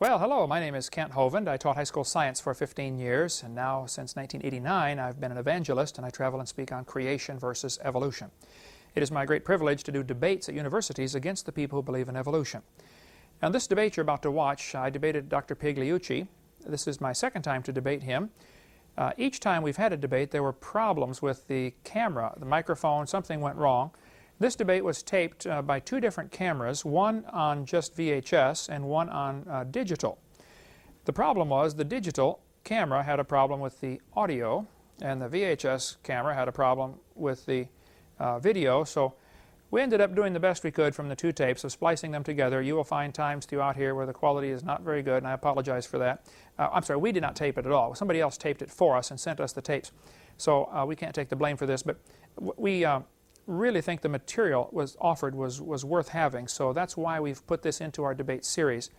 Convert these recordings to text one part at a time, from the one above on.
Well, hello, my name is Kent Hovind. I taught high school science for 15 years, and now since 1989 I've been an evangelist, and I travel and speak on creation versus evolution. It is my great privilege to do debates at universities against the people who believe in evolution. Now, this debate you're about to watch, I debated Dr. Pigliucci. This is my second time to debate him. Each time we've had a debate, there were problems with the camera, the microphone, something went wrong. This debate was taped by two different cameras, one on just VHS and one on digital. The problem was the digital camera had a problem with the audio, and the VHS camera had a problem with the video, so we ended up doing the best we could from the two tapes of splicing them together. You will find times throughout here where the quality is not very good, and I apologize for that. I'm sorry, we did not tape it at all. Somebody else taped it for us and sent us the tapes. So we can't take the blame for this, but we really think the material offered was worth having, so that's why we've put this into our debate series.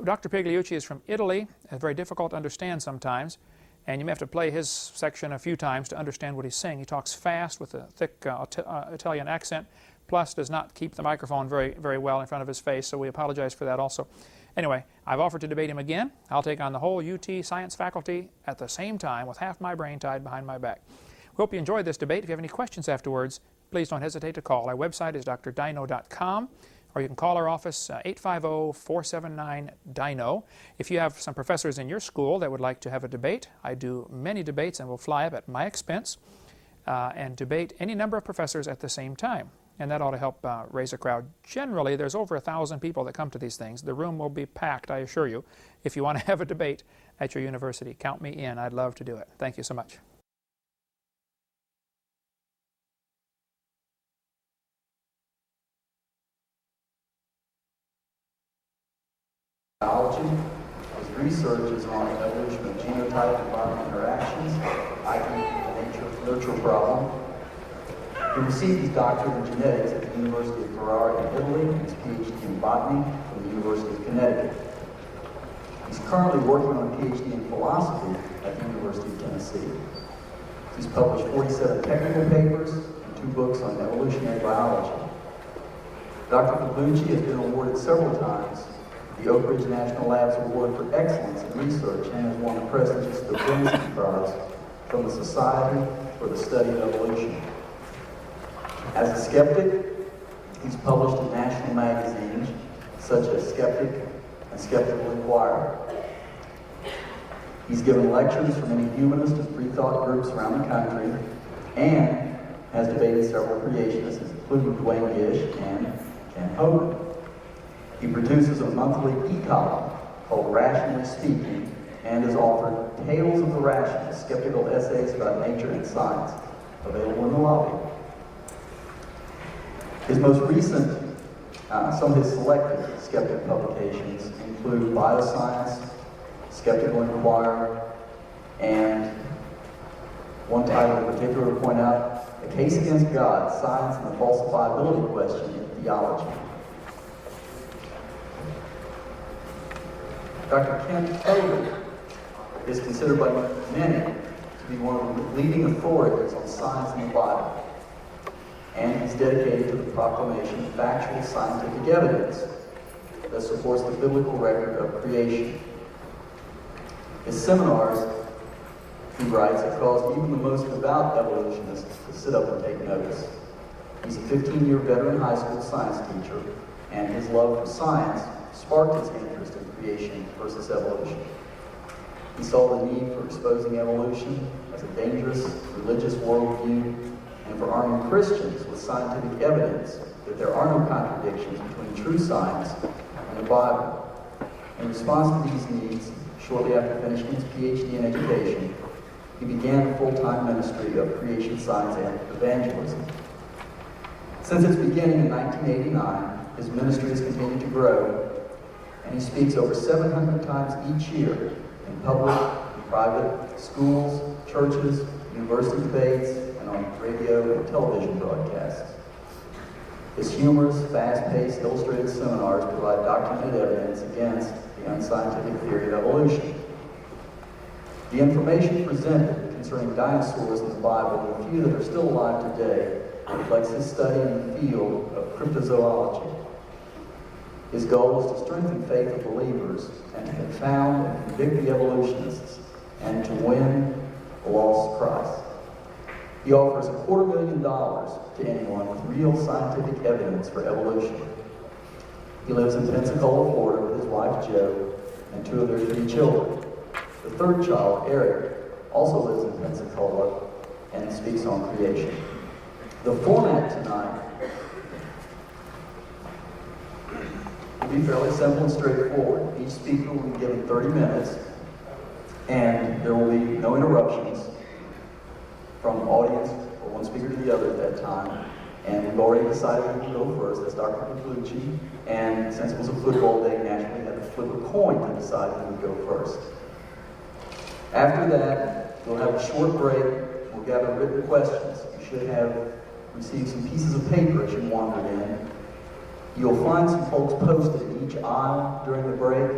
Dr. Pigliucci is from Italy. It's very difficult to understand sometimes, and you may have to play his section a few times to understand what he's saying. He talks fast with a thick Italian accent, plus does not keep the microphone very well in front of his face, so we apologize for that also. Anyway, I've offered to debate him again. I'll take on the whole UT science faculty at the same time with half my brain tied behind my back. We hope you enjoyed this debate. If you have any questions afterwards, please don't hesitate to call. Our website is drdino.com, or you can call our office 850-479-DINO. If you have some professors in your school that would like to have a debate, I do many debates and will fly up at my expense and debate any number of professors at the same time. And that ought to help raise a crowd. Generally, there's over 1,000 people that come to these things. The room will be packed, I assure you, if you want to have a debate at your university. Count me in. I'd love to do it. Thank you so much. His research is on the evolution of genotype-environment interactions, i.e. the nature-nurture problem. He received his doctorate in genetics at the University of Ferrara in Italy and his PhD in botany from the University of Connecticut. He's currently working on a PhD in philosophy at the University of Tennessee. He's published 47 technical papers and 2 books on evolutionary biology. Dr. Pigliucci has been awarded several times the Oak Ridge National Labs Award for Excellence in Research and has won the prestigious Botany Prize from the Society for the Study of Evolution. As a skeptic, he's published in national magazines such as Skeptic and Skeptical Inquirer. He's given lectures for many humanist and free thought groups around the country and has debated several creationists, including Dwayne Gish and Ken Hovind. He produces a monthly e-column called Rationally Speaking and has authored Tales of the Rationalist, skeptical essays about nature and science, available in the lobby. His most recent, some of his selected skeptic publications include Bioscience, Skeptical Inquirer, and one title in particular to point out, A Case Against God, Science and the Falsifiability Question in Theology. Dr. Kent Hovind is considered by many to be one of the leading authorities on science in the Bible, and he's dedicated to the proclamation of factual scientific evidence that supports the biblical record of creation. His seminars, he writes, have caused even the most devout evolutionists to sit up and take notice. He's a 15-year veteran high school science teacher, and his love for science sparked his interest in creation versus evolution. He saw the need for exposing evolution as a dangerous religious worldview and for arming Christians with scientific evidence that there are no contradictions between true science and the Bible. In response to these needs, shortly after finishing his PhD in education, he began a full-time ministry of creation science and evangelism. Since its beginning in 1989, his ministry has continued to grow, and he speaks over 700 times each year in public and private schools, churches, university debates, and on radio and television broadcasts. His humorous, fast-paced, illustrated seminars provide documented evidence against the unscientific theory of evolution. The information presented concerning dinosaurs in the Bible and the few that are still alive today reflects his study in the field of cryptozoology. His goal is to strengthen faith of believers and to confound and convict the evolutionists and to win the lost Christ. He offers $250,000 to anyone with real scientific evidence for evolution. He lives in Pensacola, Florida with his wife Jo and 2 of their 3 children. The 3rd child, Eric, also lives in Pensacola and speaks on creation. The format tonight will be fairly simple and straightforward. Each speaker will be given 30 minutes, and there will be no interruptions from audience or one speaker to the other at that time. And we've already decided who will go first. That's Dr. Picolucci. And since it was a football day, naturally we had to flip a coin to decide who would go first. After that, we'll have a short break. We'll gather written questions. You should have received some pieces of paper as you wandered in. You'll find some folks posted in each aisle during the break,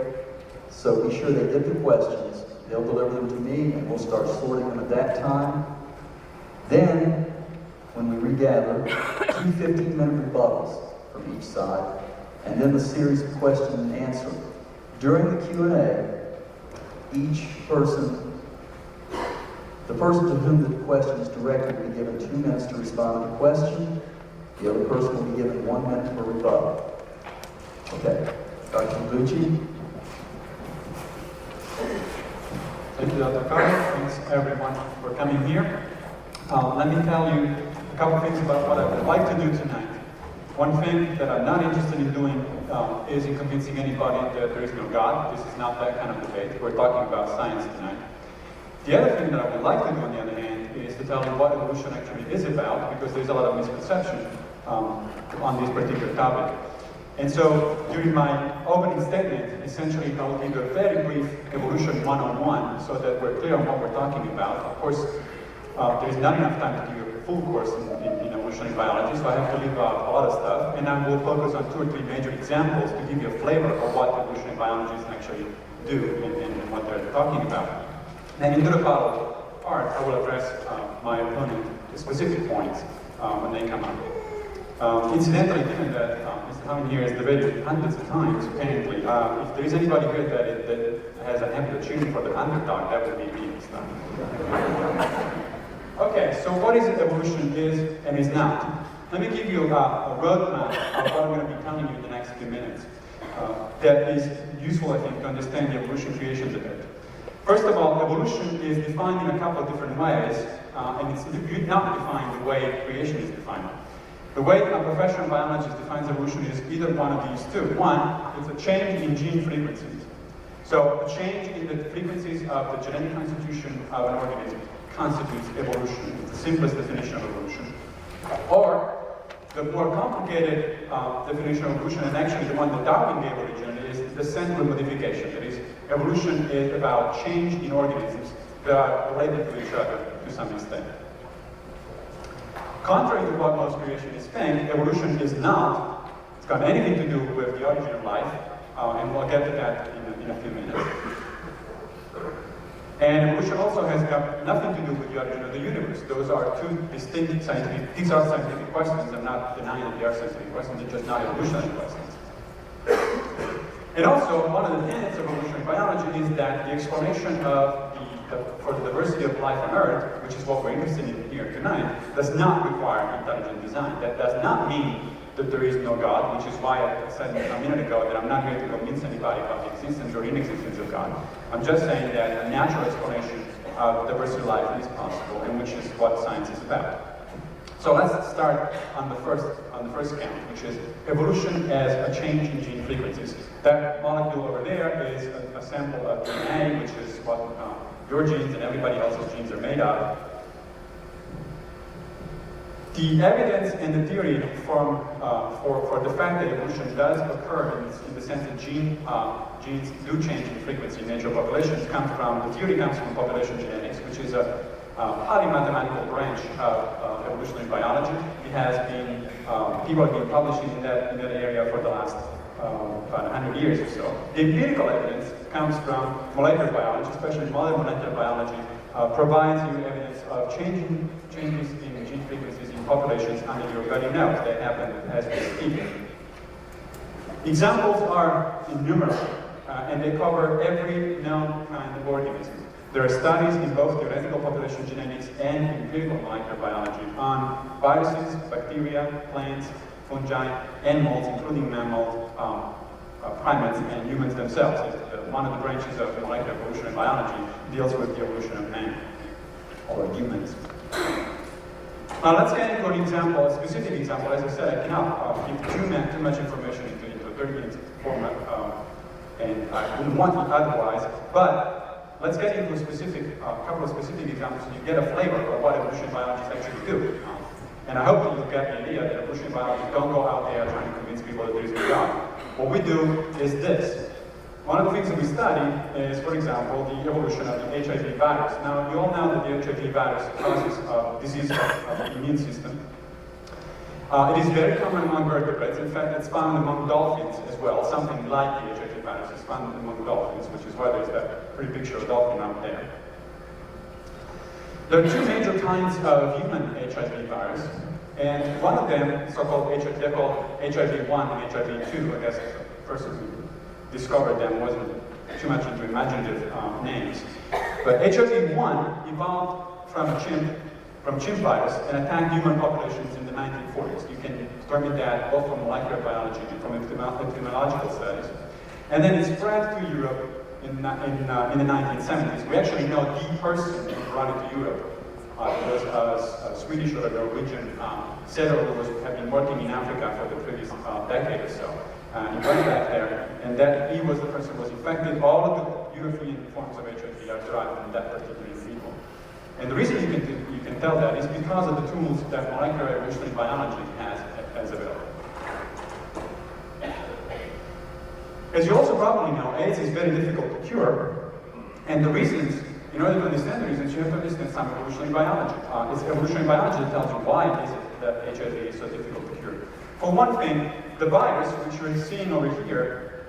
so be sure they get the questions. They'll deliver them to me, and we'll start sorting them at that time. Then, when we regather, 2 15-minute rebuttals from each side, and then the series of question and answer. During the Q&A, the person to whom the question is directed will be given 2 minutes to respond to the question. The other person will be given 1 minute for rebuttal. Okay, Dr. Picolucci. Thank you, Dr. Carter. Thanks, everyone, for coming here. Let me tell you a couple things about what I would like to do tonight. One thing that I'm not interested in doing is in convincing anybody that there is no God. This is not that kind of debate. We're talking about science tonight. The other thing that I would like to do, on the other hand, is to tell you what evolution actually is about, because there's a lot of misconception on this particular topic. And so, during my opening statement, essentially I will give you a very brief evolution 101 so that we're clear on what we're talking about. Of course, there is not enough time to give you a full course in evolutionary biology, so I have to leave out a lot of stuff, and I will focus on 2 or 3 major examples to give you a flavor of what evolutionary biologists actually do and what they're talking about. And in the rebuttal part, I will address my opponent specific points when they come up. Incidentally, given that Mr. Hovind here has debated hundreds of times, apparently, if there is anybody here that has a habit of cheering for the underdog, that would be me this time. Okay, so what is it evolution is and is not? Let me give you a roadmap of what I'm going to be telling you in the next few minutes. That is useful, I think, to understand the evolution-creation debate. First of all, evolution is defined in a couple of different ways, and it's not defined the way creation is defined. The way a professional biologist defines evolution is either one of these 2. One, it's a change in gene frequencies. So a change in the frequencies of the genetic constitution of an organism constitutes evolution. It's the simplest definition of evolution. Or, the more complicated definition of evolution, and actually the one that Darwin gave originally, is the central modification. That is, evolution is about change in organisms that are related to each other to some extent. Contrary to what most creationists think, evolution is not, it's got anything to do with the origin of life, and we'll get to that in a few minutes. And evolution also has got nothing to do with the origin of the universe. Those are 2 distinct scientific, these are scientific questions. I'm not denying that they are scientific questions, they're just not evolutionary questions. And also, one of the tenets of evolutionary biology is that the explanation of for the diversity of life on Earth, which is what we're interested in here tonight, does not require intelligent design. That does not mean that there is no God, which is why I said a minute ago that I'm not here to convince anybody about the existence or inexistence of God. I'm just saying that a natural explanation of diversity of life is possible, and which is what science is about. So let's start on the first count, which is evolution as a change in gene frequencies. That molecule over there is a sample of DNA, which is what your genes and everybody else's genes are made of. The evidence and the theory for the fact that evolution does occur in the sense that genes do change in frequency in natural populations comes from, the theory comes from population genetics, which is a highly mathematical branch of evolutionary biology. It has been, people have been publishing in that area for the last about 100 years or so. The empirical evidence comes from molecular biology, especially modern molecular biology, provides you evidence of changes in gene frequencies in populations under your very nose that happen as we speak. Examples are innumerable, and they cover every known kind of organism. There are studies in both theoretical population genetics and empirical microbiology on viruses, bacteria, plants, fungi, and molds, including mammal, primates, and humans themselves. One of the branches of molecular evolutionary biology deals with the evolution of man, or humans. Now let's get into an example, a specific example. As I said, I cannot give too much information into a 30-minute format, and I wouldn't want it otherwise, but let's get into a couple of specific examples so you get a flavor of what evolutionary biologists actually do. And I hope that you'll get the idea that evolutionary biologists don't go out there trying to convince people that there is no God. What we do is this. One of the things that we study is, for example, the evolution of the HIV virus. Now, you all know that the HIV virus causes disease of the immune system. It is very common among vertebrates. In fact, it's found among dolphins as well. Something like the HIV virus is found among dolphins, which is why there's that pretty picture of a dolphin out there. There are two major kinds of human HIV virus, and one of them, so-called they're called HIV-1 and HIV-2. I guess the person who discovered them wasn't too much into imaginative names. But HIV-1 evolved from chimp virus and attacked human populations in the 1940s. You can determine that both from molecular biology and from epidemiological studies. And then it spread to Europe in the 1970s. We actually know the person who brought it to Europe. It was a Swedish or a Norwegian settler who had been working in Africa for the previous decade or so. He went back there, and that he was the person who was infected. All of the European forms of HIV are derived from that particular individual. And the reason you can tell that is because of the tools that molecular evolutionary biology has available. As you also probably know, AIDS is very difficult to cure, and the reasons, in order to understand the reasons, you have to understand some evolutionary biology. It's evolutionary biology that tells you why is it that HIV is so difficult to cure. For one thing, the virus, which you're seeing over here,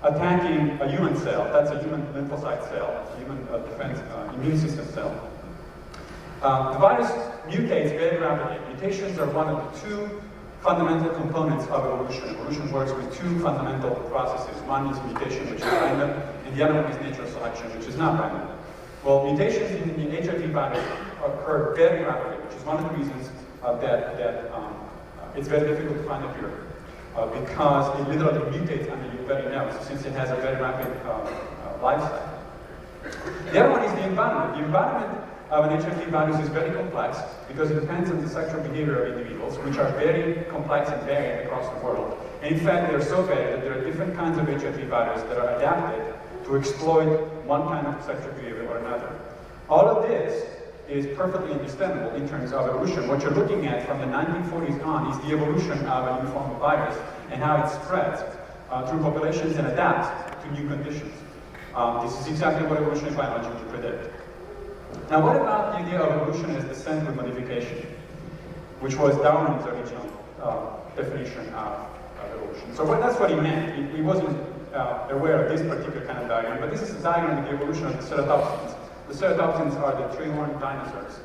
attacking a human cell, that's a human lymphocyte cell, a human defense immune system cell. The virus mutates very rapidly. Mutations are one of the two fundamental components of evolution. Evolution works with two fundamental processes. One is mutation, which is random, and the other one is natural selection, which is not random. Well, mutations in the HIV virus occur very rapidly, which is one of the reasons that it's very difficult to find a cure. Because it literally mutates under your very nose, since it has a very rapid life cycle. The other one is the environment. The environment of an HIV virus is very complex because it depends on the sexual behavior of individuals, which are very complex and varied across the world. And in fact, they're so varied that there are different kinds of HIV virus that are adapted to exploit one kind of sexual behavior or another. All of this is perfectly understandable in terms of evolution. What you're looking at from the 1940s on is the evolution of a new form of virus and how it spreads through populations and adapts to new conditions. This is exactly what evolutionary biology would predict. Now, what about the idea of evolution as descent with modification, which was Darwin's original definition of evolution? So that's what he meant. He wasn't aware of this particular kind of diagram, but this is a diagram of the evolution of the ceratopsians. The ceratopsians are the three-horned dinosaurs,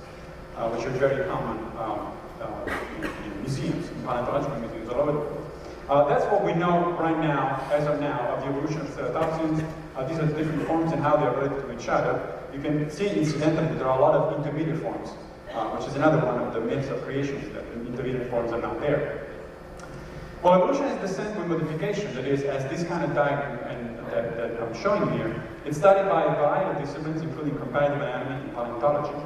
which are very common in museums, in paleontological museums all over the world. That's what we know right now, as of now, of the evolution of ceratopsians. These are the different forms and how they are related to each other. You can see, incidentally, that there are a lot of intermediate forms, which is another one of the myths of creation, that intermediate forms are not there. Well, evolution is descent with modification. That is, as this kind of diagram that I'm showing here, it's studied by a variety of disciplines, including comparative anatomy and paleontology.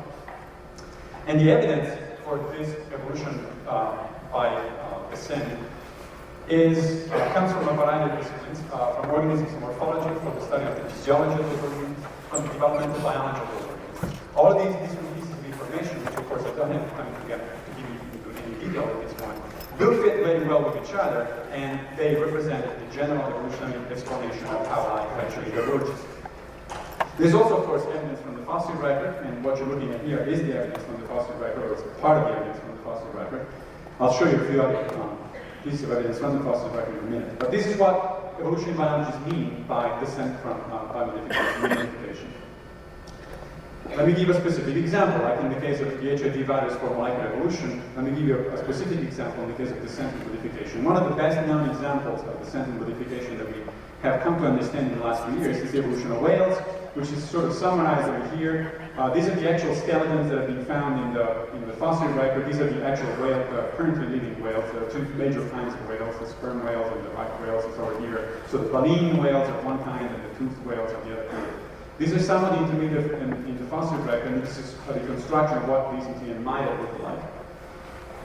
And the evidence for this evolution by descent comes from a variety of disciplines, from organisms and morphology, from the study of the physiology of those organisms, from the developmental biology of those organisms. All of these different pieces of information, which of course I don't have time to give you into any detail at this point, will fit very well with each other, and they represent the general evolutionary explanation of how life actually emerges. There's also, of course, evidence from the fossil record, and what you're looking at here is the evidence from the fossil record, or it's part of the evidence from the fossil record. I'll show you a few other pieces of evidence from the fossil record in a minute. But this is what evolutionary biologists mean by descent from by modification. Let me give a specific example, like in the case of the HIV virus for molecular evolution. Let me give you a specific example in the case of descent modification. One of the best known examples of descent modification that we have come to understand in the last few years is the evolution of whales, which is sort of summarized over here. These are the actual skeletons that have been found in the fossil record. These are the actual currently living whales. There are two major kinds of whales, the sperm whales and the right whales is over here. So the baleen whales are one kind and the toothed whales are the other kind. These are some of the intermediate in the fossil record, and this is a reconstruction of what these intermediate might have looked like.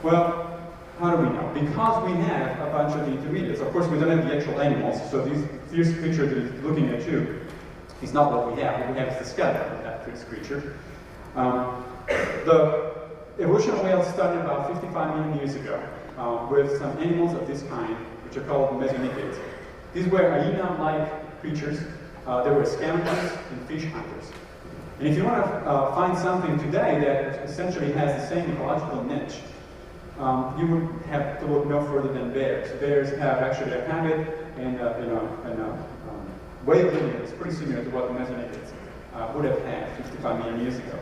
Well, how do we know? Because we have a bunch of the intermediates. Of course, we don't have the actual animals, so this picture that is looking at you is not what we have. What we have is the skeleton of that fixed creature. The evolution of whales started about 55 million years ago with some animals of this kind, which are called mesonychids. These were hyena-like creatures. They were scavengers and fish hunters. And if you want to find something today that essentially has the same ecological niche, you would have to look no further than bears. Bears have actually a habit and way of living that's pretty similar to what the mesonychids would have had 55 million years ago.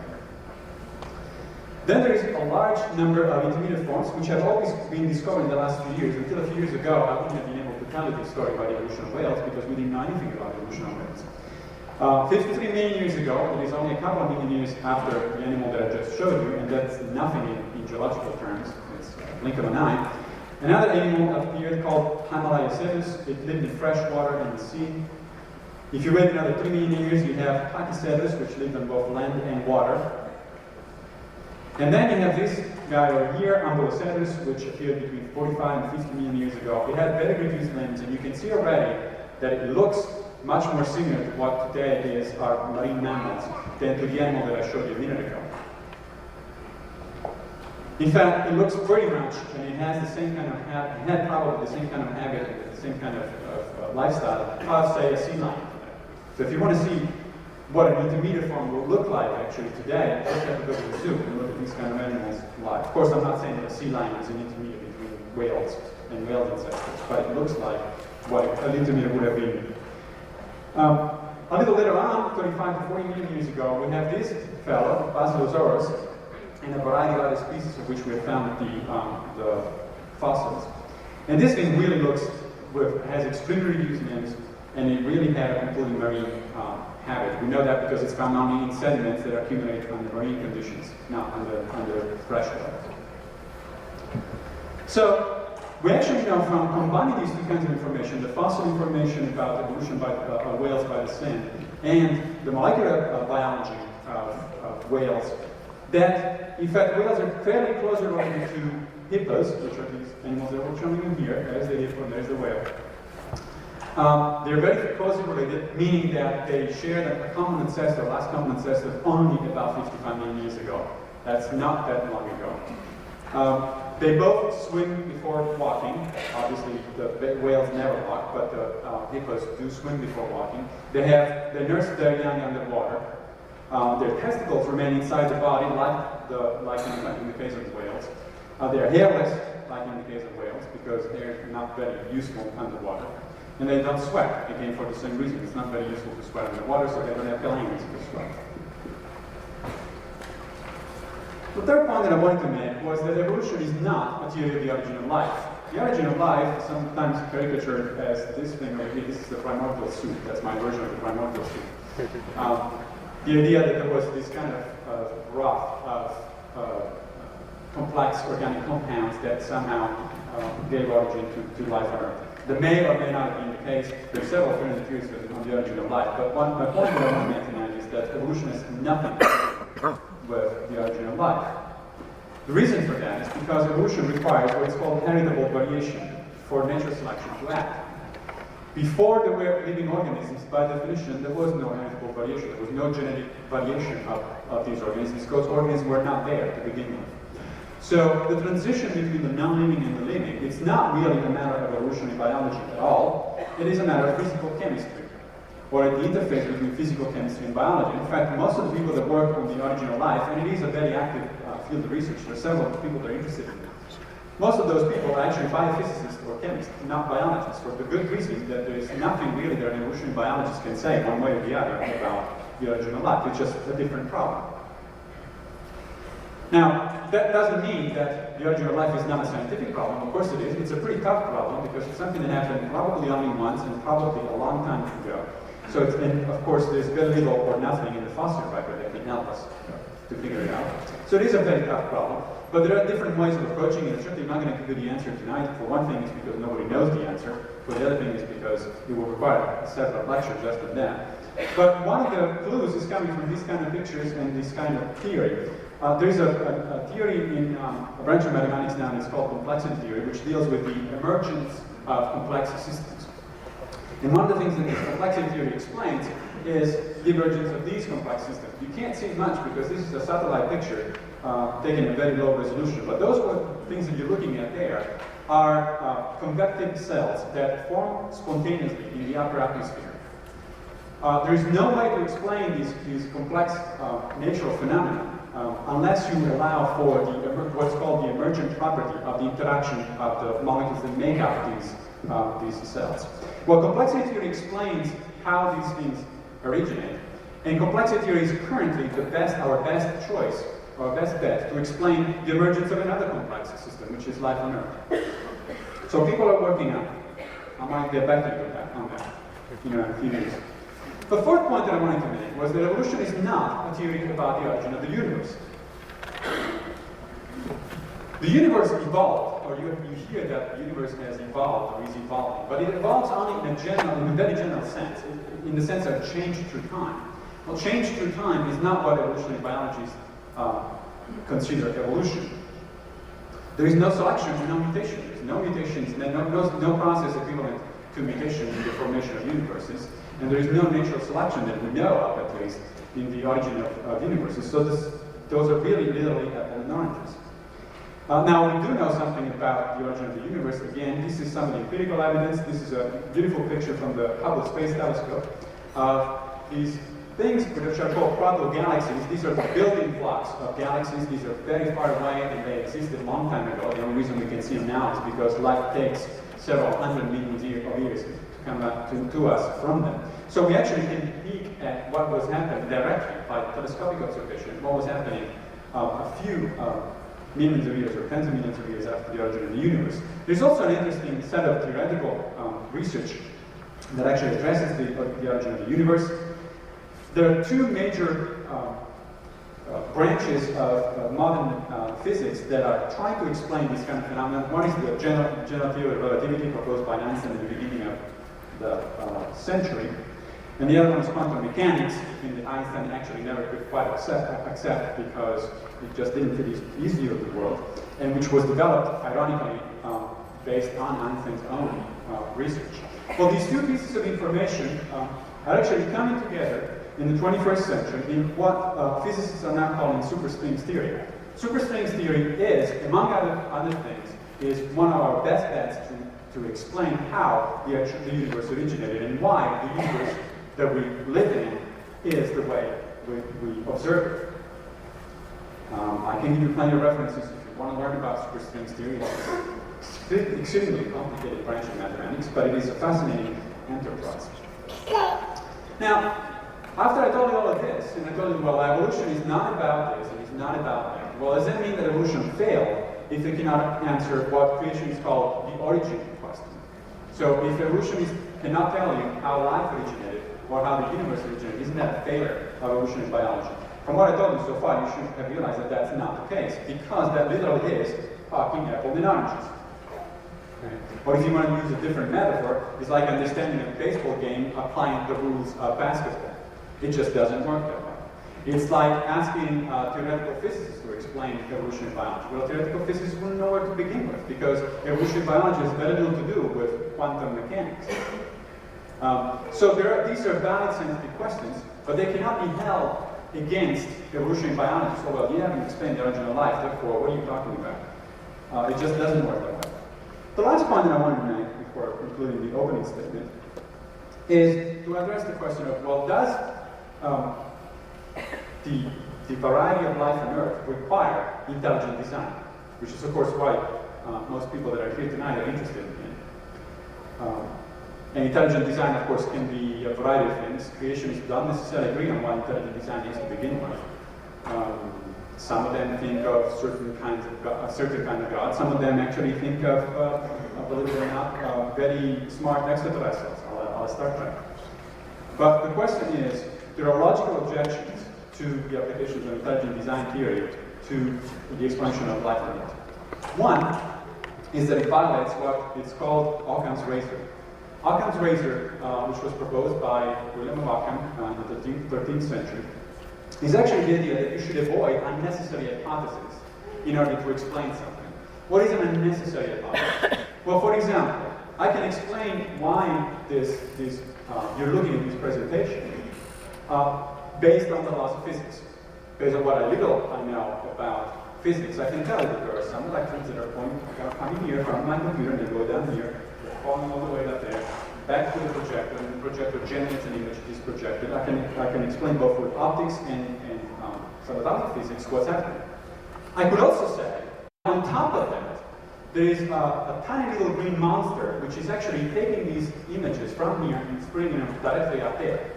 Then there is a large number of intermediate forms which have always been discovered in the last few years. Until a few years ago, I wouldn't have been able to tell you the story about the evolution of whales because we didn't know anything about the evolution of whales. 53 million years ago, it is only a couple of million years after the animal that I just showed you, and that's nothing in geological terms. It's a blink of an eye. Another animal appeared called Hymaliocetus. It lived in fresh water and the sea. If you wait another 3 million years, you have Pachycetus, which lived on both land and water. And then you have this guy over here, Ambulocetus, which appeared between 45 and 50 million years ago. It had very reduced limbs, and you can see already that it looks much more similar to what today is our marine mammals than to the animal that I showed you a minute ago. In fact, it looks pretty much, and it has the same kind of it had probably the same kind of habit, the same kind of lifestyle of, say, a sea lion. So if you want to see what an intermediate form will look like actually today, you just have to go to the zoo and look at these kind of animals live. Of course, I'm not saying that a sea lion is an intermediate between whales and whale ancestors, but it looks like what an intermediate would have been. A little later on, 35 to 40 million years ago, we have this fellow, Basilosaurus, and a variety of other species of which we have found the fossils. And this thing really has extremely reduced limbs, and it really had a completely marine habit. We know that because it's found only in sediments that accumulate under marine conditions, not under fresh water. So we actually know from combining these two kinds of information, the fossil information about evolution by whales by the sand, and the molecular biology of whales, that in fact whales are fairly closely related to hippos, which are these animals that we're showing you here. There's the hippo and there's the whale. They're very closely related, meaning that they share the common ancestor, last common ancestor, only about 55 million years ago. That's not that long ago. They both swim before walking. Obviously, the whales never walk, but the hippos do swim before walking. They nurse their young underwater. Their testicles remain inside the body, like in the case of whales. They are hairless, like in the case of whales, because they're not very useful underwater. And they don't sweat, again, for the same reason. It's not very useful to sweat underwater, so they don't have glands to sweat. The third point that I wanted to make was that evolution is not a theory of the origin of life. The origin of life is sometimes caricatured as this thing over here. This is the primordial soup. That's my version of the primordial soup. The idea that there was this kind of rough of complex organic compounds that somehow gave origin to life on Earth. That may or may not have been the case. There are several alternative theories on the origin of life, but my point that I want to make tonight is that evolution has nothing to do with the origin of life. The reason for that is because evolution requires what is called heritable variation for natural selection to act. Before there were living organisms, by definition, there was no heritable variation. There was no genetic variation of these organisms because organisms were not there to begin with. So the transition between the non-living and the living, it's not really a matter of evolutionary biology at all. It is a matter of physical chemistry, or at the interface between physical chemistry and biology. In fact, most of the people that work on the origin of life, and it is a very active field of research, there are several people that are interested in it. Most of those people are actually biophysicists or chemists, not biologists, for the good reason that there is nothing really that an evolutionary biologist can say one way or the other about the origin of life. It's just a different problem. Now, that doesn't mean that the origin of life is not a scientific problem. Of course it is. It's a pretty tough problem because it's something that happened probably only once and probably a long time ago. So, and of course, there's very little or nothing in the fossil record that can help us to figure it out. So it is a very tough problem. But there are different ways of approaching it. I'm certainly not going to give you the answer tonight. For one thing, it's because nobody knows the answer. For the other thing, is because it will require a separate lecture just on that. But one of the clues is coming from these kind of pictures and this kind of theory. There's a theory in a branch of mathematics now, and it's called complexity theory, which deals with the emergence of complex systems. And one of the things that this complexity theory explains is the emergence of these complex systems. You can't see much because this is a satellite picture taken at very low resolution, but those things that you're looking at there are convective cells that form spontaneously in the upper atmosphere. There is no way to explain these complex natural phenomena unless you allow for what's called the emergent property of the interaction of the molecules that make up these cells. Well, complexity theory explains how these things originate, and complexity theory is currently our best choice, our best bet to explain the emergence of another complex system, which is life on Earth. So people are working on it. I might get back to you on that in a few minutes. The fourth point that I wanted to make was that evolution is not a theory about the origin of the universe. The universe evolved, or you hear that the universe has evolved or is evolving, but it evolves only in a very general sense, in the sense of change through time. Well, change through time is not what evolutionary biologists consider evolution. There is no selection and no mutation. There's no mutations, no process equivalent to mutation in the formation of universes. And there is no natural selection that we know of, at least, in the origin of universes. So those are really literally apples and oranges. Now, we do know something about the origin of the universe. Again, this is some of the empirical evidence. This is a beautiful picture from the Hubble Space Telescope of these things which are called proto-galaxies. These are the building blocks of galaxies. These are very far away, and they existed a long time ago. The only reason we can see them now is because light takes several hundred millions of years to come back to us from them. So we actually can peek at what was happening directly by telescopic observation, what was happening a few millions of years or tens of millions of years after the origin of the universe. There's also an interesting set of theoretical research that actually addresses the origin of the universe. There are two major branches of modern physics that are trying to explain this kind of phenomenon. One is the general theory of relativity proposed by Einstein at the beginning of the century. And the other one is quantum mechanics, and that Einstein actually never could quite accept because it just didn't fit his view of the world, and which was developed, ironically, based on Einstein's own research. Well, these two pieces of information are actually coming together in the 21st century in what physicists are now calling superstrings theory. Superstrings theory is, among other things, is one of our best bets to explain how the universe originated and why the universe that we live in is the way we observe it. I can give you plenty of references if you want to learn about superstrings theory. It's an extremely complicated branch of mathematics, but it is a fascinating enterprise. Now, after I told you all of this, and I told you, well, evolution is not about this, and it's not about that, well, does that mean that evolution failed if it cannot answer what creation is called the origin question? So if evolution cannot tell you how life originated, or how the universe originated, isn't that a failure of evolutionary biology? From what I told you so far, you should have realized that that's not the case, because that literally is talking apples and oranges. Okay. Or if you want to use a different metaphor, it's like understanding a baseball game applying the rules of basketball. It just doesn't work that way. It's like asking theoretical physicists to explain evolutionary biology. Well, theoretical physicists wouldn't know where to begin with, because evolutionary biology has very little to do with quantum mechanics. So these are valid scientific questions, but they cannot be held against evolutionary biology. So, well, you haven't explained the origin of life, therefore, what are you talking about? It just doesn't work that way. The last point that I wanted to make before concluding the opening statement is to address the question of, well, does the variety of life on Earth require intelligent design? Which is, of course, why most people that are here tonight are interested in it. And intelligent design, of course, can be a variety of things. Creationists don't necessarily agree on what intelligent design is to begin with. Some of them think of certain kinds of God, a certain kind of God. Some of them actually think of, believe it or not, very smart extraterrestrials, a Star Trek. But the question is, there are logical objections to the applications of intelligent design theory to the explanation of life on Earth. One is that it violates what is called Occam's razor. Occam's razor, which was proposed by William of Ockham in the 13th century, is actually the idea that you should avoid unnecessary hypotheses in order to explain something. What is an unnecessary hypothesis? Well, for example, I can explain why you're looking at this presentation based on the laws of physics. Based on what little I know about physics, I can tell you that there are some electrons that are coming here from my computer and they go down here, falling all the way up there, back to the projector, and the projector generates an image that is projected. I can explain both with optics and subatomic physics what's happening. I could also say, on top of that, there is a tiny little green monster which is actually taking these images from here and bringing them directly up there.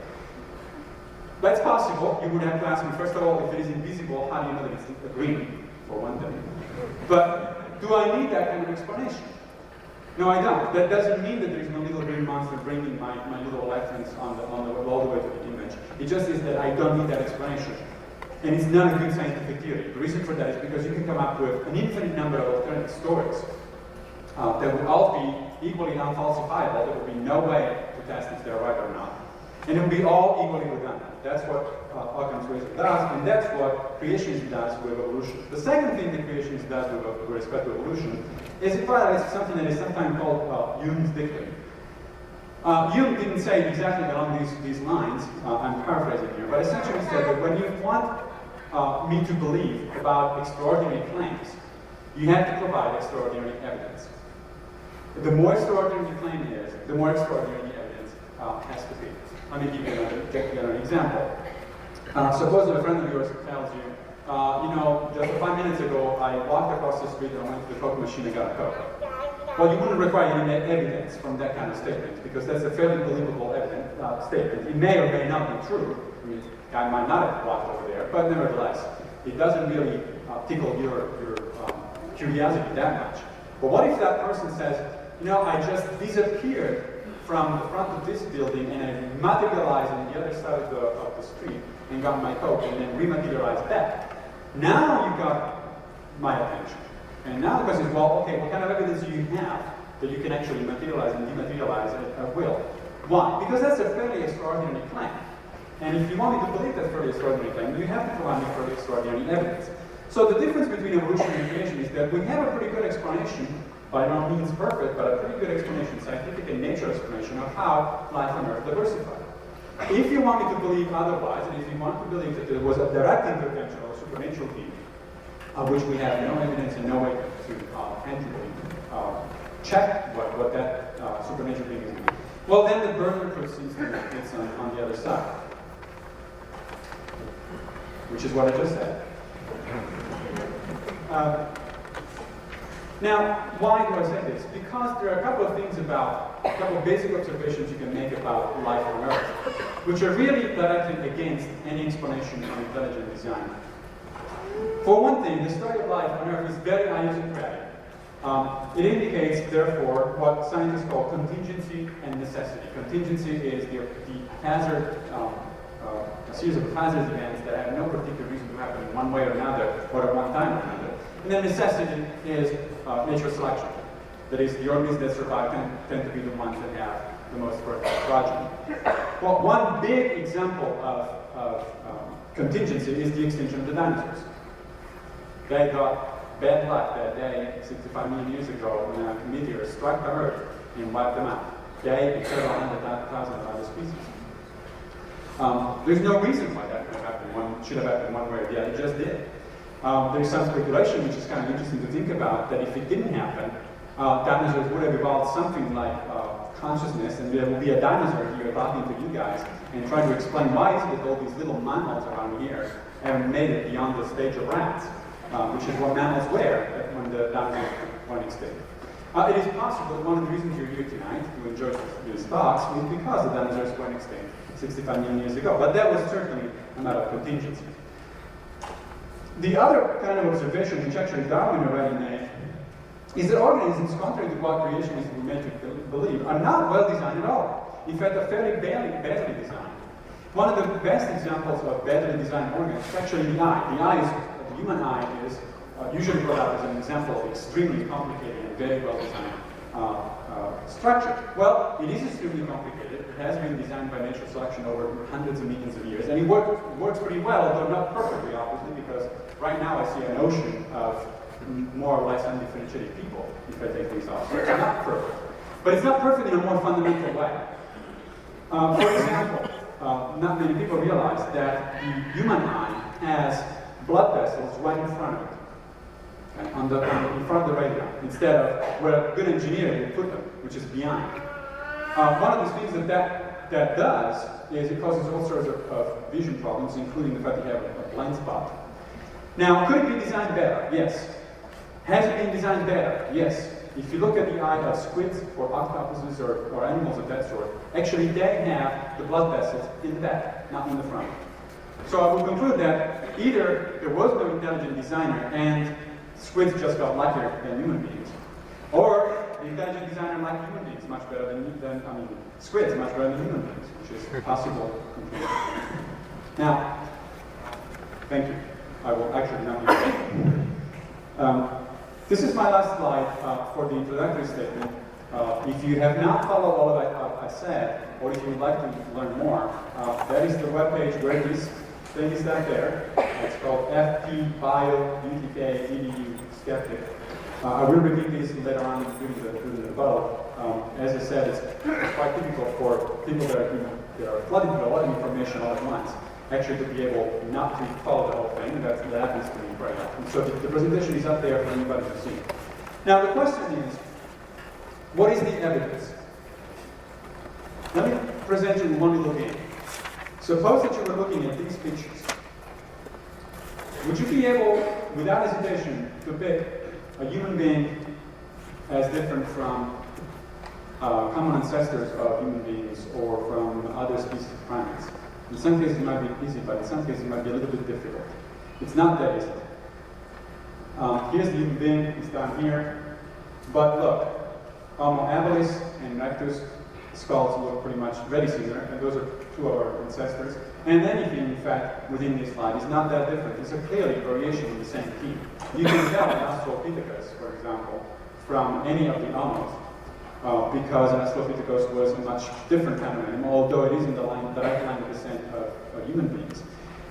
That's possible. You would have to ask me, first of all, if it is invisible, how do you know that it's green, for one thing? But do I need that kind of explanation? No, I don't. That doesn't mean that there is no little green monster bringing my little electrons all the way to the image. It just is that I don't need that explanation. And it's not a good scientific theory. The reason for that is because you can come up with an infinite number of alternative stories that will all be equally unfalsifiable. There will be no way to test if they're right or not. And it will be all equally redundant. That's what Occam's razor does, and that's what creationism does with evolution. The second thing that creationism does with respect to evolution is it violates something that is sometimes called Hume's dictum. Hume didn't say it exactly along these lines, I'm paraphrasing here, but essentially he said that when you want me to believe about extraordinary claims, you have to provide extraordinary evidence. The more extraordinary the claim is, the more extraordinary the evidence has to be. Let me give you another example. Suppose that a friend of yours tells you, just 5 minutes ago, I walked across the street and I went to the Coke machine and got a Coke. Well, you wouldn't require any evidence from that kind of statement because that's a fairly believable statement. It may or may not be true. I mean, I might not have walked over there, but nevertheless, it doesn't really tickle your curiosity that much. But what if that person says, I just disappeared from the front of this building and I materialized on the other side of the street and got my Coke and then rematerialized back. Now you got my attention. And now the question is, well, okay, what kind of evidence do you have that you can actually materialize and dematerialize at will? Why? Because that's a fairly extraordinary claim. And if you want me to believe that fairly extraordinary claim, you have to provide me fairly extraordinary evidence. So the difference between evolution and creation is that we have a pretty good explanation, by no means perfect, but a pretty good explanation, scientific and nature explanation of how life on Earth diversified. If you want me to believe otherwise, and if you want to believe that there was a direct intervention of a supernatural being, which we have no evidence and no way to tangibly check what that supernatural being is doing, well, then the burden proceeds to it's on the other side, which is what I just said. Now, why do I say this? Because there are a couple of basic observations you can make about life on Earth, which are really directed against any explanation of intelligent design. For one thing, the story of life on Earth is very idiosyncratic. It indicates, therefore, what scientists call contingency and necessity. Contingency is the hazard, a series of hazard events that have no particular reason to happen in one way or another, or at one time or another. And then necessity is natural selection. That is, the organisms that survive tend to be the ones that have the most fertile progeny. Well, one big example of contingency is the extinction of the dinosaurs. They got bad luck that day, 65 million years ago, when a meteor struck the Earth and wiped them out. They and several 100,000 other species. There's no reason why that could happen. Should have happened one way or the other. It just did. There's some speculation, which is kind of interesting to think about, that if it didn't happen, dinosaurs would have evolved something like consciousness, and there will be a dinosaur here talking to you guys and trying to explain why is it that all these little mammals around here haven't made it beyond the stage of rats, which is what mammals were when the dinosaurs went extinct. It is possible that one of the reasons you're here tonight to enjoy these talks is because the dinosaurs went extinct 65 million years ago, but that was certainly a matter of contingency. The other kind of observation, which actually Darwin already made, is that organisms, contrary to what creationists were made to believe, are not well designed at all. In fact, they're fairly badly designed. One of the best examples of badly designed organisms is actually the eye. The human eye is usually brought up as an example of extremely complicated and very well designed structure. Well, it is extremely complicated. It has been designed by natural selection over hundreds of millions of years, and it works pretty well, though not perfectly, obviously, because right now I see an ocean of more or less undifferentiated people if I take these off. So it's not perfect. But it's not perfect in a more fundamental way. For example, not many people realize that the human eye has blood vessels right in front of it. Okay, in front of the retina, instead of where a good engineer would put them, which is behind. One of the things that does is it causes all sorts of vision problems, including the fact that you have a blind spot. Now, could it be designed better? Yes. Has it been designed better? Yes. If you look at the eye of squids or octopuses or animals of that sort, actually they have the blood vessels in the back, not in the front. So I will conclude that either there was no intelligent designer and squids just got luckier than human beings, or the intelligent designer liked human beings much better than squids much better than human beings, which is a possible conclusion. Now, thank you. I will actually not be this is my last slide for the introductory statement. If you have not followed all of what I said, or if you would like to learn more, that is the webpage where this thing is that there. It's called FTBio.UK.edu Skeptic. I will repeat this later on during the vote. As I said, it's quite difficult for people that are flooded with a lot of information all at once, actually to be able not to follow the whole thing, and that happens to me very often. So the presentation is up there for anybody to see. Now the question is, what is the evidence? Let me present you one little game. Suppose that you were looking at these pictures. Would you be able, without hesitation, to pick a human being as different from common ancestors of human beings or from other species of primates? In some cases it might be easy, but in some cases it might be a little bit difficult. It's not that easy. Here's the human being, it's down here. But look, Homo habilis and erectus skulls look pretty much very similar, and those are two of our ancestors. And anything, in fact, within this slide is not that different. It's a clearly variation in the same theme. You can tell an Australopithecus, for example, from any of the Homos, because an Australopithecus was a much different kind of animal, although it is in the direct line of descent of human beings.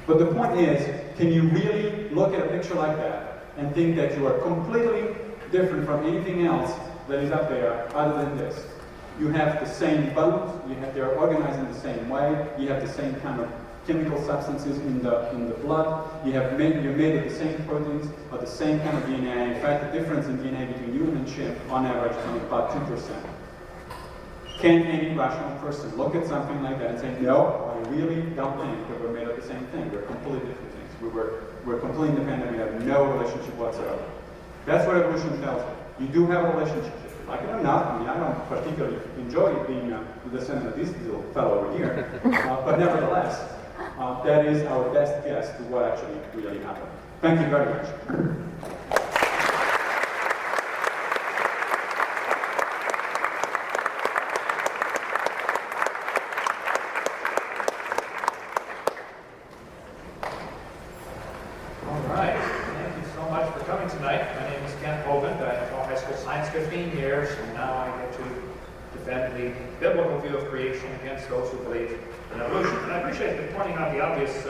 But the point is, can you really look at a picture like that and think that you are completely different from anything else that is up there other than this? You have the same bones, they're organized in the same way, you have the same kind of chemical substances in the blood, you're made of the same proteins, of the same kind of DNA. In fact, the difference in DNA between human and chimp, on average, is only about 2%. Can any rational person look at something like that and say, no, I really don't think that we're made of the same thing, we're completely different things, we're completely independent, we have no relationship whatsoever. That's what evolution tells you. You do have a relationship. Like it or not, I mean, I don't particularly enjoy being the descendant of this little fellow over here, but nevertheless, that is our best guess to what actually really happened. Thank you very much. All right. Thank you so much for coming tonight. My name is Hovind. I taught high school science 15 years, and now I get to defend the biblical view of creation against those who believe in evolution. And I appreciate you pointing out the obvious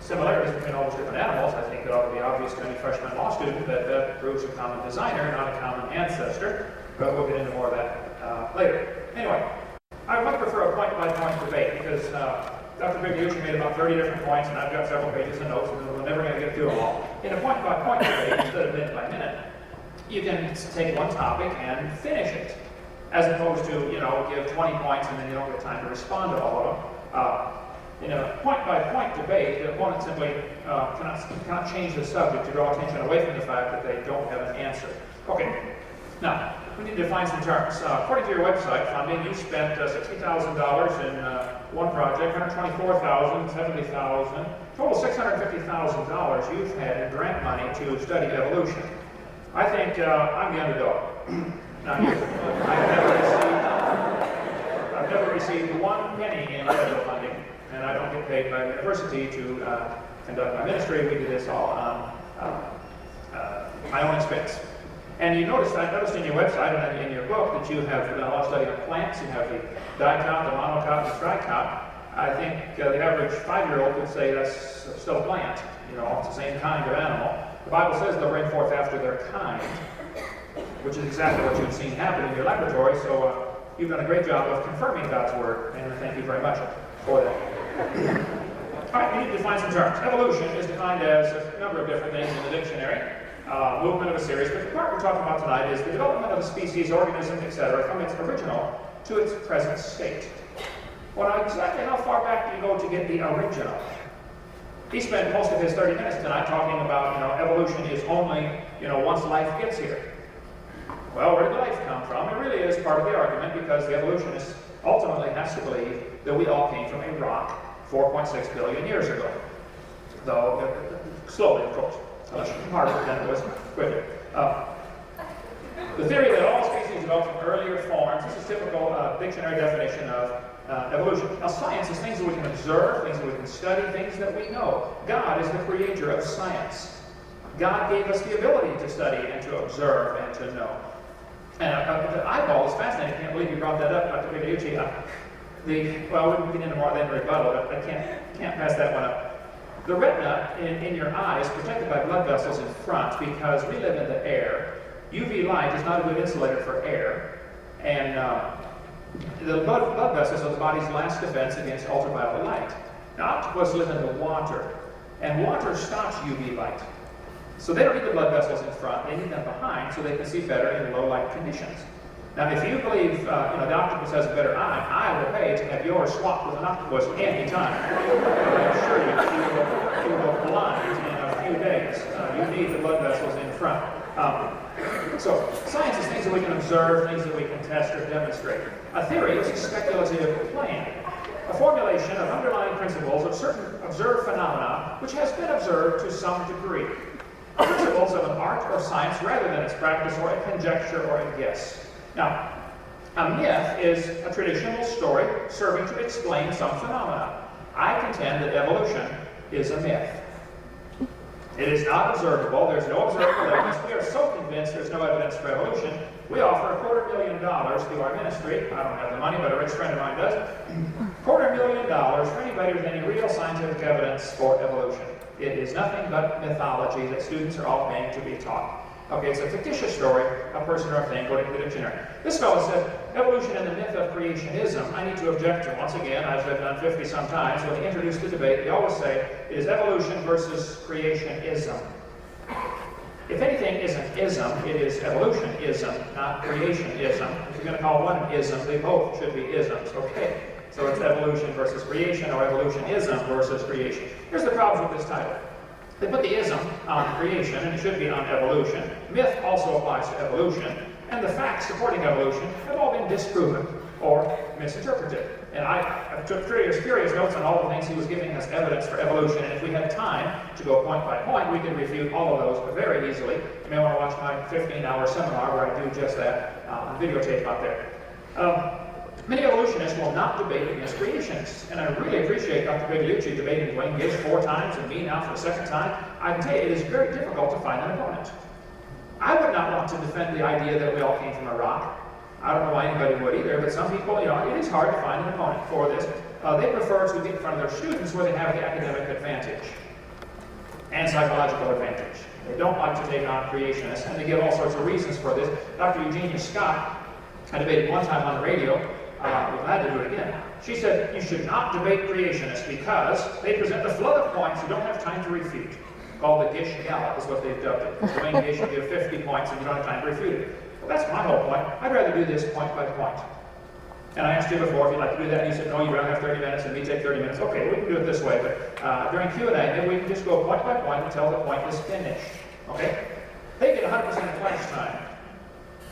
similarities between all those different animals. I think it ought to be obvious to any freshman law student that proves a common designer, not a common ancestor. But we'll get into more of that later. Anyway, I would prefer a point-by-point debate because Dr. Bigliucci made about 30 different points, and I've got several pages of notes, and we're never going to get through them all. In a point-by-point debate, instead of minute by minute, you can take one topic and finish it, as opposed to, give 20 points and then you don't get time to respond to all of them. In a point-by-point debate, the opponent simply cannot change the subject to draw attention away from the fact that they don't have an answer. Okay, now, we need to define some terms. According to your website funding, you spent $60,000 in one project, $124,000, $70,000, total $650,000 you've had in grant money to study evolution. I think I'm the underdog. Now, I've never received one penny in federal funding, and I don't get paid by the university to conduct my ministry. We do this all on my own expense. And I noticed in your website and in your book that you have done a lot of study on plants. You have the dicot, the monocot, the tricot. I think the average 5-year-old would say that's still a plant. You know, it's the same kind of animal. The Bible says they'll bring forth after their kind, which is exactly what you've seen happen in your laboratory. So you've done a great job of confirming God's word, and thank you very much for that. All right, we need to define some terms. Evolution is defined as a number of different things in the dictionary. Movement of a series, but the part we're talking about tonight is the development of a species, organism, etc., from its original to its present state. Well, now, exactly how far back do you go to get the original? He spent most of his 30 minutes tonight talking about, evolution is only, once life gets here. Well, where did life come from? It really is part of the argument, because the evolutionists ultimately has to believe that we all came from a rock 4.6 billion years ago. Though, slowly, of course. Much harder than it was quicker. The theory that all species develop from earlier forms, this is typical dictionary definition of evolution. Now, science is things that we can observe, things that we can study, things that we know. God is the creator of science. God gave us the ability to study and to observe and to know. And the eyeball is fascinating. I can't believe you brought that up, Dr. Bigliucci. Well, we wouldn't get into more than rebuttal, but I can't pass that one up. The retina in your eye is protected by blood vessels in front because we live in the air. UV light is not a good insulator for air. And the blood vessels are the body's last defense against ultraviolet light. Now, octopus live in the water, and water stops UV light. So they don't need the blood vessels in front, they need them behind so they can see better in low light conditions. Now, if you believe the octopus has a better eye, I will pay to have yours swapped with an octopus any time. I'm sure you will go blind in a few days. You need the blood vessels in front. So, science is things that we can observe, things that we can test or demonstrate. A theory is a speculative plan, a formulation of underlying principles of certain observed phenomena which has been observed to some degree. Principles of an art or science rather than its practice or a conjecture or a guess. Now, a myth is a traditional story serving to explain some phenomena. I contend that evolution is a myth. It is not observable. There's no observable evidence. We are so convinced there's no evidence for evolution, we offer $250,000 through our ministry. I don't have the money, but a rich friend of mine does. $250,000 for anybody with any real scientific evidence for evolution. It is nothing but mythology that students are all paying to be taught. Okay, it's a fictitious story, a person or a thing, according to the dictionary. This fellow said, evolution and the myth of creationism. I need to object to, once again, as I've done 50 some times, when they introduce the debate, they always say, it is evolution versus creationism. If anything is an ism, it is evolutionism, not creationism. If you're going to call one an ism, they both should be isms, okay? So it's evolution versus creation, or evolutionism versus creation. Here's the problem with this title. They put the ism on creation, and it should be on evolution. Myth also applies to evolution, and the facts supporting evolution have all been disproven or misinterpreted. And I took furious notes on all the things he was giving us evidence for evolution, and if we had time to go point by point, we could refute all of those very easily. You may want to watch my 15-hour seminar where I do just that on videotape out there. Many evolutionists will not debate against creationists, and I really appreciate Dr. Bigliucci debating Dwayne Gibbs 4 times and me now for the 2nd time. I can tell you it is very difficult to find an opponent. I would not want to defend the idea that we all came from a rock. I don't know why anybody would either, but some people, it is hard to find an opponent for this. They prefer to get in front of their students where they have the academic advantage and psychological advantage. They don't like to take on creationists, and they give all sorts of reasons for this. Dr. Eugenia Scott, I debated one time on the radio. We're glad to do it again. She said, you should not debate creationists because they present a flood of points you don't have time to refute. Called the Gish Gallop is what they've dubbed it. Dwayne Gish will give 50 points and you don't have time to refute it. Well, that's my whole point. I'd rather do this point by point. And I asked you before if you'd like to do that, and you said, no, you'd rather have 30 minutes and me take 30 minutes. Okay, we can do it this way, but during Q&A, maybe we can just go point by point until the point is finished. Okay? They get 100% class time.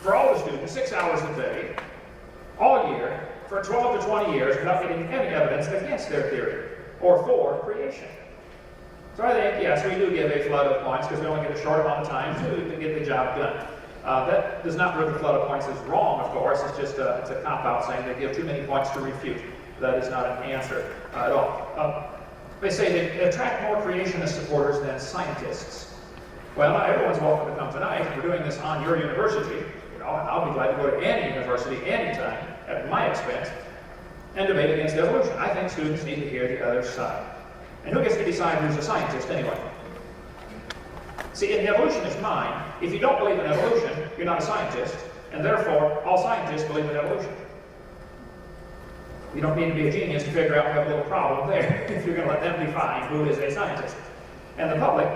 for all the students, 6 hours a day, all year, for 12 to 20 years without getting any evidence against their theory or for creation. So I think, yes, we do give a flood of points because we only get a short amount of time to get the job done. That does not prove the flood of points is wrong, of course. It's just it's a cop-out saying they give too many points to refute. That is not an answer at all. They say they attract more creationist supporters than scientists. Well, not everyone's welcome to come tonight. We're doing this on your university. You know, and I'll be glad to go to any university anytime at my expense and debate against evolution. I think students need to hear the other side. And who gets to decide who's a scientist anyway? See, in the evolutionist mind, if you don't believe in evolution, you're not a scientist, and therefore all scientists believe in evolution. You don't need to be a genius to figure out we have a little problem there if you're going to let them define who is a scientist. And the public,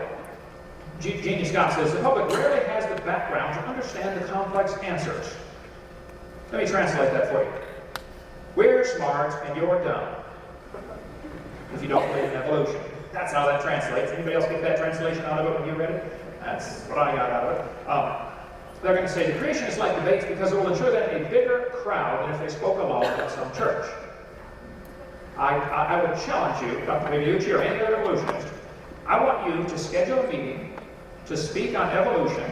Gene Scott says, the public rarely has the background to understand the complex answers. Let me translate that for you. We're smart and you're dumb if you don't believe in evolution. That's how that translates. Anybody else get that translation out of it when you read it? That's what I got out of it. They're going to say the creationists like debates because it will ensure that a bigger crowd than if they spoke alone at some church. I would challenge you, Dr. Migliucci or any other evolutionist, I want you to schedule a meeting to speak on evolution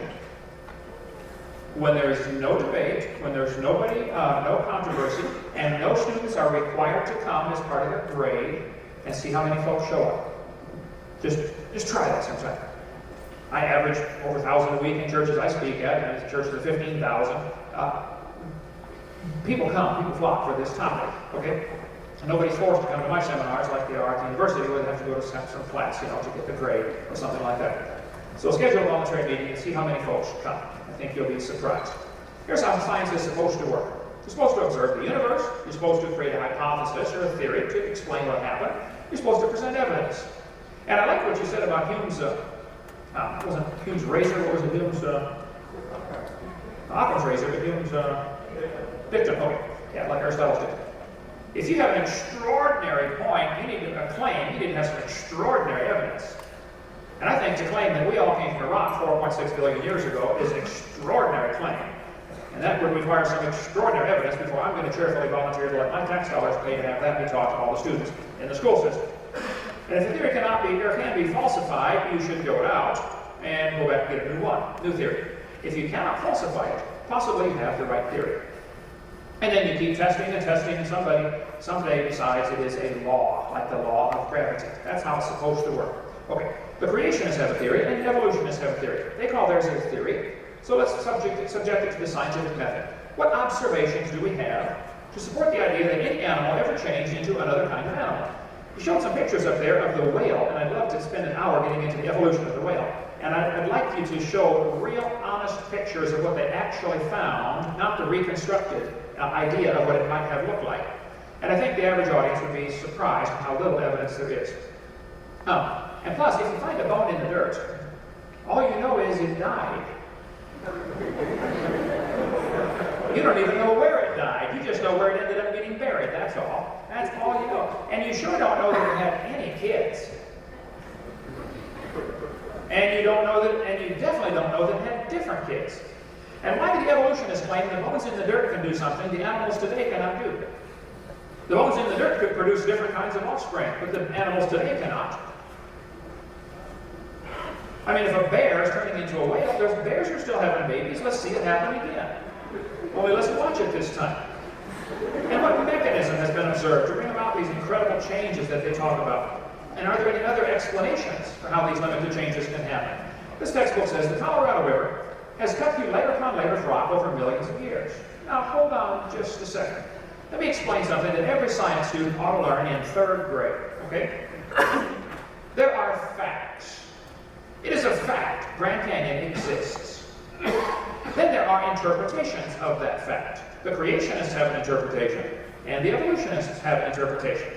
when there's no debate, when there's nobody, no controversy, and no students are required to come as part of their grade, and see how many folks show up. Just try that sometime. I average over 1,000 a week in churches I speak at, and it's churches of 15,000. People come, people flock for this topic, okay? And nobody's forced to come to my seminars like they are at the university where they have to go to some class, you know, to get the grade or something like that. So schedule a voluntary meeting and see how many folks come. I think you'll be surprised. Here's how science is supposed to work. You're supposed to observe the universe. You're supposed to create a hypothesis or a theory to explain what happened. You're supposed to present evidence. And I like what you said about Hume's, wasn't Hume's razor, what was it? Hume's, Occam's razor, but Hume's dictum. Okay. Yeah, like Aristotle's dictum. If you have an extraordinary point, you need to claim you didn't have some extraordinary evidence. And I think to claim that we all came from Iraq 4.6 billion years ago is an extraordinary claim. And that would require some extraordinary evidence before I'm going to cheerfully volunteer to let my tax dollars pay to have that be taught to all the students in the school system. And if the theory cannot be or can be falsified, you should throw it out and go back and get a new theory. If you cannot falsify it, possibly you have the right theory. And then you keep testing and testing, and somebody someday decides it is a law, like the law of gravity. That's how it's supposed to work. Okay, the creationists have a theory, and the evolutionists have a theory. They call theirs a theory, so let's subject it to the scientific method. What observations do we have to support the idea that any animal ever changed into another kind of animal? You showed some pictures up there of the whale, and I'd love to spend an hour getting into the evolution of the whale. And I'd like you to show real, honest pictures of what they actually found, not the reconstructed idea of what it might have looked like. And I think the average audience would be surprised at how little evidence there is. And plus, if you find a bone in the dirt, all you know is it died. You don't even know where it died. You just know where it ended up getting buried. That's all. That's all you know. And you sure don't know that it had any kids. And you don't know that, and you definitely don't know that it had different kids. And why do the evolutionists claim the bones in the dirt can do something the animals today cannot do? The bones in the dirt could produce different kinds of offspring, but the animals today cannot. I mean, if a bear is turning into a whale, those bears are still having babies. Let's see it happen again. Only let's watch it this time. And what mechanism has been observed to bring about these incredible changes that they talk about? And are there any other explanations for how these limited changes can happen? This textbook says the Colorado River has cut through layer upon layer of rock over millions of years. Now, hold on just a second. Let me explain something that every science student ought to learn in 3rd grade, okay? There are facts. It is a fact Grand Canyon exists. Then there are interpretations of that fact. The creationists have an interpretation, and the evolutionists have an interpretation.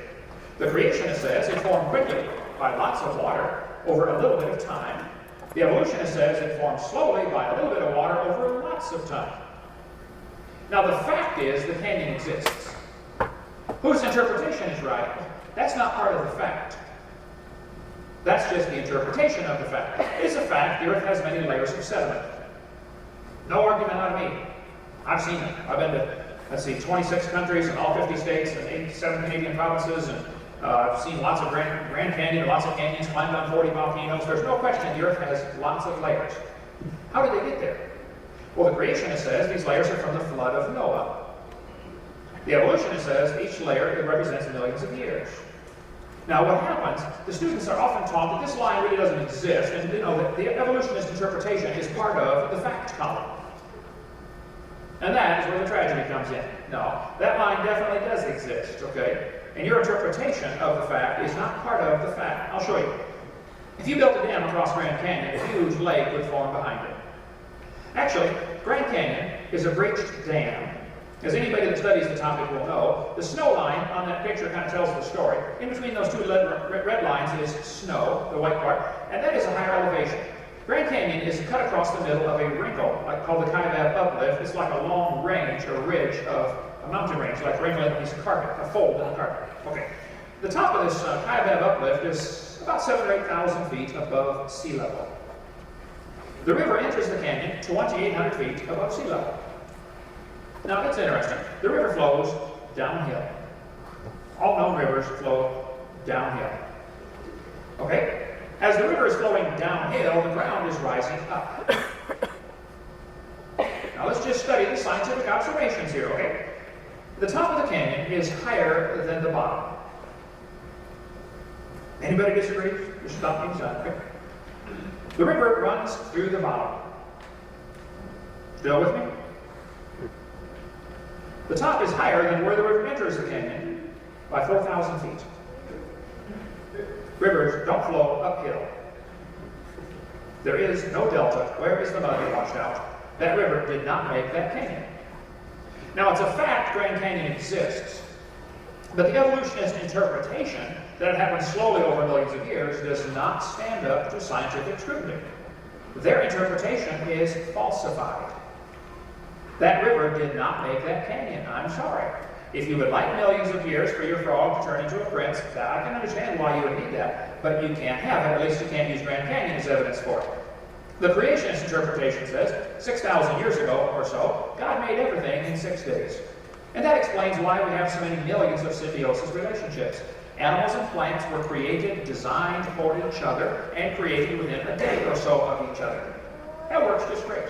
The creationist says it formed quickly by lots of water over a little bit of time. The evolutionist says it formed slowly by a little bit of water over lots of time. Now the fact is the canyon exists. Whose interpretation is right? That's not part of the fact. That's just the interpretation of the fact. It is a fact the Earth has many layers of sediment. No argument out of me. I've seen them. I've been to, let's see, 26 countries in all 50 states and 7 Canadian provinces, and I've seen lots of Grand Canyon, lots of canyons, climbed on 40 volcanoes. There's no question the Earth has lots of layers. How did they get there? Well, the creationist says these layers are from the flood of Noah. The evolutionist says each layer represents millions of years. Now, what happens, the students are often taught that this line really doesn't exist, and that the evolutionist interpretation is part of the fact column. And that is where the tragedy comes in. No, that line definitely does exist, okay? And your interpretation of the fact is not part of the fact. I'll show you. If you built a dam across Grand Canyon, a huge lake would form behind it. Actually, Grand Canyon is a breached dam. As anybody that studies the topic will know, the snow line on that picture kind of tells the story. In between those two red lines is snow, the white part, and that is a higher elevation. Grand Canyon is cut across the middle of a wrinkle, called the Kaibab uplift. It's like a long range, or ridge of a mountain range, like wrinkling a piece of carpet, a fold in the carpet. Okay. The top of this Kaibab uplift is about 7,000 or 8,000 feet above sea level. The river enters the canyon 2,800 feet above sea level. Now, that's interesting. The river flows downhill. All known rivers flow downhill. Okay? As the river is flowing downhill, the ground is rising up. Now, let's just study the scientific observations here, okay? The top of the canyon is higher than the bottom. Anybody disagree? Just stop me, son. Okay. The river runs through the bottom. Still with me? The top is higher than where the river enters the canyon by 4,000 feet. Rivers don't flow uphill. There is no delta. Where is the mud that washed out? That river did not make that canyon. Now, it's a fact Grand Canyon exists, but the evolutionist interpretation that it happened slowly over millions of years does not stand up to scientific scrutiny. Their interpretation is falsified. That river did not make that canyon. I'm sorry. If you would like millions of years for your frog to turn into a prince, I can understand why you would need that, but you can't have it. At least you can't use Grand Canyon as evidence for it. The creationist interpretation says 6,000 years ago or so, God made everything in 6 days. And that explains why we have so many millions of symbiosis relationships. Animals and plants were created, designed for each other, and created within a day or so of each other. That works just great.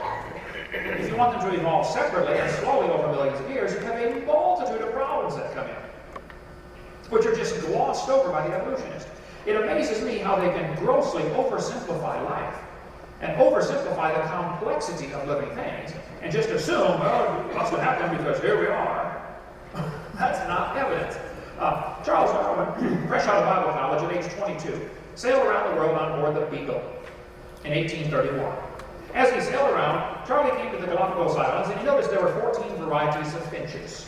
If you want them to evolve separately and slowly over millions of years, you have a multitude of problems that come in, which are just glossed over by the evolutionist. It amazes me how they can grossly oversimplify life and oversimplify the complexity of living things and just assume, well, it must have happened because here we are. That's not evidence. Charles Darwin, fresh out of Bible college at age 22, sailed around the world on board the Beagle in 1831. As he sailed around, Charlie came to the Galapagos Islands, and he noticed there were 14 varieties of finches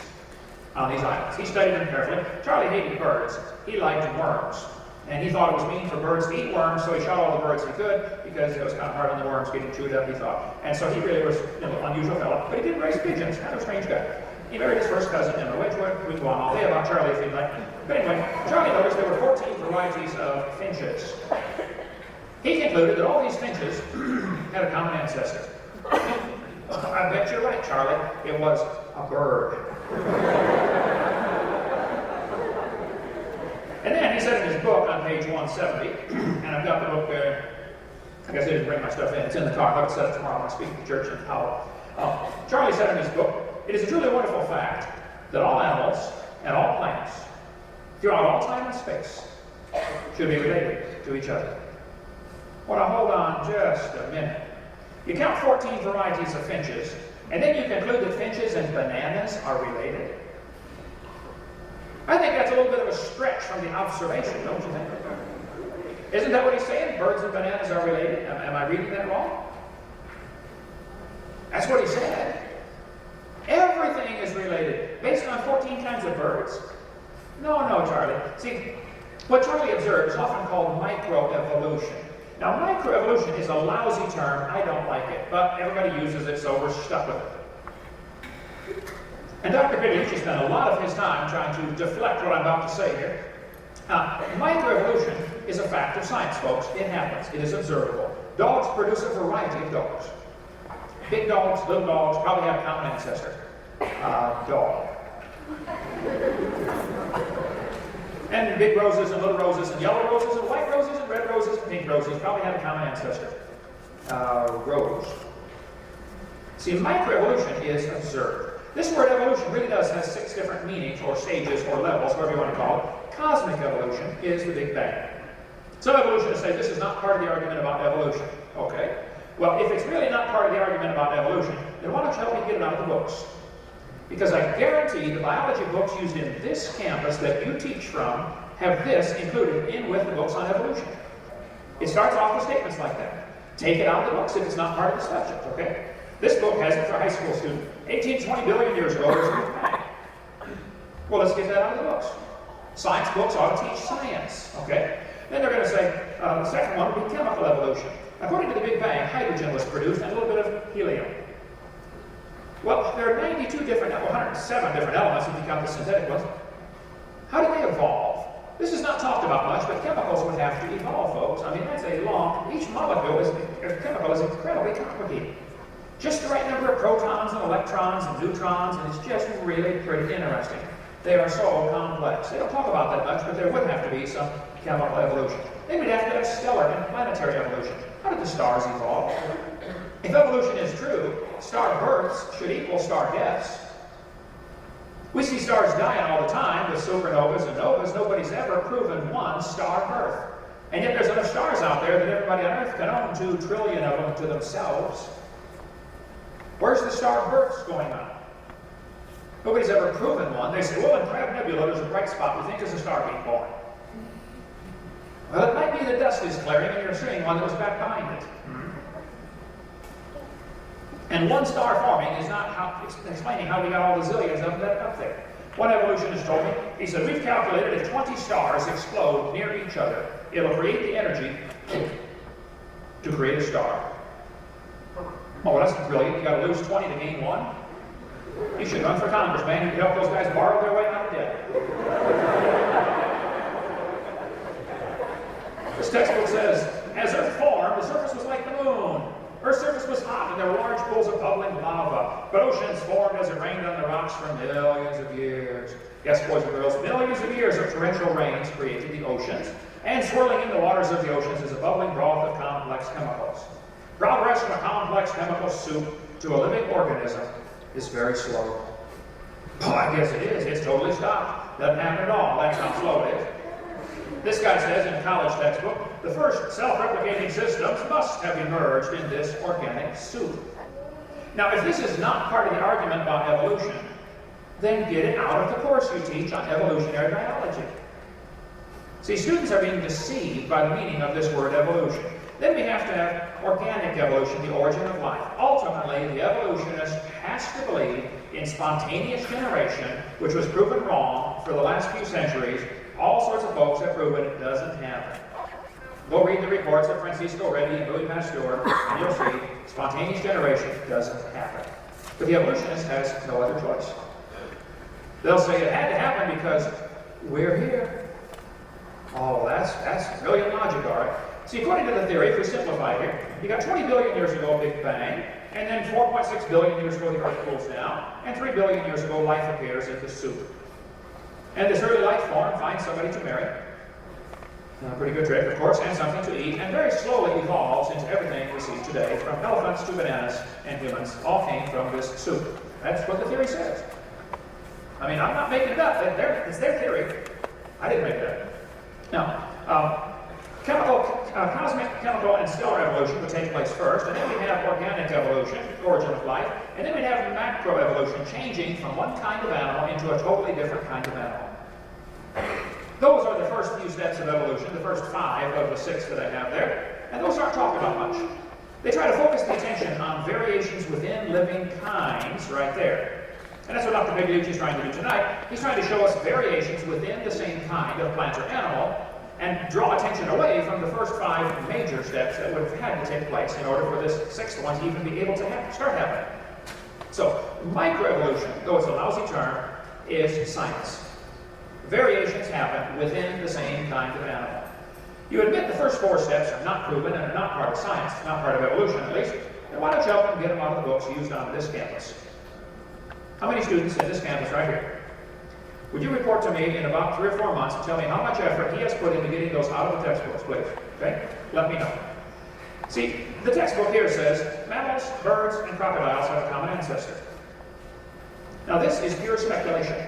on these islands. He studied them carefully. Charlie hated birds. He liked worms. And he thought it was mean for birds to eat worms, so he shot all the birds he could, because it was kind of hard on the worms getting chewed up, he thought. And so he really was an unusual fellow. But he did raise pigeons, kind of a strange guy. He married his first cousin, Emma Wedgwood. We can go on all day about Charlie if you'd like. But anyway, Charlie noticed there were 14 varieties of finches. He concluded that all these finches had a common ancestor. I bet you're right, Charlie. It was a bird. And then he said in his book on page 170, and I've got the book there. I guess I didn't bring my stuff in. It's in the car. I'll have it set up tomorrow when I speak at the church in Powell. Charlie said in his book, "It is a truly wonderful fact that all animals and all plants, throughout all time and space, should be related to each other." Well, now hold on just a minute. You count 14 varieties of finches, and then you conclude that finches and bananas are related? I think that's a little bit of a stretch from the observation, don't you think? Isn't that what he's saying? Birds and bananas are related? Am I reading that wrong? That's what he said. Everything is related, based on 14 kinds of birds. No, Charlie. See, what Charlie observed is often called microevolution. Now, microevolution is a lousy term. I don't like it, but everybody uses it, so we're stuck with it. And Dr. Bidley spent a lot of his time trying to deflect what I'm about to say here. Microevolution is a fact of science, folks. It happens. It is observable. Dogs produce a variety of dogs. Big dogs, little dogs probably have a common ancestor. Dog. And big roses and little roses and yellow roses and white roses and red roses and pink roses probably have a common ancestor. Rose. See, microevolution is observed. This word evolution really does have 6 different meanings or stages or levels, whatever you want to call it. Cosmic evolution is the Big Bang. Some evolutionists say this is not part of the argument about evolution. Okay. Well, if it's really not part of the argument about evolution, then why don't you help me get it out of the books? Because I guarantee the biology books used in this campus that you teach from have this included in with the books on evolution. It starts off with statements like that. Take it out of the books if it's not part of the subject, okay? This book has it for a high school student. 18 to 20 billion years ago, there's a Big Bang. Well, let's get that out of the books. Science books ought to teach science, okay? Then they're going to say, the second one would be chemical evolution. According to the Big Bang, hydrogen was produced and a little bit of helium. Well, there are 107 different elements if you count the synthetic ones. How do they evolve? This is not talked about much, but chemicals would have to evolve, folks. I mean, that's a long, each molecule of chemical is incredibly complicated. Just the right number of protons and electrons and neutrons, and it's just really pretty interesting. They are so complex. They don't talk about that much, but there would have to be some chemical evolution. Then we'd have to have stellar and planetary evolution. How did the stars evolve? If evolution is true, star births should equal star deaths. We see stars dying all the time with supernovas and novas. Nobody's ever proven one star birth. And yet there's enough stars out there that everybody on Earth can own 2 trillion of them to themselves. Where's the star births going on? Nobody's ever proven one. They say, well, in Crab Nebula, there's a bright spot we think is a star being born. Well, it might be the dust is clearing and you're seeing one that was back behind it. And one star forming is not explaining how we got all the zillions of them up there. One evolutionist told me, he said, we've calculated if 20 stars explode near each other, it'll create the energy to create a star. Oh, well, that's brilliant. You got to lose 20 to gain 1. You should run for Congress, man. You can help those guys borrow their way out of debt. This textbook says, as Earth formed, the surface was like the moon. Earth's surface was hot, and there were large pools of bubbling lava. But oceans formed as it rained on the rocks for millions of years. Yes, boys and girls, millions of years of torrential rains created the oceans. And swirling in the waters of the oceans is a bubbling broth of complex chemicals. Progress from a complex chemical soup to a living organism is very slow. Oh, I guess it is. It's totally stopped. Doesn't happen at all. That's how slow it is. This guy says in a college textbook, the first self-replicating systems must have emerged in this organic soup. Now, if this is not part of the argument about evolution, then get it out of the course you teach on evolutionary biology. See, students are being deceived by the meaning of this word evolution. Then we have to have organic evolution, the origin of life. Ultimately, the evolutionist has to believe in spontaneous generation, which was proven wrong for the last few centuries. All sorts of folks have proven it doesn't happen. Go read the reports of Francisco Redi and Louis Pasteur, and you'll see spontaneous generation doesn't happen. But the evolutionist has no other choice. They'll say it had to happen because we're here. Oh, that's brilliant logic, all right. See, according to the theory, if we simplify here, you got 20 billion years ago, Big Bang, and then 4.6 billion years ago, the Earth cools down, and 3 billion years ago, life appears in the soup. And this early life form finds somebody to marry. Pretty good trick, of course, and something to eat, and very slowly evolves into everything we see today, from elephants to bananas and humans, all came from this soup. That's what the theory says. I mean, I'm not making it up. It's their theory. I didn't make it up. Now, cosmic, chemical, and stellar evolution would take place first, and then we have organic evolution, origin of life, and then we'd have macroevolution, changing from one kind of animal into a totally different kind of animal. Those are the first few steps of evolution, the first 5 of the 6 that I have there, and those aren't talked about much. They try to focus the attention on variations within living kinds right there. And that's what Dr. Bigliucci is trying to do tonight. He's trying to show us variations within the same kind of plant or animal, and draw attention away from the first 5 major steps that would have had to take place in order for this 6th one to even be able to start happening. So, microevolution, though it's a lousy term, is science. Variations happen within the same kind of animal. You admit the first 4 steps are not proven and are not part of science, not part of evolution at least. then why don't you help them get them out of the books used on this campus? How many students in this campus right here? Would you report to me in about 3 or 4 months and tell me how much effort he has put into getting those out of the textbooks, please? Okay? Let me know. See, the textbook here says mammals, birds, and crocodiles have a common ancestor. Now this is pure speculation.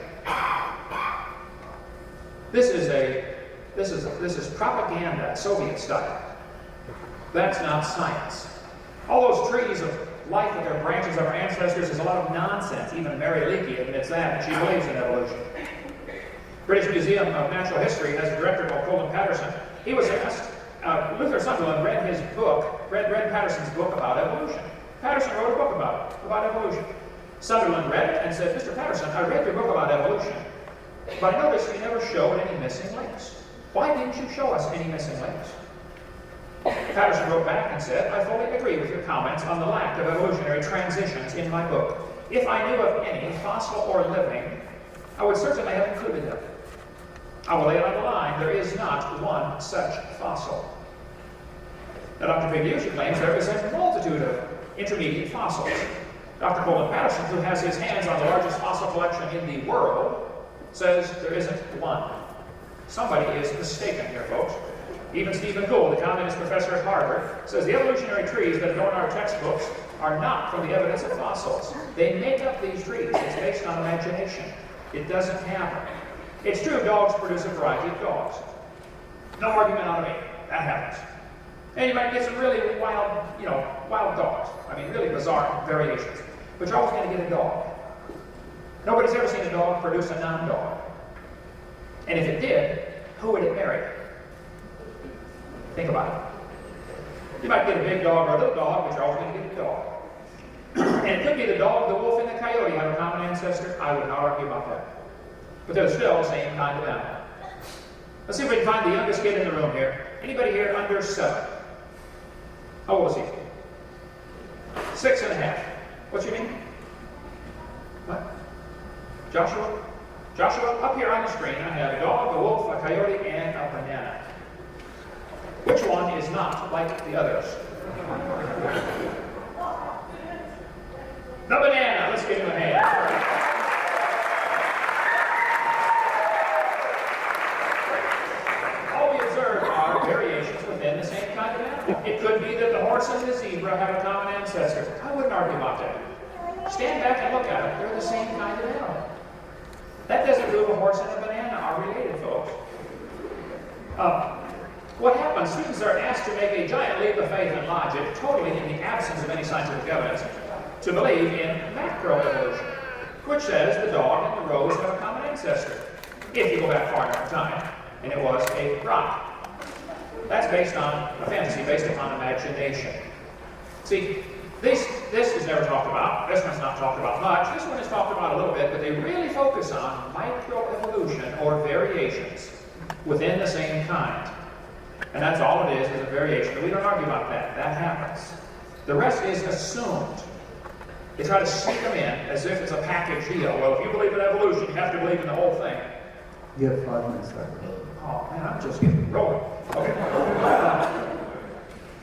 This is propaganda, Soviet style. That's not science. All those trees of life with their branches of our ancestors is a lot of nonsense. Even Mary Leakey admits that, and she believes in evolution. British Museum of Natural History has a director called Colin Patterson. He was asked, Luther Sunderland read his book, read Patterson's book about evolution. Patterson wrote a book about evolution. Sunderland read it and said, Mr. Patterson, I read your book about evolution, but I noticed you never showed any missing links. Why didn't you show us any missing links? Patterson wrote back and said, I fully agree with your comments on the lack of evolutionary transitions in my book. If I knew of any, fossil or living, I would certainly have included them. I will lay it on the line, there is not one such fossil. Now, Dr. Pigliucci claims there is a multitude of intermediate fossils. Dr. Colin Patterson, who has his hands on the largest fossil collection in the world, says there isn't one. Somebody is mistaken here, folks. Even Stephen Gould, the communist professor at Harvard, says the evolutionary trees that adorn our textbooks are not from the evidence of fossils. They make up these trees. It's based on imagination. It doesn't happen. It's true dogs produce a variety of dogs. No argument on me. That happens. And you might get some really wild dogs. I mean, really bizarre variations. But you're always going to get a dog. Nobody's ever seen a dog produce a non-dog. And if it did, who would it marry? Think about it. You might get a big dog or a little dog, but you're always going to get a dog. And it could be the dog, the wolf, and the coyote have a common ancestor. I would not argue about that. But they're still the same kind of animal. Let's see if we can find the youngest kid in the room here. Anybody here under 7? How old is he? 6 and a half. What's your name? What? Joshua? Joshua, up here on the screen, I have a dog, a wolf, a coyote, and a banana. Which one is not like the others? The banana. Let's give him a hand. All we observe are variations within the same kind of animal. It could be that the horse and the zebra have a common ancestor. I wouldn't argue about that. Stand back and look at them. They're the same kind of animal. That doesn't prove a horse and a banana are related, folks. What happens, students are asked to make a giant leap of faith and logic, totally in the absence of any scientific evidence, to believe in macroevolution, which says the dog and the rose have a common ancestor. If you go back far enough in time, and it was a rock. That's based on a fantasy, based upon imagination. See, this is never talked about. This one's not talked about much. This one is talked about a little bit, but they really focus on microevolution, or variations, within the same kind. And that's all it is a variation. But we don't argue about that. That happens. The rest is assumed. They try to sneak them in as if it's a package deal. Well, if you believe in evolution, you have to believe in the whole thing. You have 5 minutes left. Oh, man, I'm just getting rolling. Okay.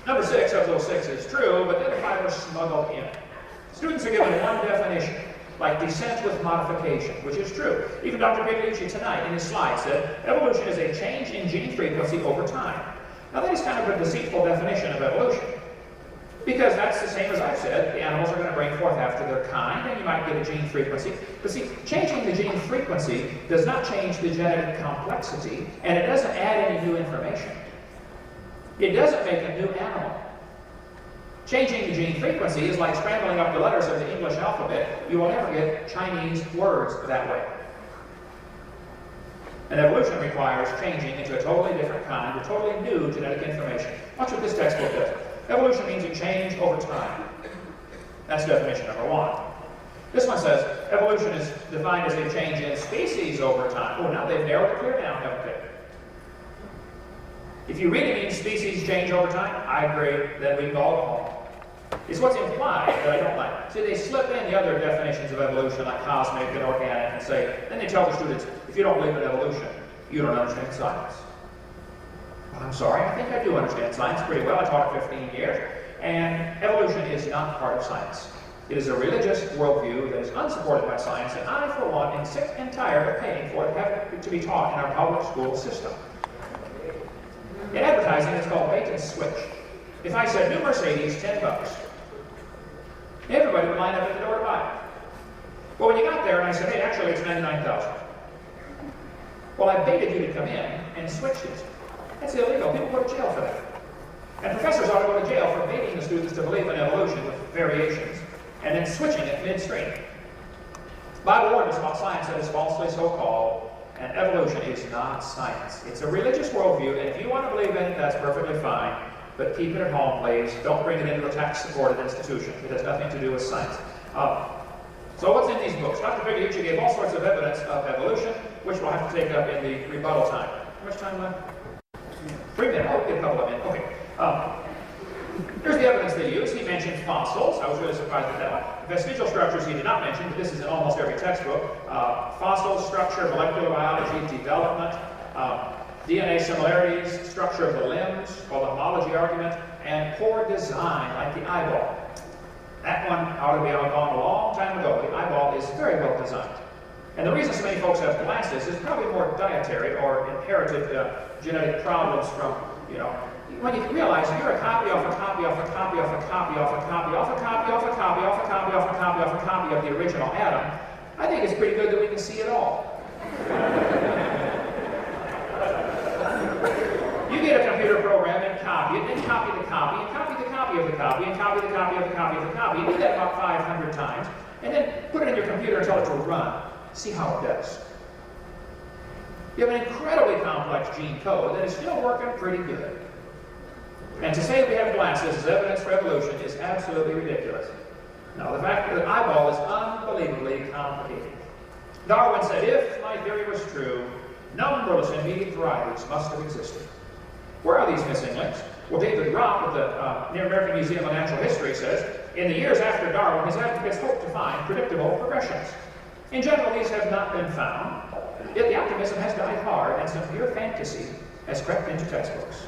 Number 6 of those 6 is true, but the other 5 are smuggled in. Students are given one definition, like descent with modification, which is true. Even Dr. Pigliucci tonight in his slide said, evolution is a change in gene frequency over time. Now that is kind of a deceitful definition of evolution, because that's the same as I've said, the animals are going to bring forth after their kind, and you might get a gene frequency. But see, changing the gene frequency does not change the genetic complexity, and it doesn't add any new information. It doesn't make a new animal. Changing the gene frequency is like scrambling up the letters of the English alphabet. You will never get Chinese words that way. And evolution requires changing into a totally different kind, or totally new genetic information. Watch what this textbook does. Evolution means you change over time. That's definition number 1. This one says, evolution is defined as a change in species over time. Oh, now they've narrowed it clear down, haven't they? If you really mean species change over time, I agree, then we can all go home. It's what's implied that I don't like. See, they slip in the other definitions of evolution, like cosmic and organic, and say, then they tell the students, if you don't believe in evolution, you don't understand science. Well, I'm sorry, I think I do understand science pretty well. I taught it 15 years. and evolution is not part of science. It is a religious worldview that is unsupported by science, and I, for one, am sick and tired of paying for it to be taught in our public school system. In advertising, it's called bait and switch. If I said, new Mercedes, $10, everybody would line up at the door to buy it. Well, when you got there and I said, hey, actually it's $99,000. Well, I baited you to come in and switched it. That's illegal. People go to jail for that. And professors ought to go to jail for baiting the students to believe in evolution with variations and then switching it midstream. Bible warns us about science that is falsely so-called, and evolution is not science. It's a religious worldview, and if you want to believe in it, that's perfectly fine. But keep it at home, please. Don't bring it into a tax-supported institution. It has nothing to do with science. So what's in these books? Dr. Pigliucci gave all sorts of evidence of evolution, which we'll have to take up in the rebuttal time. How much time left? 3 minutes. Oh, we get a couple of minutes. Okay. Here's the evidence they used. He mentioned fossils. I was really surprised at that one. Vestigial structures he did not mention, but this is in almost every textbook. Fossils, structure, molecular biology, development, DNA similarities, structure of the limbs, called the homology argument, and poor design, like the eyeball. That one ought to be outgone a long time ago. The eyeball is very well designed. And the reason so many folks have glasses is probably more dietary or inherited genetic problems from, when you realize you're a copy off a copy off a copy off a copy off a copy off a copy off a copy off a copy off a copy off a copy of the original Adam, I think it's pretty good that we can see it all. You get a computer program and copy it, and copy the copy, and copy the copy of the copy, and copy the copy of the copy of the copy. You do that about 500 times, and then put it in your computer and tell it to run. See how it does. You have an incredibly complex gene code that is still working pretty good. And to say that we have glasses as evidence for evolution is absolutely ridiculous. No, the fact that the eyeball is unbelievably complicated. Darwin said, if my theory was true, numberless immediate varieties must have existed. Where are these missing links? Well, David Rock of the American Museum of Natural History says, in the years after Darwin, his advocates hoped to find predictable progressions. In general, these have not been found, yet the optimism has died hard, and some pure fantasy has crept into textbooks.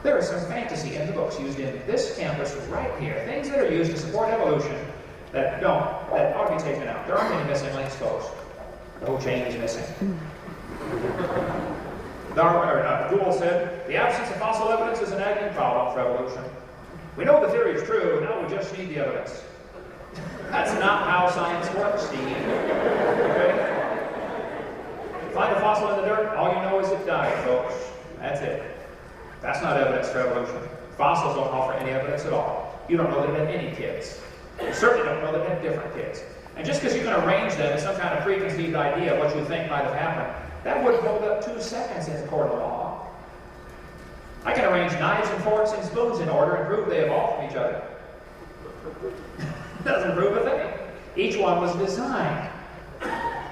There is some fantasy in the books used in this campus right here, things that are used to support evolution that ought to be taken out. There aren't any missing links, folks. The whole chain is missing. Gould said, the absence of fossil evidence is an nagging problem for evolution. We know the theory is true, now we just need the evidence. That's not how science works, Steve. Okay? Find a fossil in the dirt, all you know is it died, folks. That's it. That's not evidence for evolution. Fossils don't offer any evidence at all. You don't know that it had any kids. You certainly don't know that it had different kids. And just because you can arrange them in some kind of preconceived idea of what you think might have happened, that wouldn't hold up 2 seconds in a court of law. I can arrange knives and forks and spoons in order and prove they evolved from each other. Doesn't prove a thing. Each one was designed.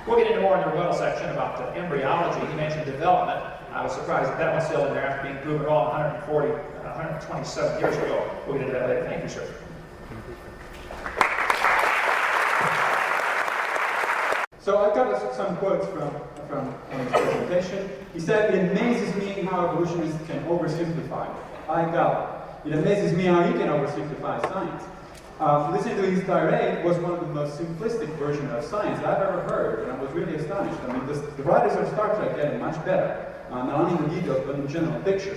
We'll get into more in the rebuttal section about the embryology. He mentioned development. I was surprised that one's still in there after being proven wrong 127 years ago. We'll get into that later. Thank you, sir. So I got some quotes from his presentation. He said, it amazes me how evolutionists can oversimplify. I got it. It amazes me how he can oversimplify science. Listening to his tirade was one of the most simplistic versions of science I've ever heard, and I was really astonished. I mean, the writers of Star Trek get it much better, not only in the details, but in the general picture.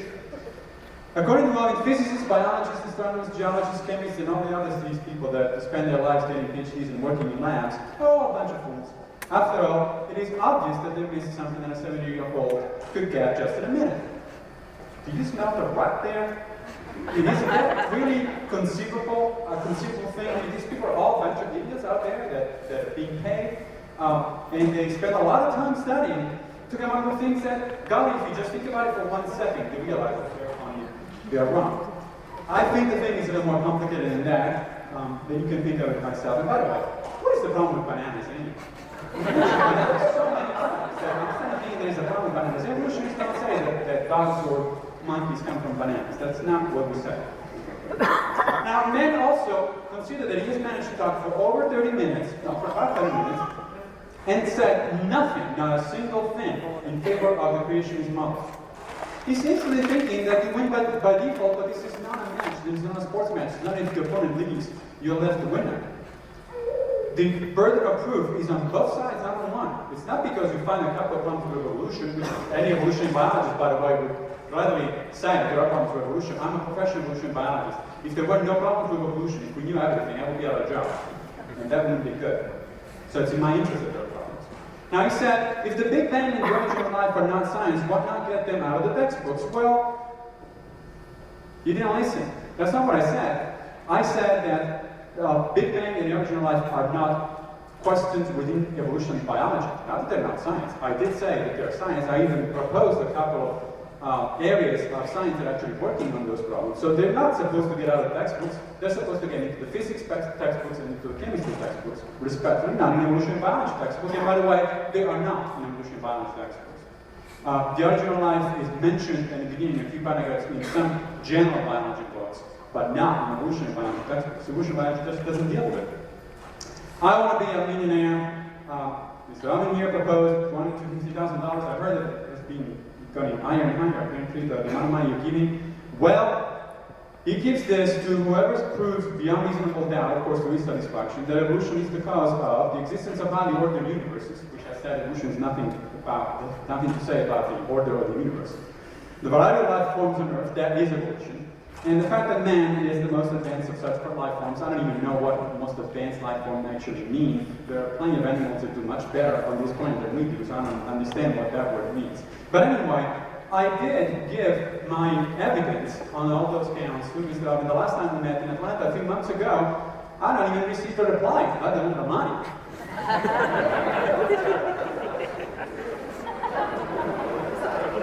According to Hovind, physicists, biologists, astronomers, geologists, chemists, and all the others, these people that spend their lives getting PhDs and working in labs, are all a bunch of fools. After all, it is obvious that they're missing something that a 70-year-old could get just in a minute. Do you smell the rot there? It is that really conceivable thing. I mean, these people are all a bunch of idiots out there that are being paid, and they spend a lot of time studying to come up with things that, golly, if you just think about it for 1 second, you realize that they're wrong. I think the thing is a little more complicated than that, than you can think of it myself. And by the way, what is the problem with bananas anyway? There's so many things that instead of thinking there's a problem with bananas, evolutionists don't say that dogs or monkeys come from bananas. That's not what we say. Now, men also consider that he has managed to talk for over 30 minutes, no, for about 30 minutes, and said nothing, not a single thing, in favor of the creationist model. He seems to be thinking that he went by default, but this is not a match. There's not a sports match. It's not if the opponent leaves, you're left the winner. The burden of proof is on both sides, not on one. It's not because you find a couple of problems with evolution. Any evolutionary biologist, by the way, would gladly say that there are problems with evolution. I'm a professional evolutionary biologist. If there were no problems with evolution, if we knew everything, I would be out of a job. And that wouldn't be good. So it's in my interest that there are problems. Now he said, if the Big Bang and the origin of life are not science, why not get them out of the textbooks? Well, you didn't listen. That's not what I said. I said that Big Bang and the origin of life are not questions within evolutionary biology. Not that they're not science. I did say that they're science. I even proposed a couple of areas of science that are actually working on those problems. So they're not supposed to get out of the textbooks. They're supposed to get into the physics textbooks and into the chemistry textbooks, respectively, not in evolutionary biology textbooks. And by the way, they are not in evolutionary biology textbooks. The origin of life is mentioned in the beginning, a few paragraphs in some general biology books, but not in evolutionary biology textbooks. Evolutionary biology just doesn't deal with it. I want to be a millionaire. Mr. Hovind here proposed $20,000 to $50,000. I've heard that it's been going higher and higher, apparently, the amount of money you're giving. Well, he gives this to whoever proves beyond reasonable doubt, of course to his satisfaction, that evolution is the cause of the existence of highly ordered universes, which I said evolution is nothing to say about the order of the universe. The variety of life forms on Earth, that is evolution. And the fact that man is the most advanced of such life forms, I don't even know what the most advanced life form actually means. There are plenty of animals that do much better on this planet than we do, so I don't understand what that word means. But anyway, I did give my evidence on all those counts to Mr. Hovind. The last time we met in Atlanta a few months ago, I don't even receive a reply. I don't have the money.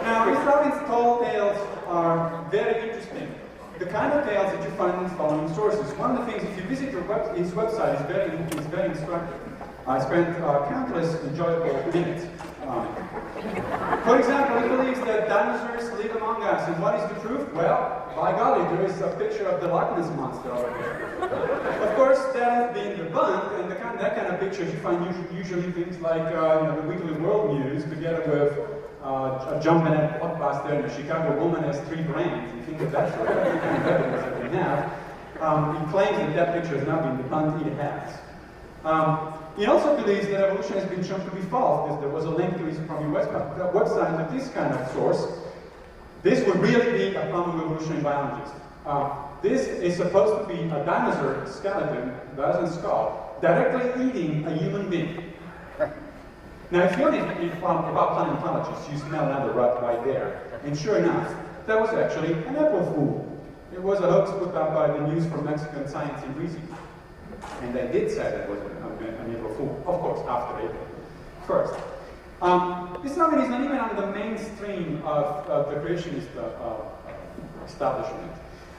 Now, Mr. Hovind's tall tales are very interesting. The kind of tales that you find in the following sources. One of the things, if you visit his website, is very instructive. I spent countless enjoyable minutes on it. For example, he believes that dinosaurs live among us. And what is the proof? Well, by golly, there is a picture of the Loch Ness Monster over there. Of course, that has been debunked, and that kind of pictures you find usually things like the Weekly World News together with a jumping at blockbuster and a Chicago woman has 3 brains. You think that that's the kind of evidence that we have. He claims that that picture has not been debunked. It has. He also believes that evolution has been shown to be false. There was a link to his from your website to this kind of source. This would really be a problem with evolutionary biologists. This is supposed to be a dinosaur skeleton, dinosaur skull, directly eating a human being. Now, if you're about paleontologists, you smell another rut right there. And sure enough, that was actually an April Fool. It was a hoax put up by the News from Mexican Science and Reason. And they did say that was an April Fool, of course, after April first. This novel is not even on the mainstream of the creationist establishment.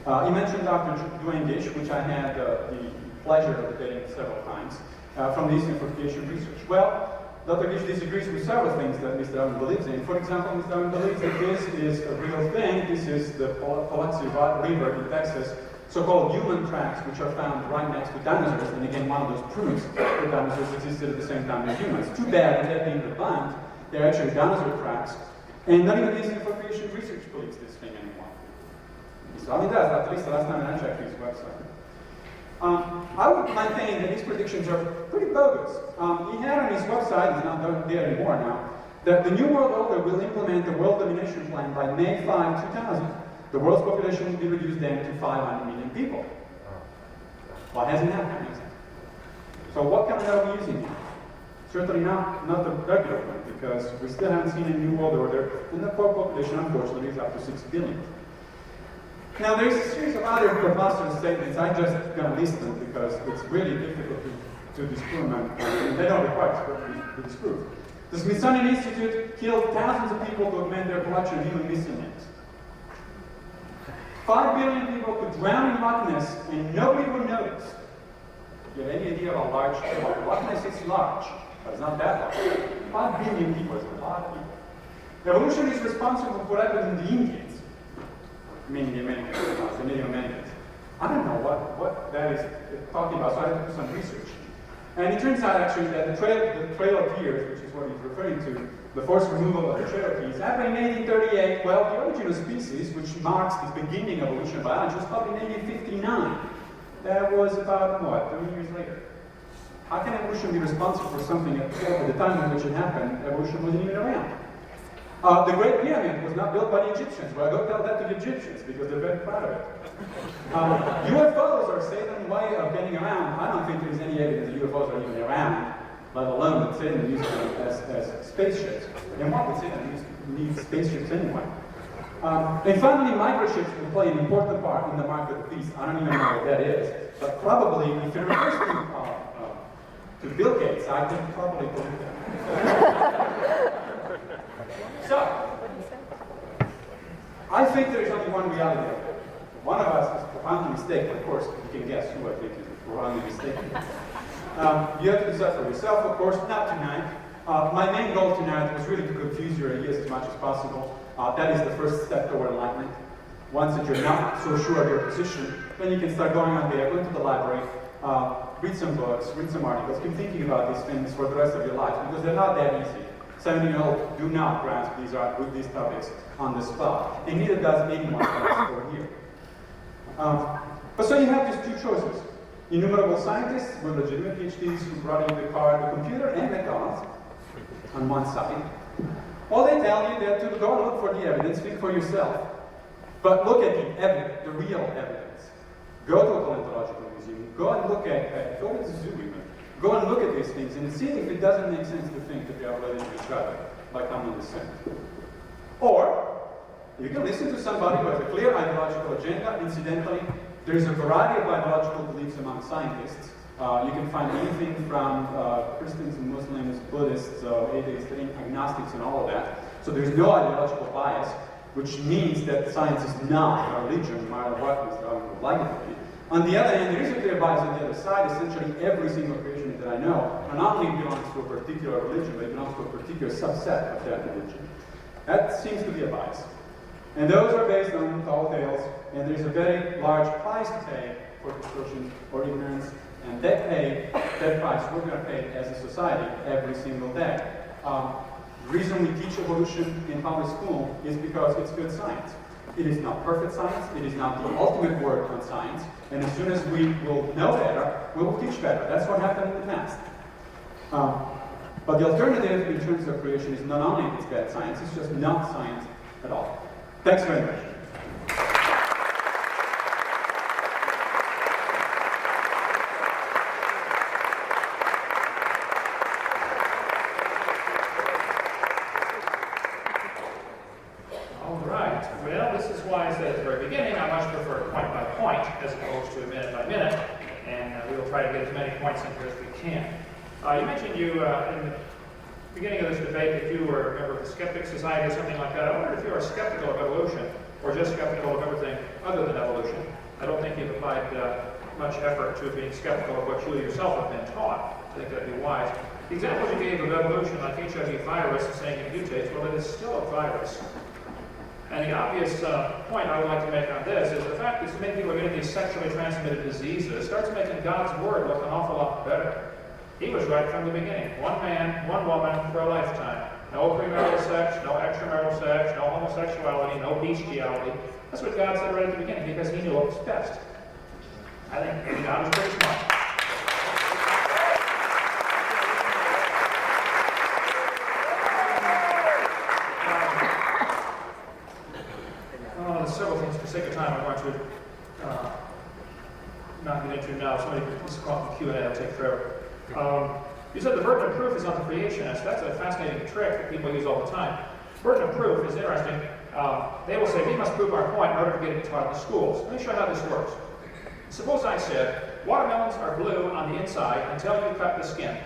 He mentioned Dr. Duane Gish, which I had the pleasure of debating several times, from the Institute for Creation Research. Well, Dr. Gish disagrees with several things that Mr. Hovind believes in. For example, Mr. Hovind believes that this is a real thing. This is the Biloxi River in Texas, so-called human tracks, which are found right next to dinosaurs. And again, one of those proves that dinosaurs existed at the same time as humans. Too bad that being debunked, they're actually dinosaur tracks. And not even the Institute for Creation Research believes this thing anymore. Mr. Hovind does, at least the last time I checked his website. I would maintain that these predictions are pretty bogus. He had on his website, he's not there anymore now, that the New World Order will implement the World Domination Plan by May 5, 2000. The world's population will be reduced then to 500 million people. Well, hasn't happened yet. So what kind are we using here? Certainly not the regular one, because we still haven't seen a New World Order, and the population, unfortunately, is up to 6 billion. Now, there's a series of other preposterous statements. I'm just going to list them because it's really difficult to disprove them, and they don't require to disprove. The Smithsonian Institute killed thousands of people to augment their collection of human missing links. 5 billion people could drown in Loch Ness, and nobody would notice. You have any idea how large Loch Ness is? Large, but it's not that large. 5 billion people is a lot of people. Evolution is responsible for what happened in the Indians. Meaning the Americans, the Native Americans. I don't know what that is talking about, so I had to do some research. And it turns out actually that the Trail of Tears, which is what he's referring to, the forced removal of the Cherokees, happened in 1838. Well, the origin of species, which marks the beginning of evolution of biology, was published in 1859. That was about, what, 30 years later. How can evolution be responsible for something at the time in which it happened? Evolution wasn't even around. The Great Pyramid was not built by the Egyptians. Well, go tell that to the Egyptians, because they're very proud of it. UFOs are Satan's way of getting around. I don't think there's any evidence that UFOs are even around, let alone that Satan uses them as spaceships. And why would Satan need spaceships anyway? And finally, microchips will play an important part in the mark of the beast. I don't even know what that is, but probably, if it refers to Bill Gates, I can probably believe that. So, I think there is only one reality. One of us is profoundly mistaken. Of course, you can guess who I think is profoundly mistaken. You have to decide for yourself, of course, not tonight. My main goal tonight was really to confuse your ideas as much as possible. That is the first step toward enlightenment. Once that you're not so sure of your position, then you can start going on there, go to the library, read some books, read some articles, keep thinking about these things for the rest of your life, because they're not that easy. 70-year-olds do not grasp these topics on the spot, and neither does anyone else over here. But so you have these two choices. Innumerable scientists with legitimate PhDs who brought in the car, the computer, and McDonald's on one side. Or they tell you that to go and look for the evidence, think for yourself. But look at the evidence, the real evidence. Go to a paleontological museum, go and look at, go to the zoo even. Go and look at these things and see if it doesn't make sense to think that they are related to each other, like common descent. Or, you can listen to somebody who has a clear ideological agenda. Incidentally, there's a variety of ideological beliefs among scientists. You can find anything from Christians and Muslims, Buddhists, atheists, agnostics, and all of that. So there's no ideological bias, which means that science is not a religion, no matter what we would like it to be. On the other hand, there is a clear bias on the other side. Essentially, every single creation that I know not only belongs to a particular religion, but it belongs to a particular subset of that religion. That seems to be a bias. And those are based on tall tales, and there's a very large price to pay for distortion or ignorance, and that price we're going to pay as a society every single day. The reason we teach evolution in public school is because it's good science. It is not perfect science, it is not the ultimate word on science, and as soon as we will know better, we will teach better. That's what happened in the past. But the alternative in terms of creation is not only it's bad science, it's just not science at all. Thanks very much. All right. Well, this is why I said at the very beginning, I much prefer point by point as opposed to minute by minute, and we will try to get as many points in here as we can. You mentioned in the beginning of this debate that you were a member of the Skeptic Society or something like that. I wondered if you are skeptical of evolution or just skeptical of everything other than evolution. I don't think you've applied much effort to being skeptical of what you yourself have been taught. I think that'd be wise. The examples you gave of evolution, like HIV virus, saying it mutates, well, it is still a virus. And the obvious point I would like to make on this is the fact that so many people are getting these sexually transmitted diseases starts making God's word look an awful lot better. He was right from the beginning. One man, one woman for a lifetime. No premarital sex, no extramarital sex, no homosexuality, no bestiality. That's what God said right at the beginning because he knew what was best. I think God was pretty smart. There's several things for sake of time I'm going to not get into now. Somebody please call for Q&A, it'll take forever. You said the burden of proof is on the creationist. That's a fascinating trick that people use all the time. Burden of proof is interesting. They will say, we must prove our point in order to get it taught in the schools. Let me show you how this works. Suppose I said, watermelons are blue on the inside until you cut the skin.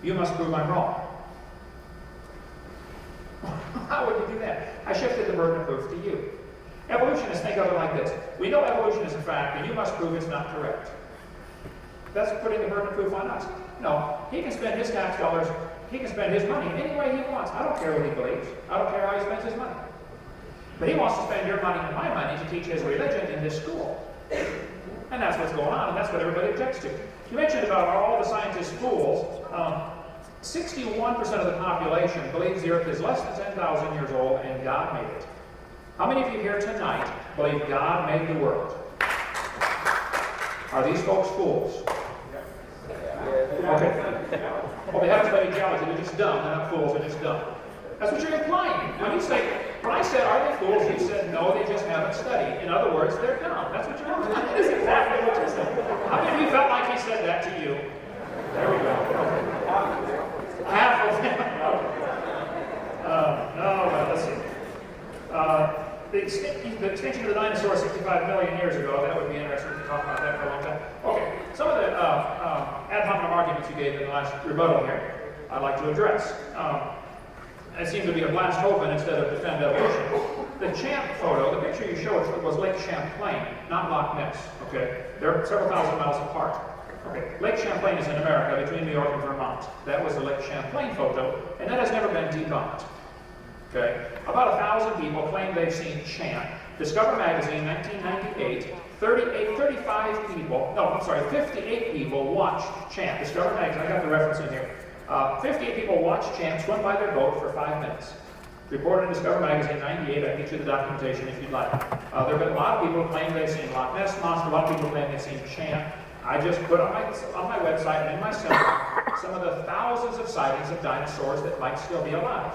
You must prove I'm wrong. How would you do that? I shifted the burden of proof to you. Evolutionists think of it like this. We know evolution is a fact, and you must prove it's not correct. That's putting the burden of proof on us. No, he can spend his tax dollars, he can spend his money any way he wants. I don't care what he believes. I don't care how he spends his money. But he wants to spend your money and my money to teach his religion in his school. And that's what's going on, and that's what everybody objects to. You mentioned about all the scientists' schools. 61% of the population believes the earth is less than 10,000 years old and God made it. How many of you here tonight believe God made the world? Are these folks fools? Okay. Well, they haven't studied geology, they're just dumb. They're not fools, they're just dumb. That's what you're implying. When I said, are they fools, you said, no, they just haven't studied. In other words, they're dumb. That's what you're implying. That's exactly what you said. How many of you felt like he said that to you? There we go. Half of them. No, well, let's see. The extinction of the dinosaurs 65 million years ago, that would be interesting to talk about that for a long time. Okay, some of the ad hominem arguments you gave in the last rebuttal here, I'd like to address. It seemed to be a blast Hovind instead of defend evolution. The Champ photo, the picture you showed was Lake Champlain, not Loch Ness. Okay, they're several thousand miles apart. Okay, Lake Champlain is in America between New York and Vermont. That was the Lake Champlain photo, and that has never been debunked. Okay, about 1,000 people claim they've seen Champ. Discover Magazine, 1998, 58 people watched Champ. Discover Magazine, I got the reference in here. 58 people watched Champ swim by their boat for 5 minutes. Reported in Discover Magazine, 98. I can get you the documentation if you'd like. There have been a lot of people who claim they've seen Loch Ness Monster. A lot of people claim they've seen Champ. I just put on my website and in my seminar some of the thousands of sightings of dinosaurs that might still be alive.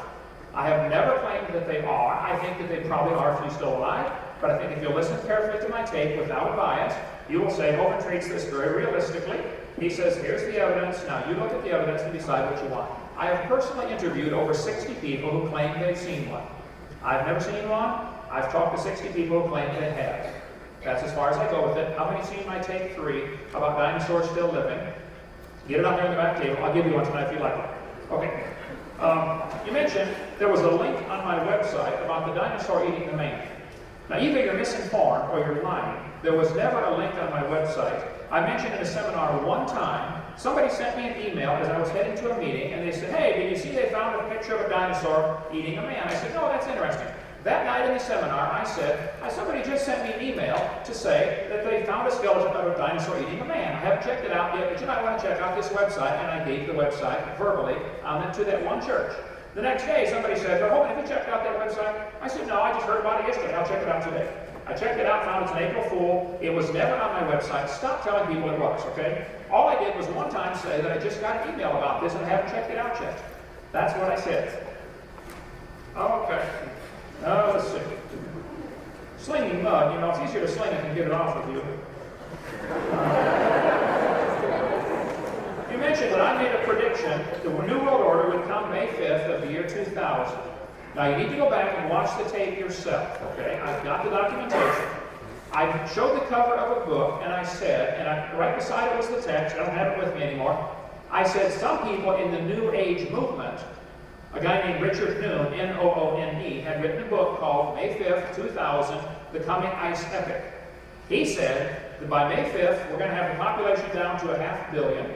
I have never claimed that they are. I think that they probably are if you're still alive. But I think if you listen carefully to my tape without bias, you will say Hovind treats this very realistically. He says, here's the evidence. Now you look at the evidence and decide what you want. I have personally interviewed over 60 people who claim they've seen one. I've never seen one. I've talked to 60 people who claim they have. That's as far as I go with it. How many seen my tape 3 about dinosaurs still living? Get it on there on the back table. I'll give you one tonight if you like it. Okay. You mentioned there was a link on my website about the dinosaur eating the man. Now, either you're misinformed or you're lying. There was never a link on my website. I mentioned in a seminar one time, somebody sent me an email as I was heading to a meeting, and they said, hey, did you see they found a picture of a dinosaur eating a man? I said, no, that's interesting. That night in the seminar, I said, somebody just sent me an email to say that they found a skeleton of a dinosaur eating a man. I haven't checked it out yet, but you might want to check out this website, and I gave the website verbally to that one church. The next day, somebody said, well, Hovind, have you checked out that website? I said, no, I just heard about it yesterday. I'll check it out today. I checked it out, found it's an April Fool. It was never on my website. Stop telling people it was, okay? All I did was one time say that I just got an email about this and I haven't checked it out yet. That's what I said. Okay. Let's see. Slinging mud, it's easier to sling it than get it off of you. You mentioned that I made a prediction the New World Order would come May 5th of the year 2000. Now you need to go back and watch the tape yourself, okay? I've got the documentation. I showed the cover of a book and I said, right beside it was the text, I don't have it with me anymore. I said some people in the New Age movement, a guy named Richard Noone, N-O-O-N-E, had written a book called May 5th, 2000, The Coming Ice Epic. He said that by May 5th, we're going to have the population down to 500 million,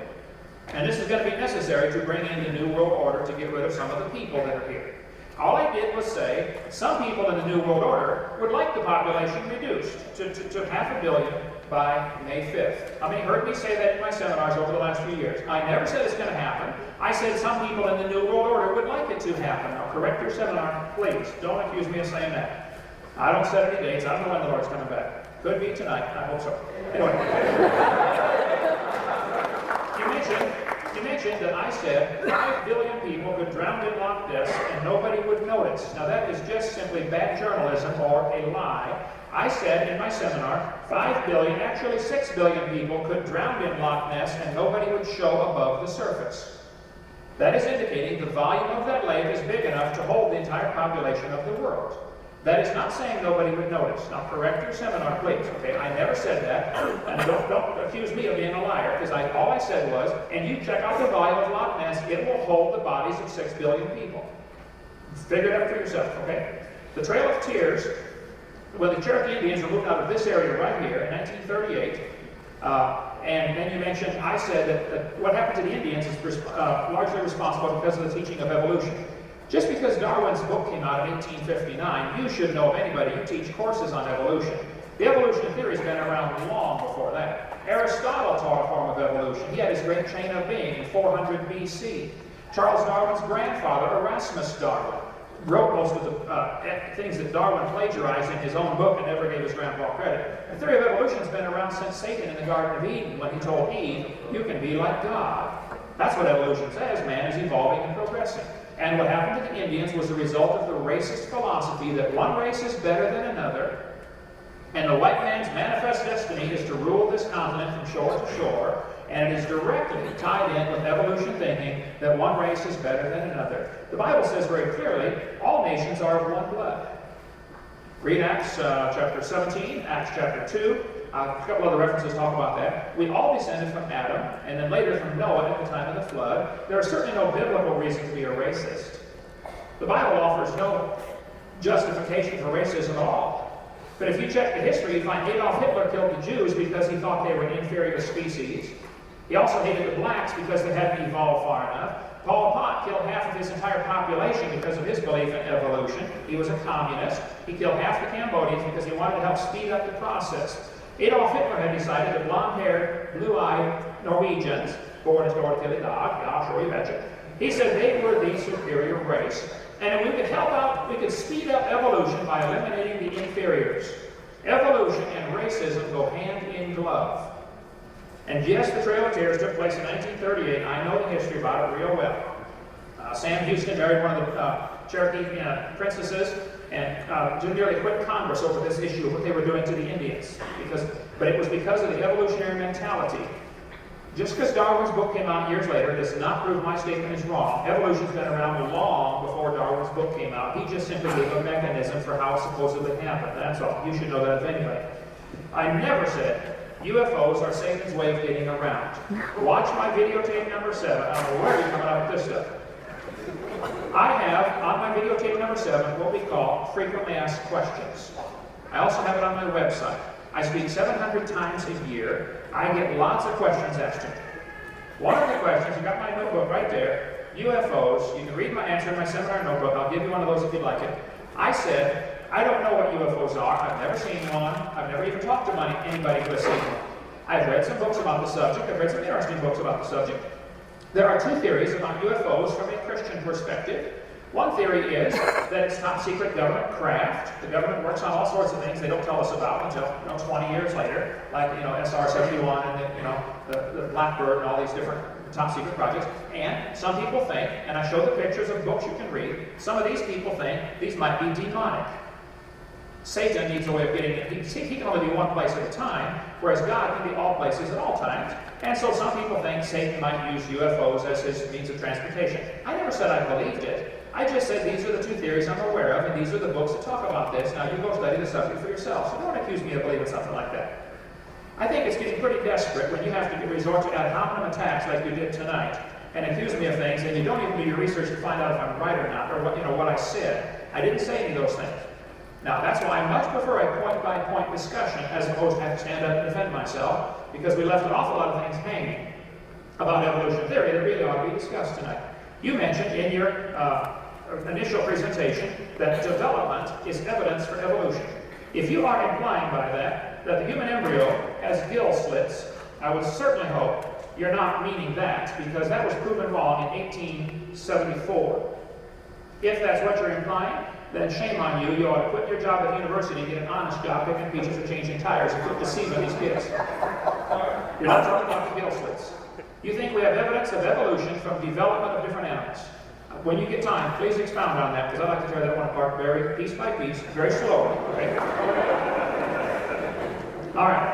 and this is going to be necessary to bring in the New World Order to get rid of some of the people that are here. All I did was say, some people in the New World Order would like the population reduced to 500 million by May 5th. How many heard me say that in my seminars over the last few years? I never said it's going to happen. I said some people in the New World Order would like it to happen. Now correct your seminar, please. Don't accuse me of saying that. I don't set any dates. I don't know when the Lord's coming back. Could be tonight. I hope so. Anyway. You mentioned that I said 5 billion people could drown in Loch Ness and nobody would notice. Now that is just simply bad journalism or a lie. I said in my seminar, 5 billion, actually 6 billion people could drown in Loch Ness and nobody would show above the surface. That is indicating the volume of that lake is big enough to hold the entire population of the world. That is not saying nobody would notice. Now correct your seminar, please, okay? I never said that, and don't accuse me of being a liar, because all I said was, and you check out the volume of Loch Ness, it will hold the bodies of 6 billion people. Figure it out for yourself, okay? The Trail of Tears, when the Cherokee Indians were moved out of this area right here in 1938, and then you mentioned, I said that what happened to the Indians is largely responsible because of the teaching of evolution. Just because Darwin's book came out in 1859, you should know of anybody who teach courses on evolution. The evolution theory has been around long before that. Aristotle taught a form of evolution. He had his great chain of being in 400 BC. Charles Darwin's grandfather, Erasmus Darwin, wrote most of the things that Darwin plagiarized in his own book and never gave his grandpa credit. The theory of evolution has been around since Satan in the Garden of Eden when he told Eve, you can be like God. That's what evolution says. Man is evolving and progressing. And what happened to the Indians was the result of the racist philosophy that one race is better than another, and the white man's manifest destiny is to rule this continent from shore to shore, and it is directly tied in with evolution thinking that one race is better than another. The Bible says very clearly, all nations are of one blood. Read Acts chapter 17, Acts chapter 2, a couple other references talk about that. We all descended from Adam, and then later from Noah at the time of the flood. There is certainly no biblical reason to be a racist. The Bible offers no justification for racism at all. But if you check the history, you find Adolf Hitler killed the Jews because he thought they were an inferior species. He also hated the blacks because they hadn't evolved far enough. Pol Pot killed half of his entire population because of his belief in evolution. He was a communist. He killed half the Cambodians because he wanted to help speed up the process. Adolf Hitler had decided that blonde-haired, blue-eyed Norwegians, born as Dorothea Dog, yeah, sure you betcha, he said they were the superior race. And if we could help out, we could speed up evolution by eliminating the inferiors. Evolution and racism go hand in glove. And yes, the Trail of Tears took place in 1938. I know the history about it real well. Sam Houston married one of the Cherokee princesses and nearly quit Congress over this issue of what they were doing to the Indians. But it was because of the evolutionary mentality. Just because Darwin's book came out years later does not prove my statement is wrong. Evolution's been around long before Darwin's book came out. He just simply gave a mechanism for how it supposedly happened. That's all. You should know that if anybody. I never said UFOs are Satan's way of getting around. Watch my videotape number 7. I don't know where you're coming up with this stuff. I have, on my videotape number 7, what we call frequently asked questions. I also have it on my website. I speak 700 times a year. I get lots of questions asked to me. One of the questions, you got my notebook right there, UFOs. You can read my answer in my seminar notebook. I'll give you one of those if you'd like it. I said, I don't know what UFOs are. I've never seen one. I've never even talked to anybody who has seen one. I've read some books about the subject. I've read some interesting books about the subject. There are 2 theories about UFOs from a Christian perspective. One theory is that it's top secret government craft. The government works on all sorts of things they don't tell us about until 20 years later, like SR-71 and the Blackbird and all these different top secret projects. And some people think, and I show the pictures of books you can read, some of these people think these might be demonic. Satan needs a way of getting it. He can only be one place at a time, whereas God can be all places at all times. And so some people think Satan might use UFOs as his means of transportation. I never said I believed it. I just said these are the 2 theories I'm aware of, and these are the books that talk about this. Now you go study the subject for yourself. So don't accuse me of believing something like that. I think it's getting pretty desperate when you have to resort to ad hominem attacks like you did tonight and accuse me of things, and you don't even do your research to find out if I'm right or not, or what I said. I didn't say any of those things. Now, that's why I much prefer a point-by-point discussion as opposed to have to stand up and defend myself, because we left an awful lot of things hanging about evolution theory that really ought to be discussed tonight. You mentioned in your initial presentation that development is evidence for evolution. If you are implying by that the human embryo has gill slits, I would certainly hope you're not meaning that, because that was proven wrong in 1874. If that's what you're implying, then shame on you. You ought to quit your job at university and get an honest job picking peaches or changing tires and quit deceiving these kids. You're not talking about the gill slits. You think we have evidence of evolution from development of different animals. When you get time, please expound on that, because I'd like to tear that one apart very piece by piece, very slowly. Okay? All right.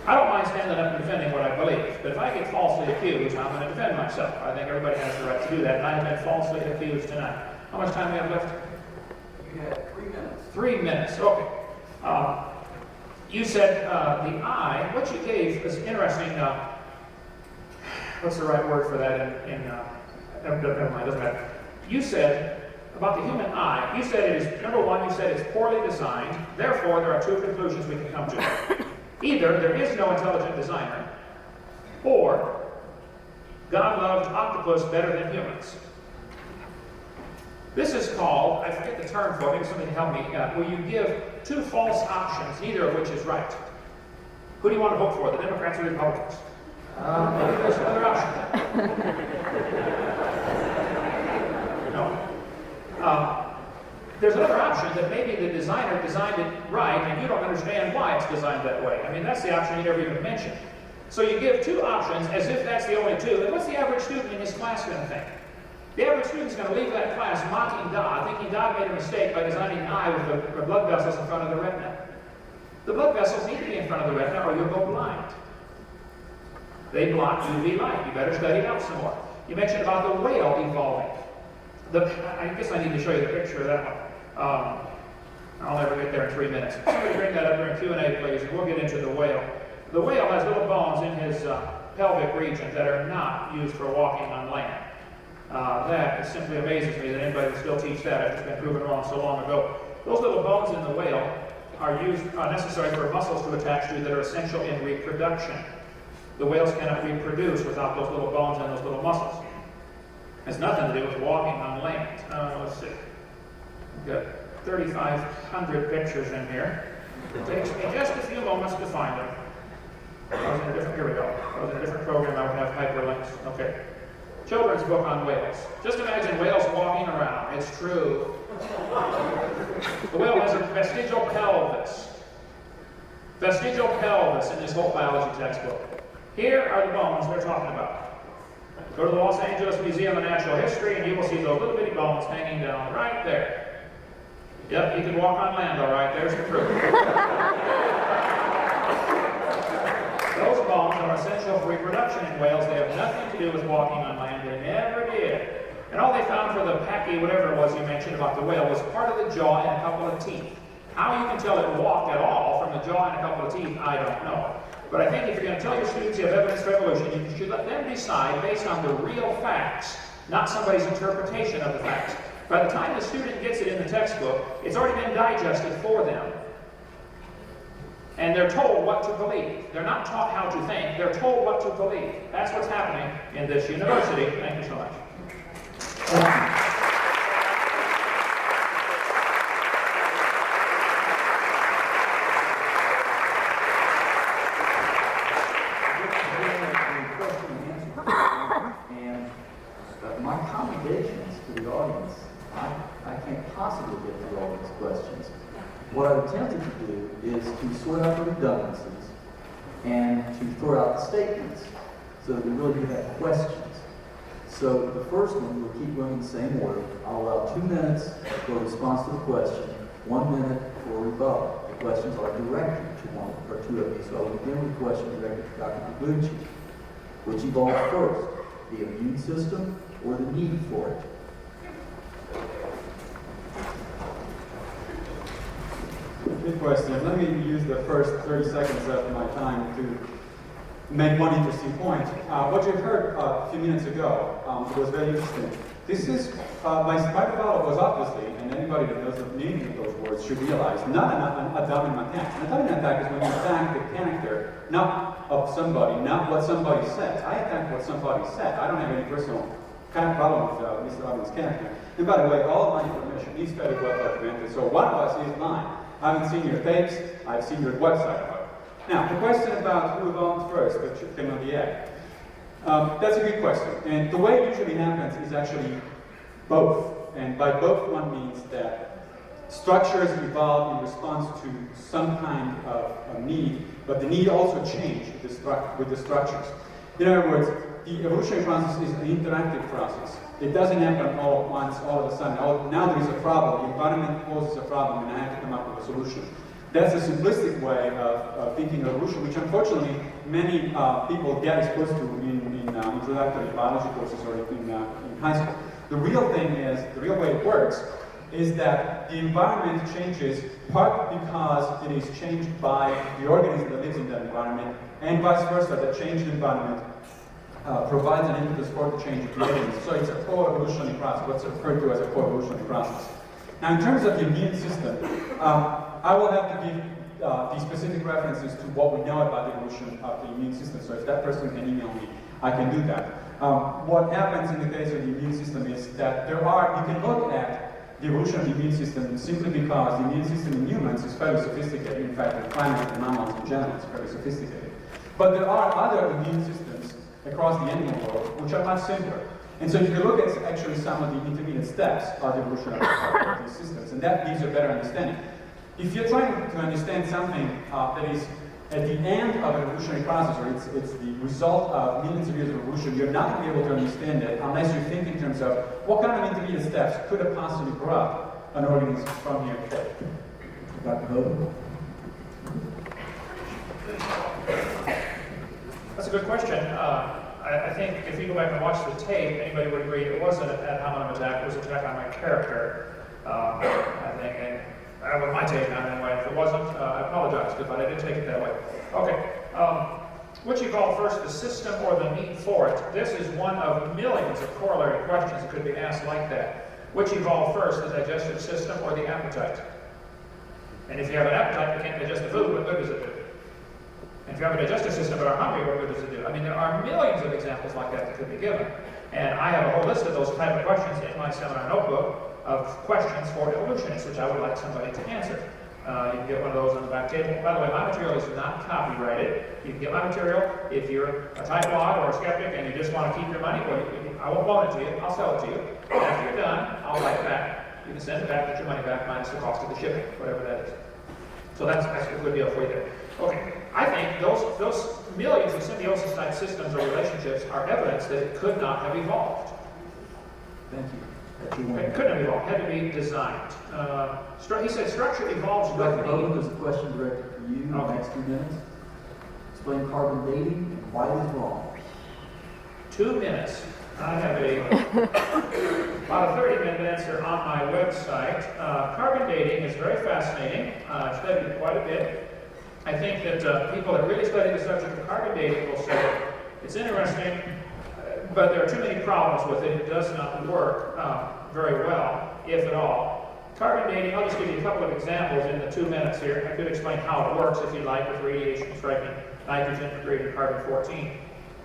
I don't mind standing up and defending what I believe, but if I get falsely accused, I'm going to defend myself. I think everybody has the right to do that, and I have been falsely accused tonight. How much time do we have left? You have 3 minutes. 3 minutes, okay. You said the eye, what you gave is interesting. What's the right word for that never mind, doesn't matter. You said about the human eye, you said it is, number one, you said it's poorly designed, therefore there are 2 conclusions we can come to. Either there is no intelligent designer, or God loved octopus better than humans. This is called, I forget the term for it, maybe somebody can help me, where you give 2 false options, neither of which is right. Who do you want to vote for, the Democrats or the Republicans? Maybe there's another option. No. There's another option that maybe the designer designed it right and you don't understand why it's designed that way. I mean, that's the option you never even mentioned. So you give two options as if that's the only two. Then what's the average student in his class going to think? The average student's going to leave that class mocking God, thinking God made a mistake by designing an eye with the blood vessels in front of the retina. The blood vessels need to be in front of the retina or you'll go blind. They block UV light. You better study it out some more. You mentioned about the whale evolving. I guess I need to show you the picture of that one. I'll never get there in 3 minutes. Somebody bring that up during Q&A, please, and we'll get into the whale. The whale has little bones in his pelvic region that are not used for walking on land. That simply amazes me that anybody would still teach that after it's been proven wrong so long ago. Those little bones in the whale are necessary for muscles to attach to that are essential in reproduction. The whales cannot reproduce without those little bones and those little muscles. It has nothing to do with walking on land. Let's see. We've got 3,500 pictures in here. It takes me just a few moments to find them. Here we go. I was in a different program, I would have hyperlinks. Okay. Children's book on whales. Just imagine whales walking around. It's true. The whale has a vestigial pelvis. Vestigial pelvis in this whole biology textbook. Here are the bones we're talking about. Go to the Los Angeles Museum of Natural History and you will see those little bitty bones hanging down right there. Yep, you can walk on land all right. There's the proof. Those bones are essential for reproduction in whales. They have nothing to do with walking on land. They never did. And all they found for the packy, whatever it was you mentioned about the whale, was part of the jaw and a couple of teeth. How you can tell it walked at all from the jaw and a couple of teeth, I don't know. But I think if you're going to tell your students you have evidence for evolution, you should let them decide based on the real facts, not somebody's interpretation of the facts. By the time the student gets it in the textbook, it's already been digested for them. And they're told what to believe. They're not taught how to think, they're told what to believe. That's what's happening in this university. Thank you so much. And my commendations to the audience, I can't possibly get through all these questions. What I've attempted to do is to sort out the redundancies and to throw out the statements so that we really do have questions. So the first one, we'll keep going in the same order. I'll allow 2 minutes for a response to the question, 1 minute for a rebuttal. The questions are directed to one or two of you. So I'll begin with a question directed to Dr. Taguchi. Which evolved first, the immune system or the need for it? Good question. Let me use the first 30 seconds of my time to make one interesting point. What you heard a few minutes ago was very interesting. This is, my biology was obviously, and anybody that knows the meaning of those words should realize, not an dominant attack. An dominant attack is when you attack the character, not of somebody, not what somebody says. I attack what somebody said. I don't have any personal kind of problem with Mr. Hovind's character. And by the way, all of my information is very well documented, so one of us is mine. I haven't seen your tapes, I've seen your website. Now, the question about who evolved first, the chicken or the egg. That's a good question. And the way it usually happens is actually both. And by both, one means that structures evolve in response to some kind of a need, but the need also changes with the structures. In other words, the evolutionary process is an interactive process. It doesn't happen all at once, all of a sudden. Now there is a problem, the environment poses a problem, and I have to come up with a solution. That's a simplistic way of thinking of evolution, which unfortunately many people get exposed to in introductory biology courses or in high school. The real thing is, the real way it works, is that the environment changes part because it is changed by the organism that lives in that environment, and vice versa, the changed environment provides an impetus for the change of the organism. So it's a co-evolutionary process, what's referred to as a co-evolutionary process. Now, in terms of the immune system, I will have to give the specific references to what we know about the evolution of the immune system. So if that person can email me, I can do that. What happens in the case of the immune system is that you can look at the evolution of the immune system simply because the immune system in humans is fairly sophisticated. In fact, in primates and mammals in general is fairly sophisticated. But there are other immune systems across the animal world, which are much simpler. And so you can look at actually some of the intermediate steps of the evolution of these systems, and that gives you a better understanding. If you're trying to understand something that is at the end of an evolutionary process, or it's the result of millions of years of evolution, you're not going to be able to understand it unless you think in terms of what kind of intermediate steps could have possibly brought an organism from here to there. Dr. Hovind? That's a good question. I think if you go back and watch the tape, anybody would agree it wasn't an ad hominem attack, it was an attack on my character. I think, and that was my take on it anyway. If it wasn't, I apologize, but I did take it that way. Okay, which evolved first, the system or the need for it? This is one of millions of corollary questions that could be asked like that. Which evolved first, the digestive system or the appetite? And if you have an appetite but can't digest the food, what good does it do? And if you have a digestive system but are hungry, what good does it do? I mean, there are millions of examples like that that could be given. And I have a whole list of those type of questions in my seminar notebook of questions for evolutionists, which I would like somebody to answer. You can get one of those on the back table. By the way, my material is not copyrighted. You can get my material if you're a tightwad or a skeptic and you just want to keep your money. Well, I won't loan it to you. I'll sell it to you. And after you're done, I'll write it back. You can send it back, get your money back minus the cost of the shipping, whatever that is. So that's a good deal for you there. Okay, I think those millions of symbiosis-type systems or relationships are evidence that it could not have evolved. Thank you. It couldn't have evolved. It had to be designed. He said structure evolves Dr. with Hovind, need. there's a question directed for you in the Okay. next 2 minutes. Explain carbon dating and why it is wrong. 2 minutes. I have about a 30-minute answer on my website. Carbon dating is very fascinating. I've studied it quite a bit. I think that people that really study the subject of carbon dating will say it's interesting, but there are too many problems with it. It does not work very well, if at all. Carbon dating, I'll just give you a couple of examples in the 2 minutes here. I could explain how it works if you'd like with radiation striking nitrogen degrading carbon-14.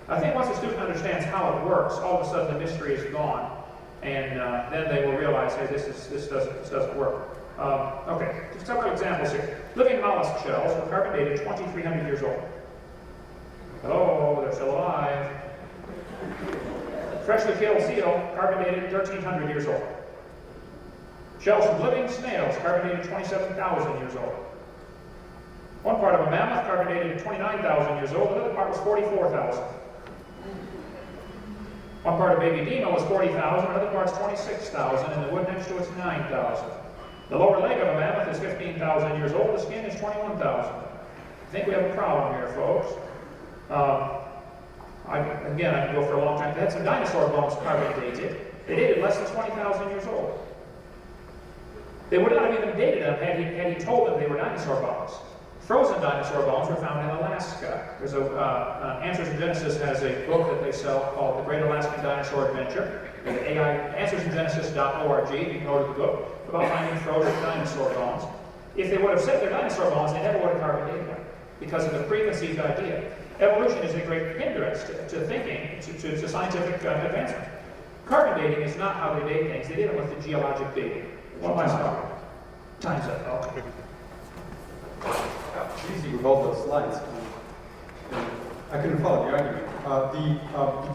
I think once a student understands how it works, all of a sudden the mystery is gone, and then they will realize, hey, this doesn't work. Okay, just a couple of examples here. Living mollusk shells were carbon dated 2,300 years old. Oh, they're still alive. Freshly killed seal, carbon dated 1,300 years old. Shells from living snails, carbon dated 27,000 years old. One part of a mammoth, carbon dated 29,000 years old. Another part was 44,000. One part of baby Dino was 40,000, another part's 26,000, and the wood next to it's 9,000. The lower leg of a mammoth is 15,000 years old, the skin is 21,000. I think we have a problem here, folks. Again, I can go for a long time. They had some dinosaur bones carbon dated. They dated less than 20,000 years old. They would not have even dated them had he told them they were dinosaur bones. Frozen dinosaur bones were found in Alaska. There's Answers in Genesis has a book that they sell called The Great Alaskan Dinosaur Adventure. AnswersInGenesis.org. You can order the book about finding frozen dinosaur bones. If they would have said they're dinosaur bones, they never would have carbon dated them because of the preconceived idea. Evolution is a great hindrance to thinking, to scientific advancement. Carbon dating is not how they date things. They did it with the geologic dating. One last thought. Time's up. Okay. It's easy with all those slides. I couldn't follow the argument. You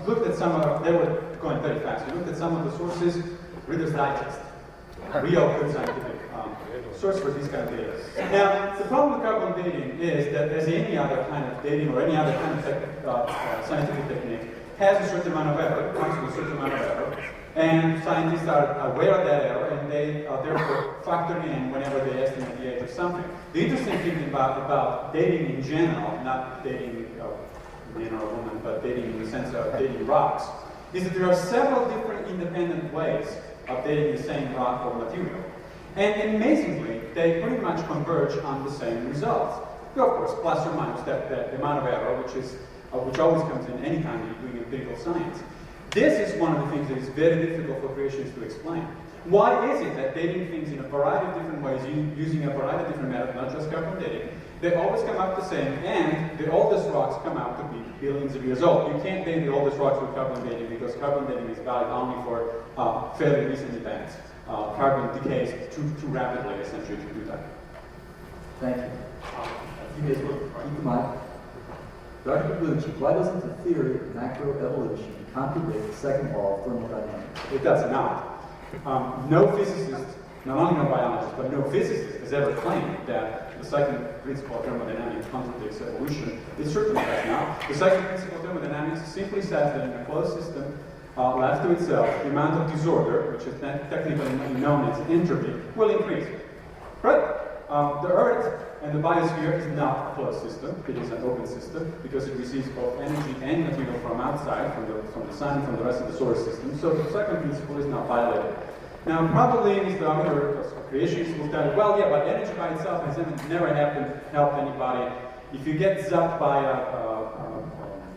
looked at some of, they were going very fast. You looked at some of the sources, Reader's Digest, real good scientific source for these kind of data. Now, the problem with carbon dating is that as any other kind of dating or any other kind of scientific technique, has a certain amount of error, comes with a certain amount of error, and scientists are aware of that error, and they therefore factor in whenever they estimate the age of something. The interesting thing about dating in general, not dating man or a woman, but dating in the sense of dating rocks, is that there are several different independent ways of dating the same rock or material. And amazingly, they pretty much converge on the same results. Of course, plus or minus that amount of error, which always comes in any time you're doing empirical science. This is one of the things that is very difficult for creationists to explain. Why is it that dating things in a variety of different ways, using a variety of different methods, not just carbon dating, they always come out the same, and the oldest rocks come out to be billions of years old. You can't date the oldest rocks with carbon dating because carbon dating is valid only for fairly recent events. Carbon decays too rapidly, essentially, to do that. Thank you. You guys will keep the mic. Dr. Blucci, why doesn't the theory of macroevolution contradict the second law of thermodynamics? It does not. No physicist, not only no biologist, but no physicist has ever claimed that the second principle of thermodynamics contradicts evolution. It certainly does not. The second principle of thermodynamics simply says that in a closed system, left to itself, the amount of disorder, which is technically known as entropy, will increase. Right? The Earth and the biosphere is not a closed system. It is an open system because it receives both energy and material from outside, from the sun, from the rest of the solar system. So the second principle is not violated. Now, probably Mr. Amir, creationists will tell you, well, yeah, but energy by itself has never helped anybody. If you get zapped by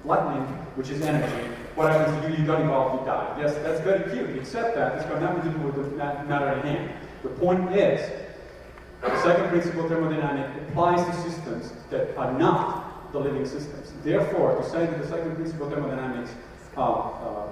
lightning, which is energy, what happens to you? You don't evolve, you die. Yes, that's very cute, except that it's got nothing to do with the matter at hand. The point is, the second principle of thermodynamics applies to systems that are not the living systems. Therefore, to say that the second principle of thermodynamics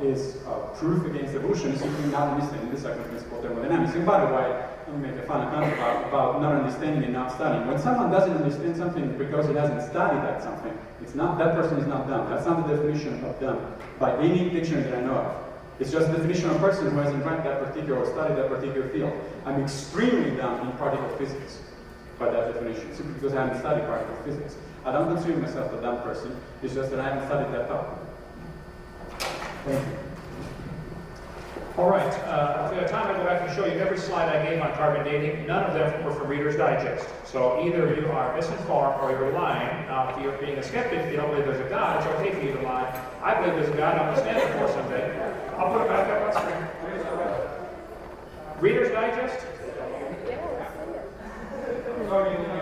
is proof against evolution is simply not understanding the second principle of thermodynamics. And by the way, let me make a final comment about not understanding and not studying. When someone doesn't understand something because he hasn't studied that something, it's not, that person is not dumb. That's not the definition of dumb by any dictionary that I know of. It's just the definition of a person who hasn't read that particular or studied that particular field. I'm extremely dumb in particle physics by that definition, simply because I haven't studied particle physics. I don't consider myself a dumb person, it's just that I haven't studied that topic. Thank you. All right, if we have time, I'll go back and show you every slide I gave on carbon dating. None of them were from Reader's Digest. So either you are misinformed or you're lying. Now, if you're being a skeptic, if you don't believe there's a God, it's okay for you to lie. I believe there's a God, I'm going to stand it for someday. I'll put it back up on screen. Reader's Digest?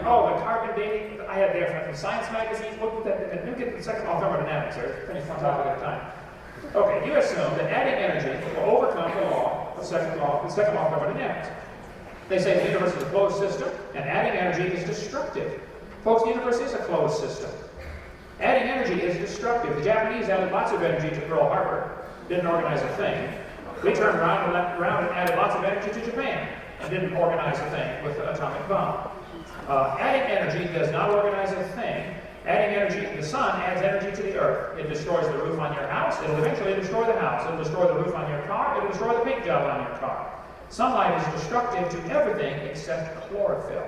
Oh, the carbon dating I had there from Science magazine. Look at that. Look at the second law of thermodynamics. Finish one topic at a time. Okay, you assume that adding energy will overcome the law, the second law of thermodynamics. They say the universe is a closed system, and adding energy is destructive. Folks, the universe is a closed system. Adding energy is destructive. The Japanese added lots of energy to Pearl Harbor, didn't organize a thing. We turned around and added lots of energy to Japan, and didn't organize a thing with the atomic bomb. Adding energy does not organize a thing. Adding energy, the sun adds energy to the earth. It destroys the roof on your house. It'll eventually destroy the house. It'll destroy the roof on your car. It'll destroy the paint job on your car. Sunlight is destructive to everything except chlorophyll.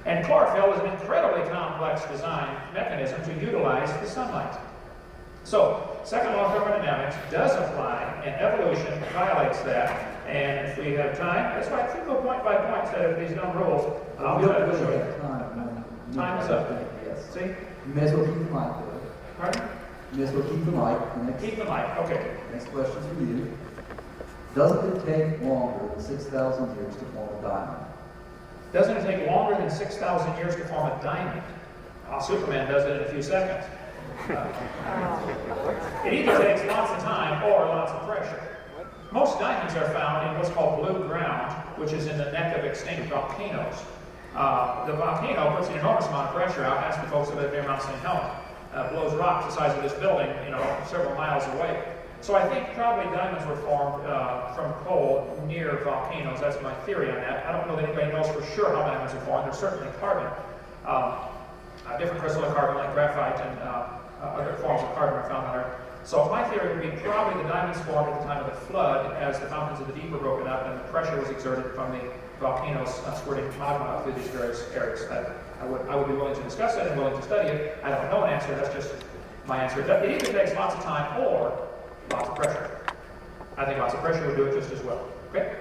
And chlorophyll is an incredibly complex design mechanism to utilize the sunlight. So, second law of thermodynamics does apply, and evolution violates that. And if we have time, that's why I think go point by point instead of these dumb rules. I'll be able to show you. Time is up. See? You may as well keep the mic there. Pardon? You may as well keep the mic. Keep the mic, okay. Next question's for you. Doesn't it take longer than 6,000 years to form a diamond? Doesn't it take longer than 6,000 years to form a diamond? Superman does it in a few seconds. It either takes lots of time or lots of pressure. Most diamonds are found in what's called blue ground, which is in the neck of extinct volcanoes. The volcano puts an enormous amount of pressure out. Ask the folks that live near Mount St. Helens. Blows rocks the size of this building, several miles away. So I think probably diamonds were formed from coal near volcanoes. That's my theory on that. I don't know that anybody knows for sure how diamonds are formed. There's certainly carbon. Different crystalline carbon like graphite and other forms of carbon are found on Earth. So my theory would be probably the diamonds formed at the time of the flood as the fountains of the deep were broken up and the pressure was exerted from the volcanoes squirting magma through these various areas. I would be willing to discuss it and willing to study it. I don't know an answer, that's just my answer. It either takes lots of time or lots of pressure. I think lots of pressure would do it just as well. Okay?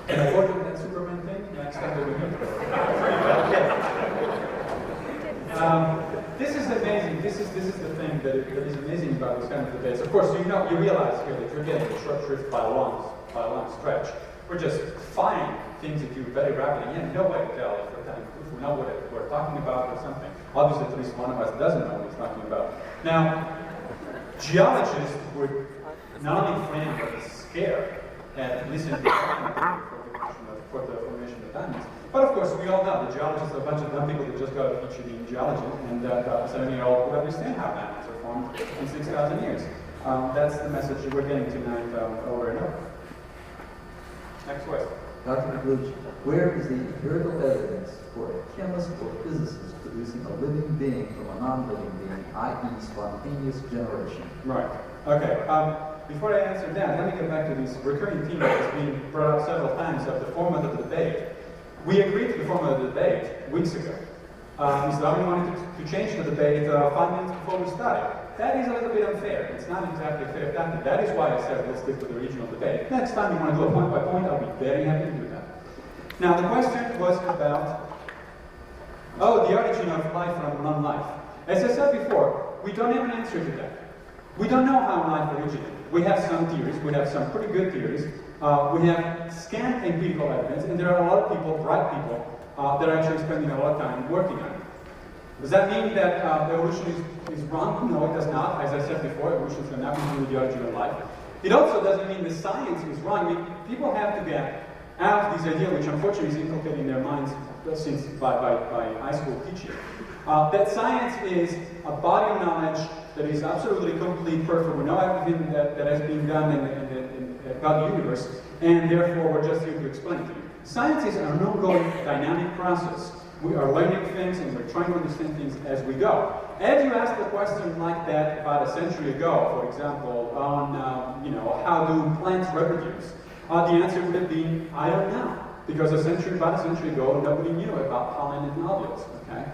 Can I work on that Superman thing next time that we meet? This is amazing. This is the thing that is amazing about this kind of debates. Of course, you realize here that you're getting a short shrift by a long stretch. We're just firing things at you very rapidly. You have no way to tell if we know what we're talking about or something. Obviously, at least one of us doesn't know what he's talking about. Now, geologists would not only frame but scare and listen to for the formation of diamonds. But of course, we all know the geologists are a bunch of dumb people that just got a PhD in geology, and that 7-year-old would understand how diamonds are formed in 6,000 years. That's the message that we're getting tonight over and over. Next question. Dr. Pavlucci, where is the empirical evidence for a chemist or physicist producing a living being from a non-living being, i.e. spontaneous generation? Right. Okay. Before I answer that, let me get back to this recurring theme that has been brought up several times of the format of the debate. We agreed to the format of the debate weeks ago. Mr. Darwin wanted to change the debate 5 minutes before we started. That is a little bit unfair. It's not exactly a fair tactic. That is why I said let's stick with the original debate. Next time you want to do a point by point, I'll be very happy to do that. Now, the question was about, the origin of life from non-life. As I said before, we don't have an answer to that. We don't know how life originated. We have some theories. We have some pretty good theories. We have scant empirical evidence, and there are a lot of people, bright people, that are actually spending a lot of time working on it. Does that mean that evolution is wrong? No, it does not. As I said before, evolution is not to do with the origin of life. It also doesn't mean that science is wrong. I mean, people have to get out of this idea, which unfortunately is inculcated in their minds since by high school teaching, that science is a body of knowledge that is absolutely complete, perfect. We know everything that has been done in God the universe, and therefore we're just here to explain it to you. Science is an ongoing dynamic process. We are learning things and we're trying to understand things as we go. As you asked a question like that about a century ago, for example, on how do plants reproduce, the answer would have been, I don't know. Because about a century ago, nobody knew about pollen and ovules. Okay?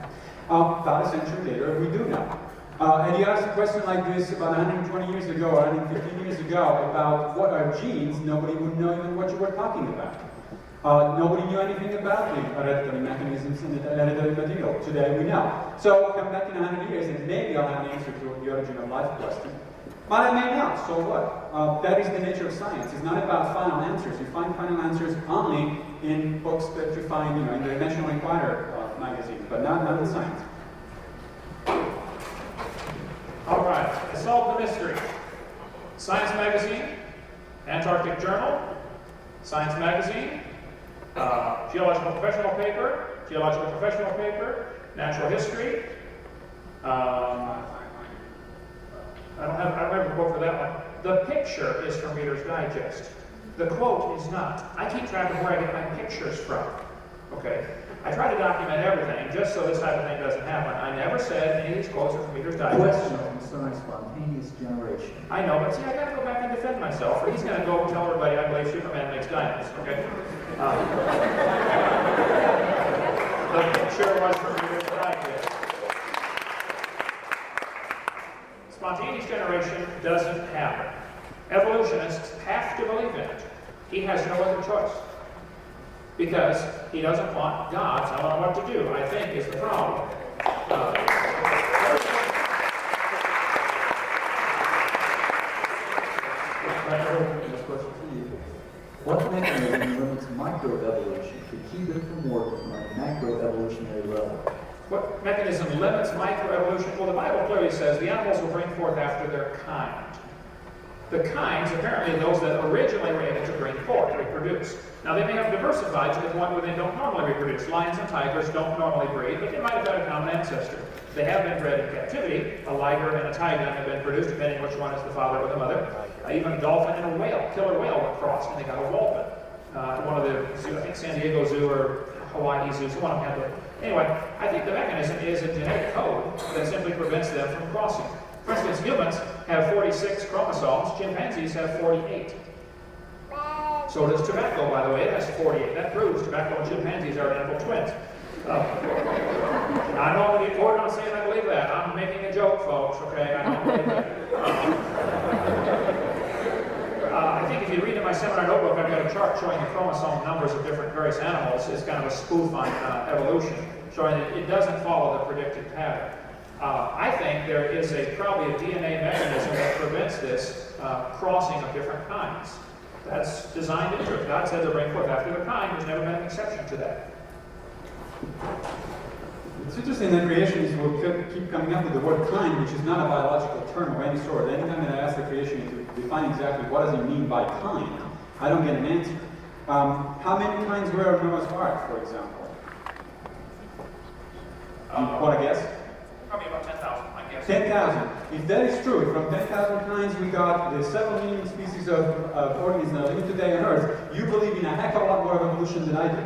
About a century later, we do know. And you asked a question like this about 120 years ago or 115 years ago about what are genes, nobody would know even what you were talking about. Nobody knew anything about the hereditary mechanisms in the hereditary material. Today we know. So come back in 100 years and maybe I'll have an answer to the origin of life question. But I may not, so what? That is the nature of science. It's not about final answers. You find final answers only in books that you find in the National Enquirer magazine, but not in science. All right, I solved the mystery. Science Magazine, Antarctic Journal, Science Magazine, Geological Professional Paper, Natural History. I don't have a quote for that one. The picture is from Reader's Digest. The quote is not. I keep track of where I get my pictures from. Okay? I try to document everything just so this type of thing doesn't happen. I never said any of these quotes are from Reader's Digest. Question concerning spontaneous generation. I know, but see, I gotta go back and defend myself, or he's gonna go tell everybody I believe Superman makes diamonds, okay? The picture was from Reader's Digest. Spontaneous generation doesn't happen. Evolutionists have to believe in it. He has no other choice. Because he doesn't want God telling him what to do, I think, is the problem. This question for you. What mechanism limits microevolution to keep it from working on a macroevolutionary level? What mechanism limits microevolution? Well, the Bible clearly says the animals will bring forth after their kind. The kinds, apparently, those that originally were able to bring forth, reproduce. Now, they may have diversified to the point where they don't normally reproduce. Lions and tigers don't normally breed, but they might have had a common ancestor. They have been bred in captivity. A liger and a tiger have been produced, depending which one is the father or the mother. Even a dolphin and a whale, killer whale, were crossed, and they got a whalebone. One of the zoos, I think San Diego Zoo or Hawaii Zoo, one of them had the... Anyway, I think the mechanism is a genetic code that simply prevents them from crossing. For instance, humans have 46 chromosomes, chimpanzees have 48. So does tobacco, by the way, it has 48. That proves tobacco and chimpanzees are identical twins. I know I'm going to get quoted on saying I believe that. I'm making a joke, folks, okay? I don't believe that. I think if you read in my seminar notebook, I've got a chart showing the chromosome numbers of different various animals. It's kind of a spoof on evolution, showing that it doesn't follow the predicted pattern. I think there is probably a DNA mechanism that prevents this crossing of different kinds. That's designed into it. God said to bring forth after their kind. There's never been an exception to that. It's interesting that creationists will keep coming up with the word kind, which is not a biological term of any sort. Anytime that I ask the creationist to define exactly what does he mean by kind, I don't get an answer. How many kinds were of Noah's Ark, for example? You want to guess? Probably about 10,000, I Yes. 10,000. If that is true, from 10,000 kinds we got the 7 million species of organisms that live today on Earth, you believe in a heck of a lot more of evolution than I do.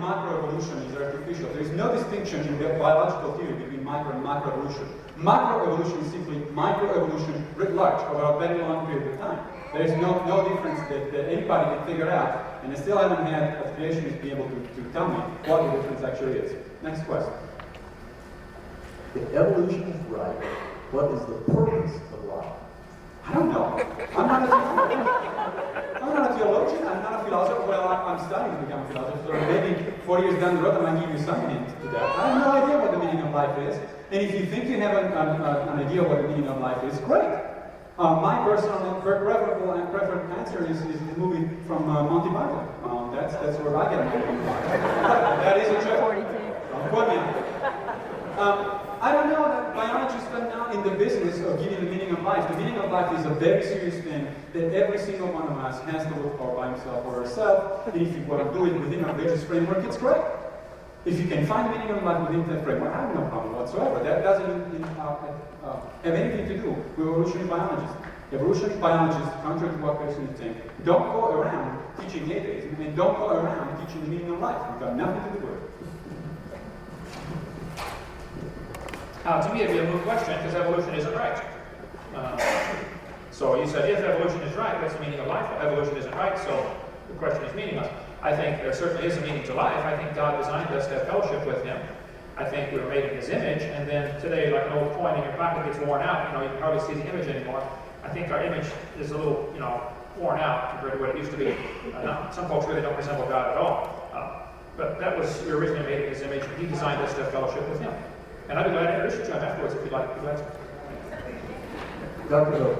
Macroevolution is artificial. There is no distinction in the biological theory between micro and macroevolution. Macroevolution is simply microevolution writ large over a very long period of time. There is no difference that anybody can figure out, and I still haven't had a creationist be able to tell me what the difference actually is. Next question. If evolution is right, what is the purpose of life? I don't know. I'm not a theologian. I'm not a philosopher. Well, I'm studying to become a philosopher. So maybe 4 years down the road, I might give you some hint to that. I have no idea what the meaning of life is. And if you think you have an idea of what the meaning of life is, great. My personal preferable and preferred answer is the movie from Monty Python. That's where I get my meaning of life. That is a joke. 42. Quote me. I don't know that biologists are now in the business of giving the meaning of life. The meaning of life is a very serious thing that every single one of us has to look for by himself or herself. And if you want to do it within a religious framework, it's great. If you can find meaning of life within that framework, I have no problem whatsoever. That doesn't have anything to do with evolutionary biologists. Evolutionary biologists, contrary to what person think, don't go around teaching atheism and don't go around teaching the meaning of life. We've got nothing to do with it. To me, it'd be a moot question because evolution isn't right. So you said if evolution is right, what's the meaning of life? Well, evolution isn't right, so the question is meaningless. I think there certainly is a meaning to life. I think God designed us to have fellowship with Him. I think we were made in His image, and then today, like an old coin in your pocket gets worn out, you can hardly see the image anymore. I think our image is a little, worn out compared to what it used to be. Some folks really don't resemble God at all. But that was, we were originally made in His image, and He designed us to have fellowship with Him. And I'd be glad to introduce you to him afterwards if you'd like. Dr. Hovind,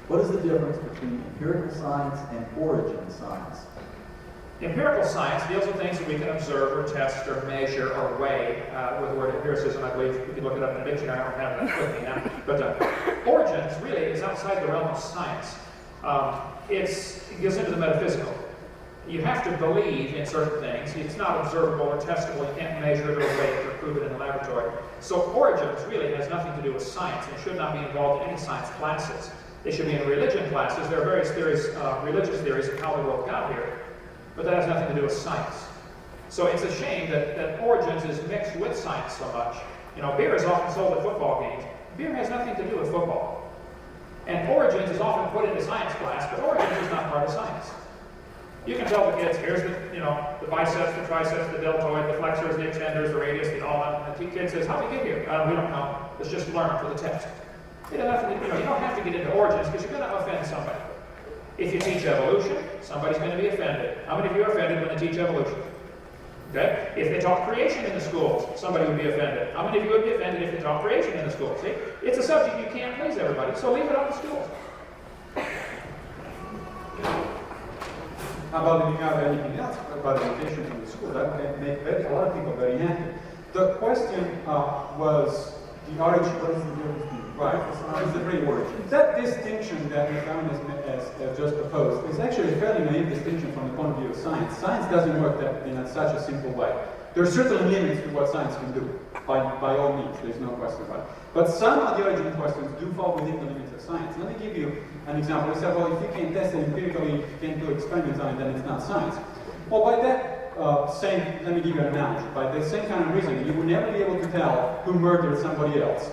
what is the difference between empirical science and origin science? Empirical science deals with things that we can observe or test or measure or weigh. With the word empiricism, I believe you can look it up in a dictionary. I don't have that with me now. But origins really is outside the realm of science. It gets into the metaphysical. You have to believe in certain things. It's not observable or testable. You can't measure it or weigh it or prove it in the laboratory. So origins really has nothing to do with science and should not be involved in any science classes. They should be in religion classes. There are various theories, religious theories of how the world got here, but that has nothing to do with science. So it's a shame that origins is mixed with science so much. Beer is often sold at football games. Beer has nothing to do with football. And origins is often put into science class, but origins is not part of science. You can tell the kids, here's the biceps, the triceps, the deltoid, the flexors, the extenders, the radius, the all that. And the kid says, how did we get here? We don't know. Let's just learn for the test. You don't have to get into origins because you're going to offend somebody. If you teach evolution, somebody's going to be offended. How many of you are offended when they teach evolution? Okay? If they taught creation in the schools, somebody would be offended. How many of you would be offended if they taught creation in the schools? See? It's a subject you can't please everybody, so leave it up to schools. How about if you have anything else about education from the school? That would make a lot of people very happy. The question was the origin. What is the difference? Right. What is the real origin? That distinction that we found as just proposed is actually a fairly naive distinction from the point of view of science. Science doesn't work in such a simple way. There are certainly limits to what science can do, by all means, there's no question about it. But some of the origin questions do fall within the limits of science. Let me give you an example. You said, well, if you can't test it empirically, if you can't do experiments on it, then it's not science. Well, by that let me give you an analogy. By the same kind of reasoning, you would never be able to tell who murdered somebody else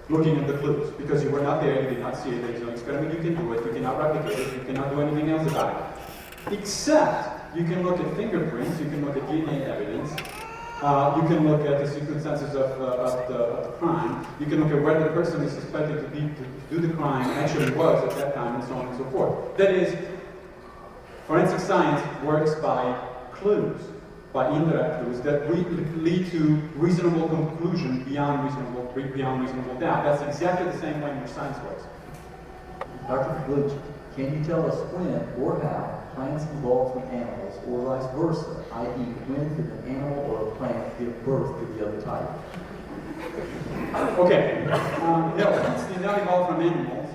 looking at the clues, because you were not there, you did not see it, there's no experiment you can do it, you cannot replicate it, you cannot do anything else about it. Except, you can look at fingerprints, you can look at DNA evidence, you can look at the circumstances of the crime. You can look at where the person is suspected to do the crime actually was at that time, and so on and so forth. That is, forensic science works by clues, by indirect clues that lead to reasonable conclusion beyond reasonable doubt. That's exactly the same way in which science works. Dr. Pavlich, can you tell us when or how plants evolve from animals, or vice versa, i.e. when did an animal or a plant give birth to the other type? Okay. Plants did not evolve from animals.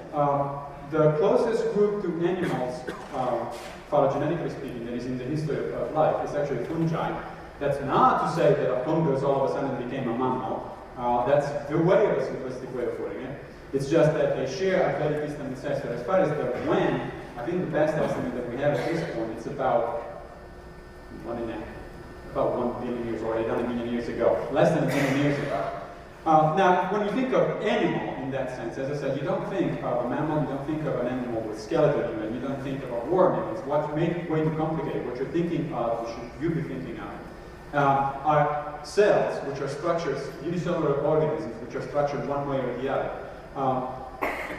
The closest group to animals, phylogenetically speaking, that is in the history of life is actually fungi. That's not to say that a fungus all of a sudden became a mammal. That's the way of a simplistic way of putting it. It's just that they share a very distant ancestor. As far as the when, I think the best estimate that we have at this point is about 1 billion years or 800 million years ago, less than 1 billion years ago. Now, when you think of animal in that sense, as I said, you don't think of a mammal, you don't think of an animal with skeleton even, you don't think of a worm even. It's what's made it way too complicated. What you're thinking of, what should you be thinking of, are cells, which are structures, unicellular organisms, which are structured one way or the other.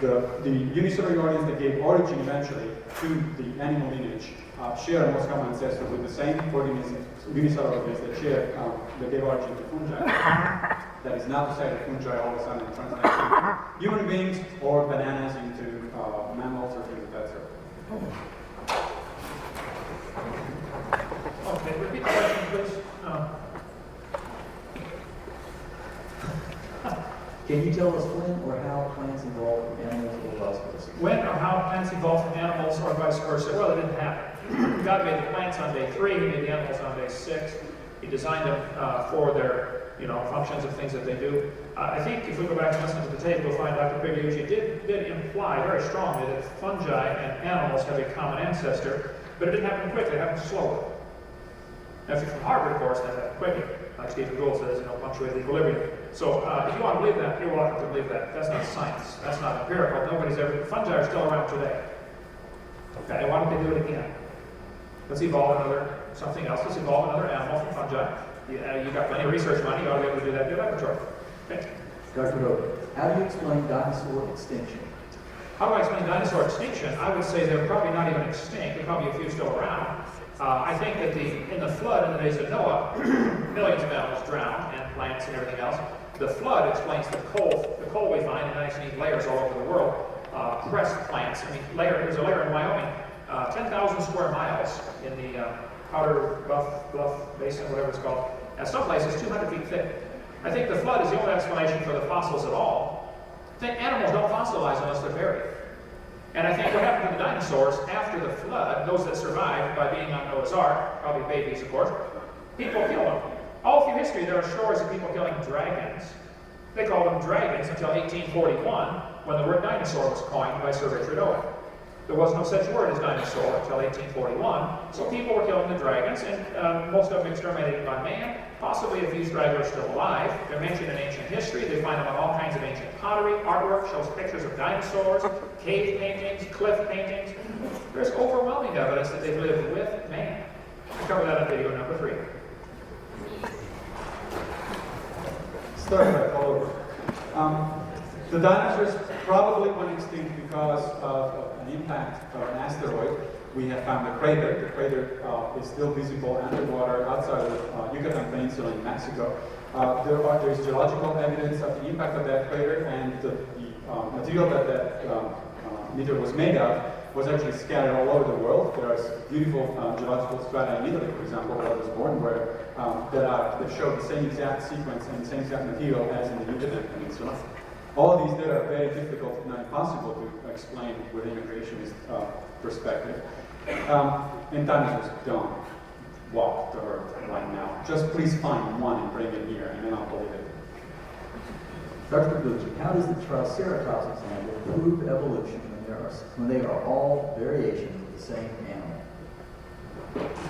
The unicellular organisms that gave origin eventually to the animal lineage share a most common ancestor with the same organisms, unicellular organisms that gave origin to fungi. That is not to say that fungi all of a sudden translate to human beings or bananas into mammals or things of that sort. Okay, repeat the question, please. Can you tell us when or how plants evolved from animals or vice versa? When or how plants evolved from animals or vice versa? Well, it didn't happen. God made the plants on day 3, He made the animals on day 6. He designed them for their functions and things that they do. I think if we go back and listen to the tape, we'll find Dr. Pigliucci did imply very strongly that fungi and animals have a common ancestor, but it didn't happen quickly, it happened slowly. Now, if you're from Harvard, of course, that happened quickly. Like Stephen Gould says, punctuated equilibrium. So if you want to believe that, you're welcome to believe that. That's not science. That's not empirical. Fungi are still around today. Okay, why don't they do it again? Let's evolve something else. Let's evolve another animal from fungi. You got plenty of research money. You ought to be able to do that in your laboratory. Okay. Dr. Hovind, how do you explain dinosaur extinction? How do I explain dinosaur extinction? I would say they're probably not even extinct. There are probably a few still around. I think that in the flood in the days of Noah, millions of animals drowned, and plants and everything else. The flood explains the coal we find in nice neat layers all over the world. Pressed plants. There's a layer in Wyoming, 10,000 square miles in the Powder Bluff Basin, whatever it's called. At some places, 200 feet thick. I think the flood is the only explanation for the fossils at all. I think animals don't fossilize unless they're buried. And I think what happened to the dinosaurs after the flood, those that survived by being on Noah's Ark, probably babies, of course, people killed them. All through history, there are stories of people killing dragons. They called them dragons until 1841, when the word dinosaur was coined by Sir Richard Owen. There was no such word as dinosaur until 1841, so people were killing the dragons, and most of them exterminated by man. Possibly a few stragglers still alive. They're mentioned in ancient history. They find them on all kinds of ancient pottery. Artwork shows pictures of dinosaurs, cave paintings, cliff paintings. There's overwhelming evidence that they've lived with man. We'll cover that in video number 3. Start back all over. The dinosaurs probably went extinct because of an impact of an asteroid. We have found a crater. The crater is still visible underwater outside of the Yucatan Peninsula in Mexico. There is geological evidence of the impact of that crater, and the material that meteor was made of was actually scattered all over the world. There are beautiful geological strata in Italy, for example, where I was born, where that show the same exact sequence and the same exact material as in the Yucatan Peninsula. All of these data are very difficult, if not impossible, to explain within a creationist perspective. And dinosaurs don't walk the earth right now. Just please find one and bring it here, and then I'll believe it. Dr. Bucci, how does the Triceratops example prove evolution when they are all variations of the same animal?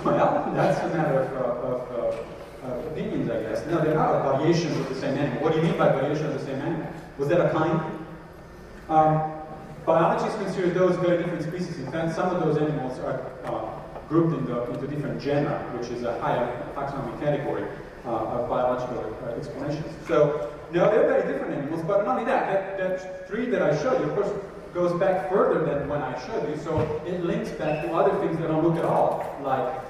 Well, that's a matter of opinions, I guess. No, they're not variations of the same animal. What do you mean by variation of the same animal? Was that a kind? Biologists consider those very different species. In fact, some of those animals are grouped into different genera, which is a higher taxonomic category of biological explanations. So, no, they're very different animals, but not only that, that tree that I showed you, of course, goes back further than when I showed you, so it links back to other things that don't look at all like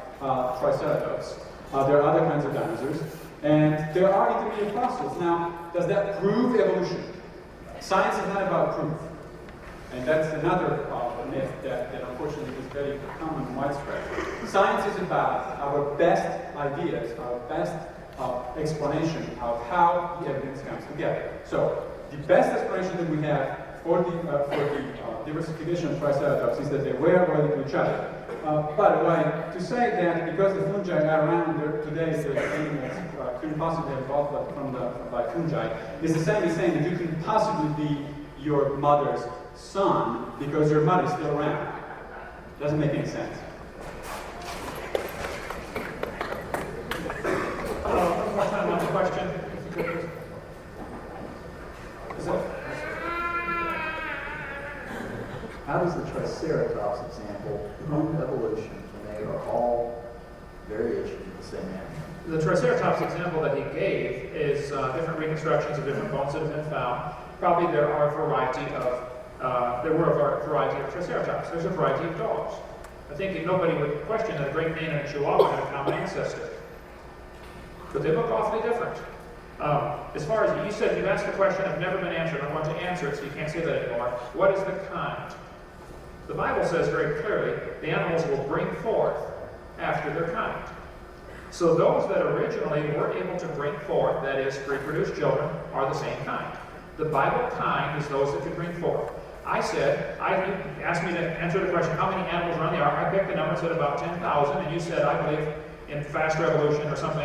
Triceratops. There are other kinds of dinosaurs, and there are intermediate fossils. Now, does that prove evolution? Science is not about proof. And that's another myth that unfortunately is very common and widespread. Science is about our best ideas, our best explanation of how the evidence comes together. So, the best explanation that we have for the diversification of Triceratops is that they were related to each other. By the way, to say that because the fungi are around there today, the animals couldn't possibly have evolved by fungi, is the same as saying that you couldn't possibly be your mother's son because your mother is still around. Doesn't make any sense. One more time on the question. Is it? How does the Triceratops example prove evolution when they are all variations of the same animal? The Triceratops example that he gave is different reconstructions of different bones that have been found. Probably there are a variety of Triceratops. There's a variety of dogs. I think nobody would question that a Great Dane and a Chihuahua had a common ancestor. But they look awfully different. As far as you said, you asked the question I've never been answered. I want to answer it, so you can't say that anymore. What is the kind? The Bible says very clearly, the animals will bring forth after their kind. So those that originally were able to bring forth, that is, reproduce children, are the same kind. The Bible kind is those that could bring forth. I said, you asked me to answer the question, how many animals are on the ark? I picked the number and said about 10,000, and you said, I believe in fast revolution or something.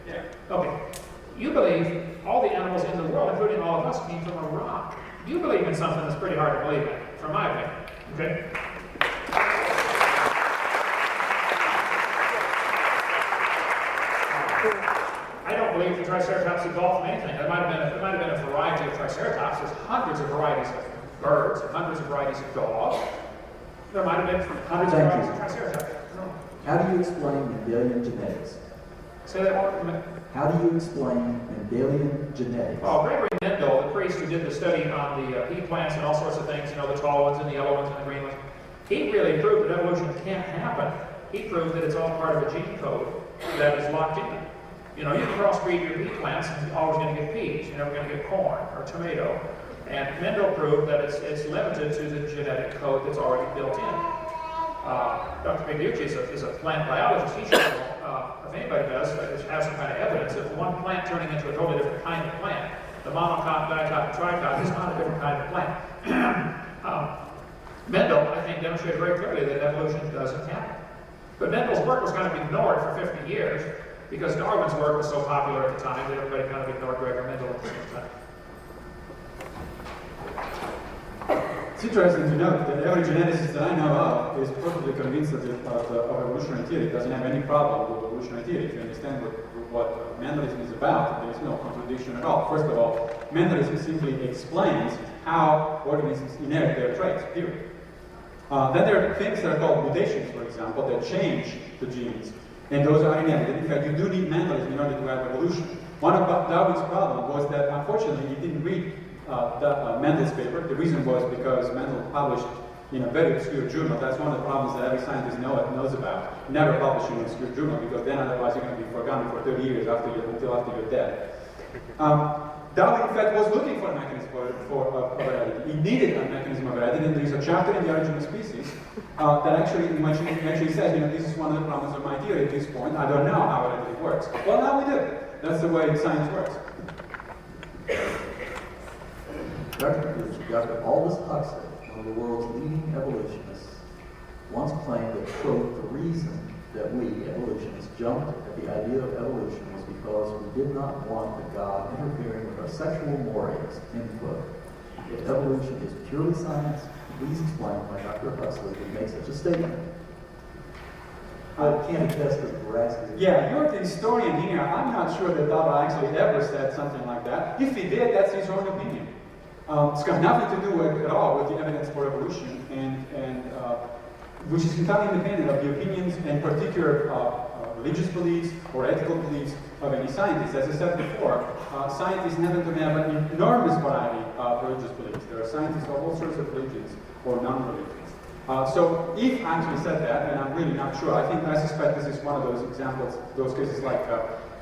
Yeah. Okay. You believe all the animals in the world, including all of us, came from a rock. You believe in something that's pretty hard to believe in, from my opinion. Okay? I don't believe the Triceratops evolved from anything. There might have been a variety of Triceratops. There's hundreds of varieties of birds and hundreds of varieties of dogs. There might have been hundreds of varieties of Triceratops. How do you explain Mendelian genetics? Say that more. How do you explain Mendelian genetics? Well, Gregory Mendel, the priest who did the study on the pea plants and all sorts of things, the tall ones and the yellow ones and the green ones, he really proved that evolution can't happen. He proved that it's all part of a gene code that is locked in. You can crossbreed your pea plants and you're always going to get peas. You're never going to get corn or tomato. And Mendel proved that it's limited to the genetic code that's already built in. Dr. Migliucci is a plant biologist. He showed, if anybody does, have some kind of evidence of one plant turning into a totally different kind of plant. The monocot, dicot, and tricot is not a different kind of plant. Mendel, I think, demonstrated very clearly that evolution doesn't happen. But Mendel's work was kind of ignored for 50 years because Darwin's work was so popular at the time that everybody kind of ignored Gregory Mendel at the same time. It's interesting to note that every geneticist that I know of is perfectly convinced of evolutionary theory. It doesn't have any problem with evolutionary theory. If you understand what Mendelism is about, there is no contradiction at all. First of all, Mendelism simply explains how organisms inherit their traits, period. Then there are things that are called mutations, for example, that change the genes. And those are inherited. In fact, you do need Mendelism in order to have evolution. One of Darwin's problem was that, unfortunately, he didn't read Mendel's paper. The reason was because Mendel published in a very obscure journal. That's one of the problems that every scientist knows about. Never publish in an obscure journal, because then otherwise you're going to be forgotten for 30 years until after you're dead. Darwin, in fact, was looking for a mechanism for heredity. He needed a mechanism of heredity, and there's a chapter in The Origin of Species that actually says, this is one of the problems of my theory at this point. I don't know how heredity works. Well, now we do. That's the way science works. Dr. Aldous Huxley, one of the world's leading evolutionists, once claimed that, quote, the reason that we, evolutionists, jumped at the idea of evolution was because we did not want the God interfering with our sexual mores, end quote. If evolution is purely science, please explain why Dr. Huxley would make such a statement. I can't attest to the veracity. Yeah, you're the historian here. I'm not sure that Darwin actually ever said something like that. If he did, that's his own opinion. It's got nothing to do at all with the evidence for evolution, and which is entirely independent of the opinions and particular religious beliefs or ethical beliefs of any scientist. As I said before, scientists happen to have an enormous variety of religious beliefs. There are scientists of all sorts of religions or non-religions. So if I actually said that, and I'm really not sure, I suspect this is one of those examples, those cases like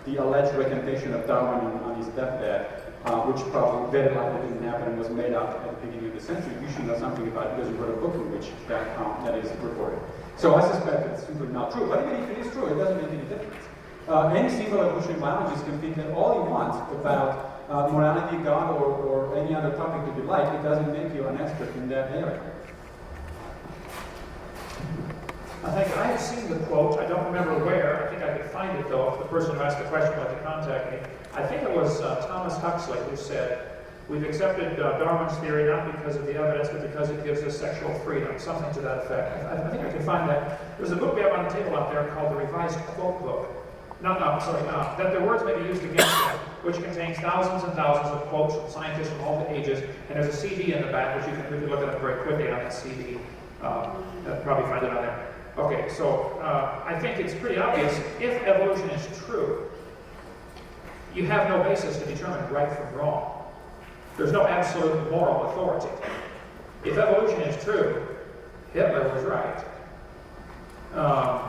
the alleged recantation of Darwin on his deathbed, which probably very likely didn't happen and was made up at the beginning of the century. You should know something about it because you wrote a book in which that is reported. So I suspect it's simply not true. But even if it is true, it doesn't make any difference. Any single evolutionary biologist can think that all he wants about morality, God, or any other topic that you like, it doesn't make you an expert in that area. I think I have seen the quote. I don't remember where. I think I could find it, though, if the person who asked the question would like to contact me. I think it was Thomas Huxley who said, "We've accepted Darwin's theory not because of the evidence, but because it gives us sexual freedom," something to that effect. I think I can find that. There's a book we have on the table out there called the Revised Quote Book. That their words may be used against them, which contains thousands and thousands of quotes from scientists from all the ages, and there's a CD in the back, which you can look at it very quickly on that CD. Probably find it on there. Okay, so I think it's pretty obvious, if evolution is true, you have no basis to determine right from wrong. There's no absolute moral authority. If evolution is true, Hitler was right.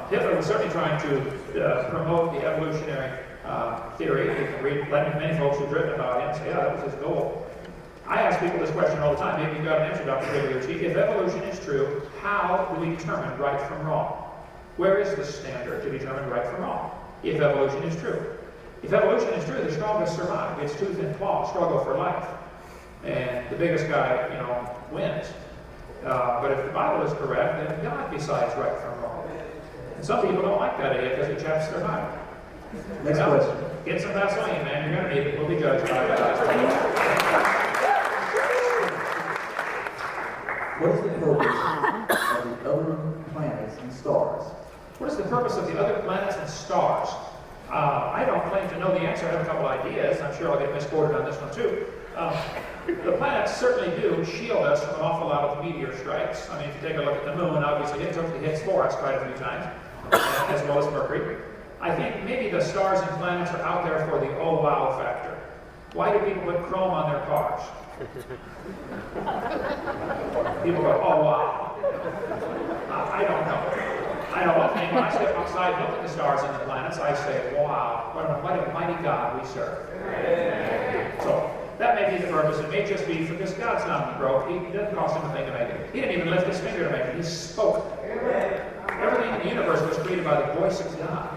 Hitler was certainly trying to promote the evolutionary theory. You can read many folks who've written about him and say, yeah, that was his goal. I ask people this question all the time. Maybe you've got an answer, Dr. Bigliucci. If evolution is true, how do we determine right from wrong? Where is the standard to determine right from wrong, if evolution is true? If evolution is true, the strongest survive. It's tooth and claw, struggle for life. And the biggest guy, wins. But if the Bible is correct, then God decides right from wrong. And some people don't like that idea because it chaps their mind. Next question. Get some Vaseline, man. You're going to need it. We'll be judged by that. What is the purpose of the other planets and stars? What is the purpose of the other planets and stars? I don't claim to know the answer. I have a couple ideas. I'm sure I'll get misquoted on this one too. The planets certainly do shield us from an awful lot of meteor strikes. I mean, if you take a look at the moon, obviously it took the hits for us quite a few times, as well as Mercury. I think maybe the stars and planets are out there for the oh wow factor. Why do people put chrome on their cars? People go, oh wow. I don't know. I know one thing, when I step outside and look at the stars and the planets, I say, wow, what a mighty God we serve. So that may be the purpose. It may just be because God's not broke. It doesn't cost him a thing to make it. He didn't even lift his finger to make it. He spoke. Everything in the universe was created by the voice of God.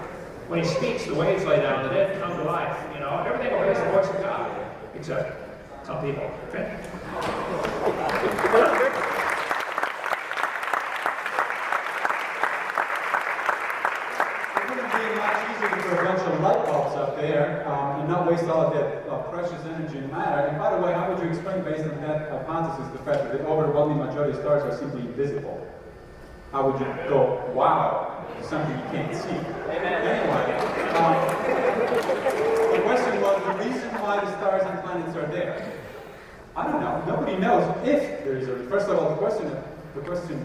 When he speaks, the waves lay down, the dead come to life. Everything obeys the voice of God, except some people. Okay? It wouldn't be much easier to put a bunch of light bulbs up there and not waste all of that precious energy and matter. And by the way, how would you explain, based on that hypothesis, the fact that the overwhelming majority of stars are simply invisible? How would you go, wow, something you can't see? Anyway, the question was the reason why the stars and planets are there. I don't know. Nobody knows if there is a reason. First of all, the question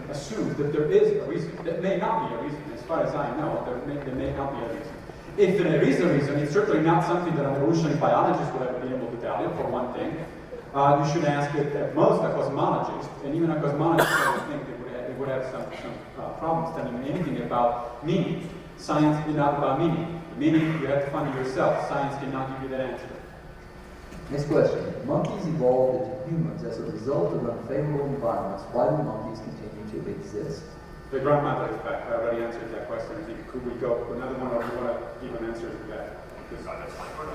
assumes that there is a reason. That may not be a reason. As far as I know, there may not be a reason. If there is a reason, it's certainly not something that an evolutionary biologist would ever be able to tell you, for one thing. You should ask it at most a cosmologist, and even a cosmologist I think they would have some problems telling you anything about meaning. Science is not about meaning. Meaning, you have to find it yourself. Science cannot give you that answer. Next question. Monkeys evolved into humans as a result of unfavorable environments. Why do monkeys continue to exist? The grandmother is back. I already answered that question. I think, could we go to another one, or do you want to give an answer to that?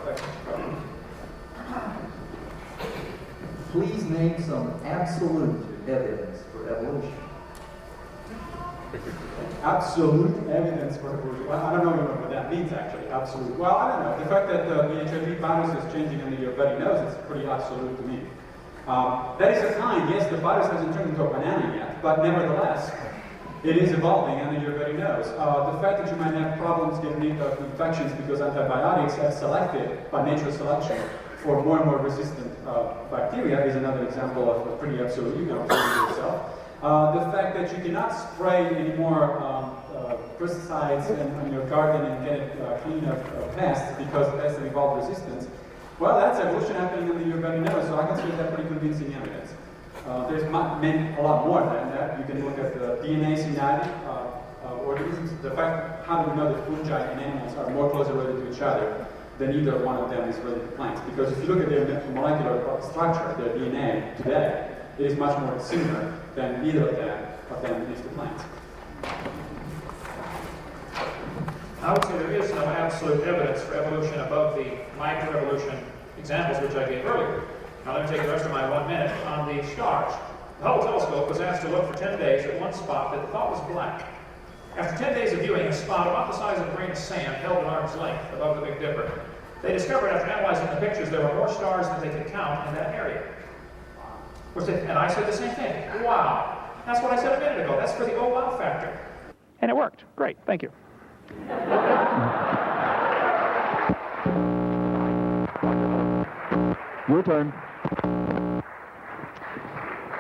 That's fine. Please name some absolute evidence for evolution. Absolute evidence for evolution. Well, I don't know what that means, actually. Absolute. Well, I don't know. The fact that the HIV virus is changing under your very nose is pretty absolute to me. That is a kind. Yes, the virus hasn't turned into a banana yet, but nevertheless, it is evolving under your very nose. The fact that you might have problems getting infections because antibiotics have selected, by natural selection, for more and more resistant bacteria is another example of a pretty absolute. You can observe it yourself. The fact that you cannot spray any more pesticides in your garden and get it clean of pests because pests have evolved resistance, well, that's evolution happening under your very nose, so I consider that pretty convincing evidence. There's a lot more than that. You can look at the DNA similarity organisms. The fact, how do we know that fungi and animals are more closely related to each other than either one of them is related to plants? Because if you look at their molecular structure, their DNA today, it is much more similar than either of them is to plants. I would say there is no absolute evidence for evolution above the microevolution examples which I gave earlier. Now let me take the rest of my 1 minute on the stars. The Hubble telescope was asked to look for 10 days at one spot that they thought was black. After 10 days of viewing a spot about the size of a grain of sand held at arm's length above the Big Dipper, they discovered after analyzing the pictures there were more stars than they could count in that area. And I said the same thing. Wow. That's what I said a minute ago. That's for the oh wow factor. And it worked. Great. Thank you. Your turn.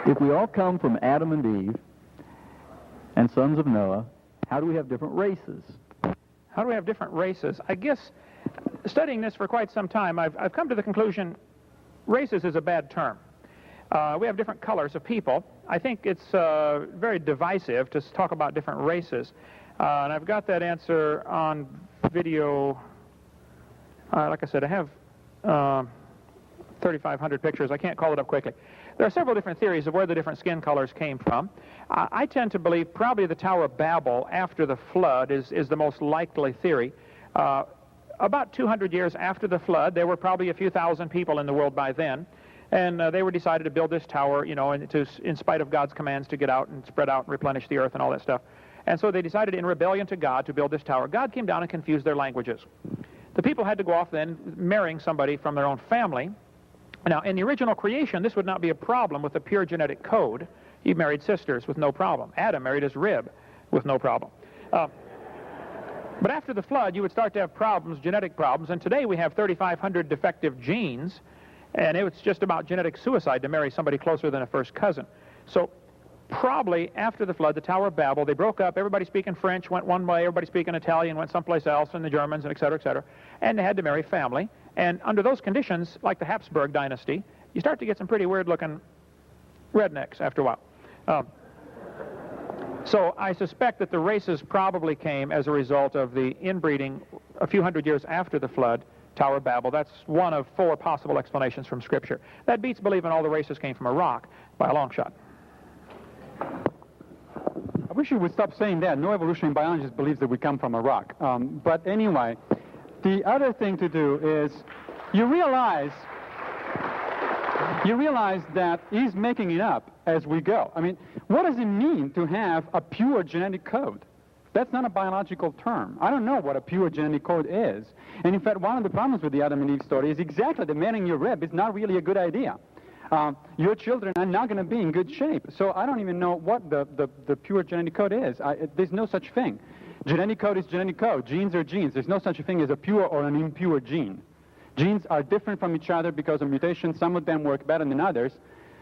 If we all come from Adam and Eve and sons of Noah, how do we have different races? How do we have different races? I guess, studying this for quite some time, I've come to the conclusion races is a bad term. We have different colors of people. I think it's very divisive to talk about different races. And I've got that answer on video. Like I said, I have 3,500 pictures. I can't call it up quickly. There are several different theories of where the different skin colors came from. I tend to believe probably the Tower of Babel after the flood is the most likely theory. About 200 years after the flood, there were probably a few thousand people in the world by then. And they were decided to build this tower, you know, in spite of God's commands to get out and spread out and replenish the earth and all that stuff. And so they decided in rebellion to God to build this tower. God came down and confused their languages. The people had to go off then marrying somebody from their own family. Now, in the original creation, this would not be a problem with the pure genetic code. He married sisters with no problem. Adam married his rib with no problem. But after the flood, you would start to have problems, genetic problems, and today we have 3,500 defective genes, and it's just about genetic suicide to marry somebody closer than a first cousin. So probably after the flood, the Tower of Babel, they broke up, everybody speaking French went one way, everybody speaking Italian went someplace else, and the Germans, and et cetera, and they had to marry family. And under those conditions, like the Habsburg dynasty, you start to get some pretty weird-looking rednecks after a while. So I suspect that the races probably came as a result of the inbreeding a few hundred years after the flood, Tower of Babel. That's one of 4 possible explanations from Scripture. That beats believing all the races came from a rock by a long shot. I wish you would stop saying that. No evolutionary biologist believes that we come from a rock. But anyway, the other thing to do is you realize that he's making it up as we go. I mean, what does it mean to have a pure genetic code? That's not a biological term. I don't know what a pure genetic code is. And in fact, one of the problems with the Adam and Eve story is exactly that marrying your rib is not really a good idea. Your children are not going to be in good shape. So I don't even know what the pure genetic code is. There's no such thing. Genetic code is genetic code. Genes are genes. There's no such a thing as a pure or an impure gene. Genes are different from each other because of mutation. Some of them work better than others,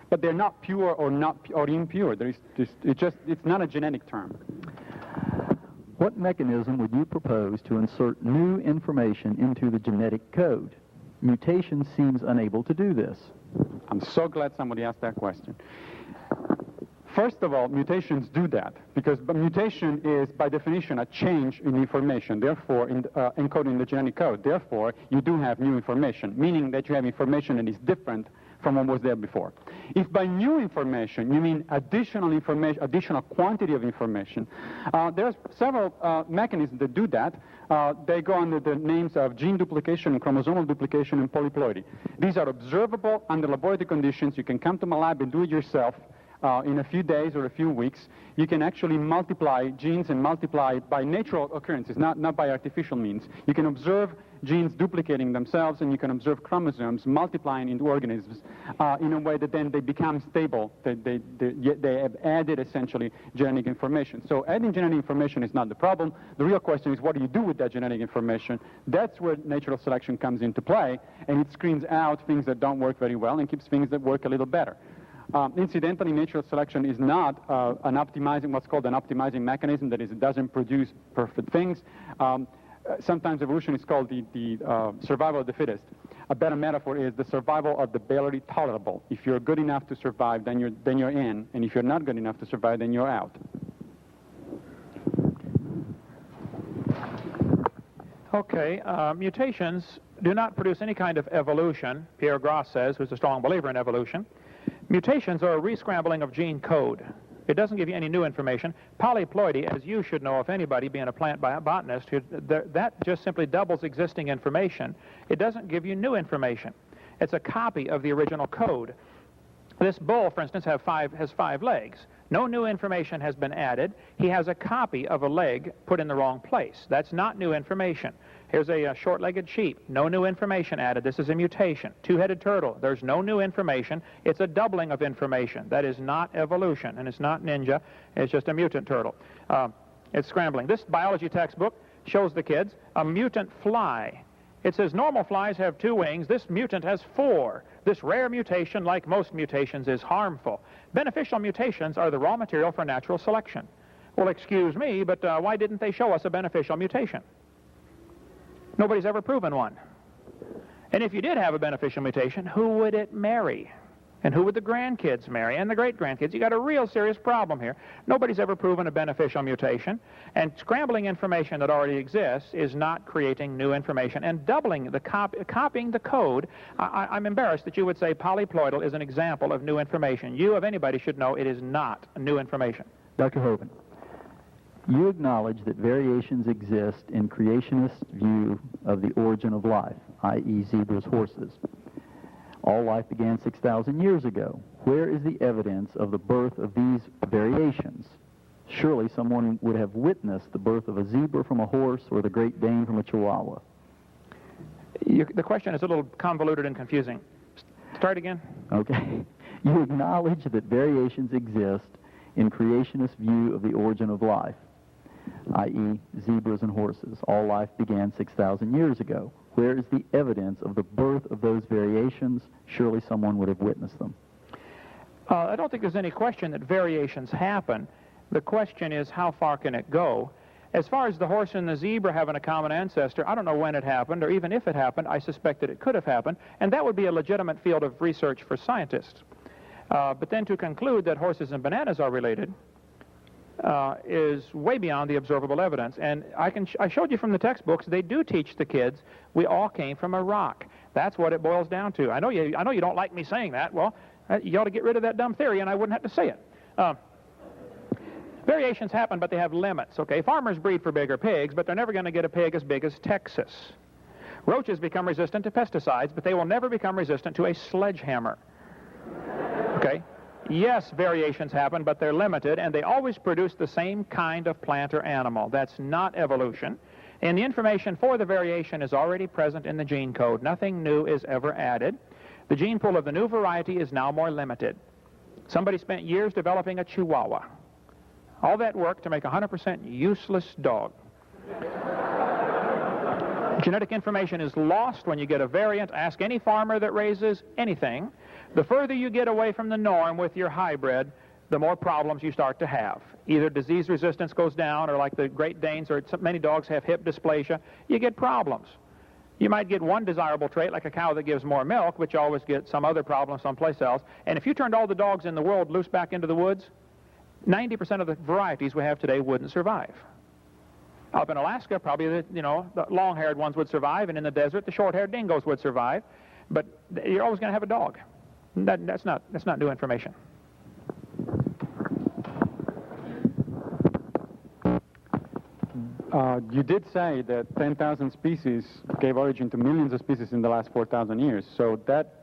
but they're not pure or impure. It's not a genetic term. What mechanism would you propose to insert new information into the genetic code? Mutation seems unable to do this. I'm so glad somebody asked that question. First of all, mutations do that, because mutation is, by definition, a change in information, therefore, encoded in the genetic code. Therefore, you do have new information, meaning that you have information that is different from what was there before. If by new information you mean additional information, additional quantity of information, there are several mechanisms that do that. They go under the names of gene duplication, chromosomal duplication, and polyploidy. These are observable under laboratory conditions. You can come to my lab and do it yourself. In a few days or a few weeks, you can actually multiply genes and multiply by natural occurrences, not by artificial means. You can observe genes duplicating themselves, and you can observe chromosomes multiplying into organisms in a way that then they become stable. They have added, essentially, genetic information. So adding genetic information is not the problem. The real question is, what do you do with that genetic information? That's where natural selection comes into play, and it screens out things that don't work very well and keeps things that work a little better. Incidentally, natural selection is not what's called an optimizing mechanism. That is, it doesn't produce perfect things. Sometimes evolution is called the survival of the fittest. A better metaphor is the survival of the barely tolerable. If you're good enough to survive, then you're in, and if you're not good enough to survive, then you're out. Okay, mutations do not produce any kind of evolution, Pierre Gross says, who's a strong believer in evolution. Mutations are a rescrambling of gene code. It doesn't give you any new information. Polyploidy, as you should know, if anybody being a plant botanist, that just simply doubles existing information. It doesn't give you new information. It's a copy of the original code. This bull, for instance, has 5 legs. No new information has been added. He has a copy of a leg put in the wrong place. That's not new information. Here's a short-legged sheep. No new information added. This is a mutation. Two-headed turtle. There's no new information. It's a doubling of information. That is not evolution, and it's not ninja. It's just a mutant turtle. It's scrambling. This biology textbook shows the kids a mutant fly. It says normal flies have 2 wings. This mutant has 4. This rare mutation, like most mutations, is harmful. Beneficial mutations are the raw material for natural selection. Well, excuse me, but why didn't they show us a beneficial mutation? Nobody's ever proven one. And if you did have a beneficial mutation, who would it marry? And who would the grandkids marry and the great-grandkids? You got a real serious problem here. Nobody's ever proven a beneficial mutation, and scrambling information that already exists is not creating new information and doubling the copying the code. I'm embarrassed that you would say polyploidal is an example of new information. You, of anybody, should know it is not new information. Dr. Hovind, you acknowledge that variations exist in creationist view of the origin of life, i.e. zebras, horses. All life began 6,000 years ago. Where is the evidence of the birth of these variations? Surely someone would have witnessed the birth of a zebra from a horse or the Great Dane from a Chihuahua. The question is a little convoluted and confusing. Start again. Okay. You acknowledge that variations exist in creationist view of the origin of life, i.e. zebras and horses. All life began 6,000 years ago. Where is the evidence of the birth of those variations? Surely someone would have witnessed them. I don't think there's any question that variations happen. The question is, how far can it go? As far as the horse and the zebra having a common ancestor, I don't know when it happened, or even if it happened. I suspect that it could have happened, and that would be a legitimate field of research for scientists. But then to conclude that horses and bananas are related is way beyond the observable evidence. And I showed you from the textbooks, they do teach the kids we all came from a rock. That's what it boils down to. I know you don't like me saying that. Well, you ought to get rid of that dumb theory, and I wouldn't have to say it. Variations happen, but they have limits. Okay, farmers breed for bigger pigs, but they're never going to get a pig as big as Texas. Roaches become resistant to pesticides, but they will never become resistant to a sledgehammer. Okay. Yes, variations happen, but they're limited, and they always produce the same kind of plant or animal. That's not evolution. And the information for the variation is already present in the gene code. Nothing new is ever added. The gene pool of the new variety is now more limited. Somebody spent years developing a Chihuahua. All that work to make a 100% useless dog. Genetic information is lost when you get a variant. Ask any farmer that raises anything. The further you get away from the norm with your hybrid, the more problems you start to have. Either disease resistance goes down, or like the Great Danes, or many dogs have hip dysplasia, you get problems. You might get one desirable trait, like a cow that gives more milk, but you always get some other problem someplace else. And if you turned all the dogs in the world loose back into the woods, 90% of the varieties we have today wouldn't survive. Up in Alaska, probably the long-haired ones would survive, and in the desert, the short-haired dingoes would survive. But you're always going to have a dog. That's not new information. You did say that 10,000 species gave origin to millions of species in the last 4,000 years. So that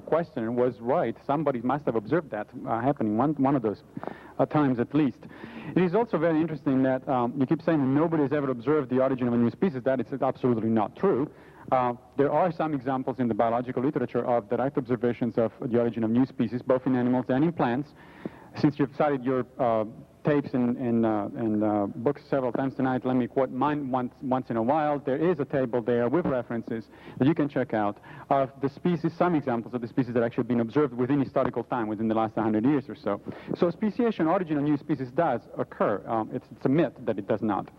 question was right. Somebody must have observed that happening one of those times at least. It is also very interesting that you keep saying that nobody has ever observed the origin of a new species. That is absolutely not true. There are some examples in the biological literature of direct observations of the origin of new species, both in animals and in plants. Since you've cited your tapes and books several times tonight, let me quote mine once in a while. There is a table there with references that you can check out of the species, some examples of the species that have actually been observed within historical time, within the last 100 years or so. So speciation, origin of new species, does occur. It's a myth that it does not.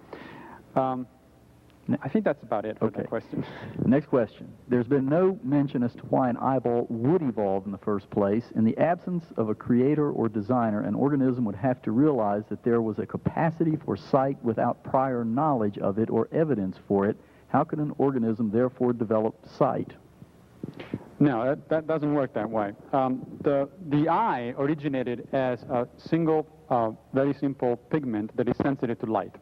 I think that's about it for that question. Next question. There's been no mention as to why an eyeball would evolve in the first place. In the absence of a creator or designer, an organism would have to realize that there was a capacity for sight without prior knowledge of it or evidence for it. How can an organism therefore develop sight? No, that doesn't work that way. The eye originated as a single, very simple pigment that is sensitive to light.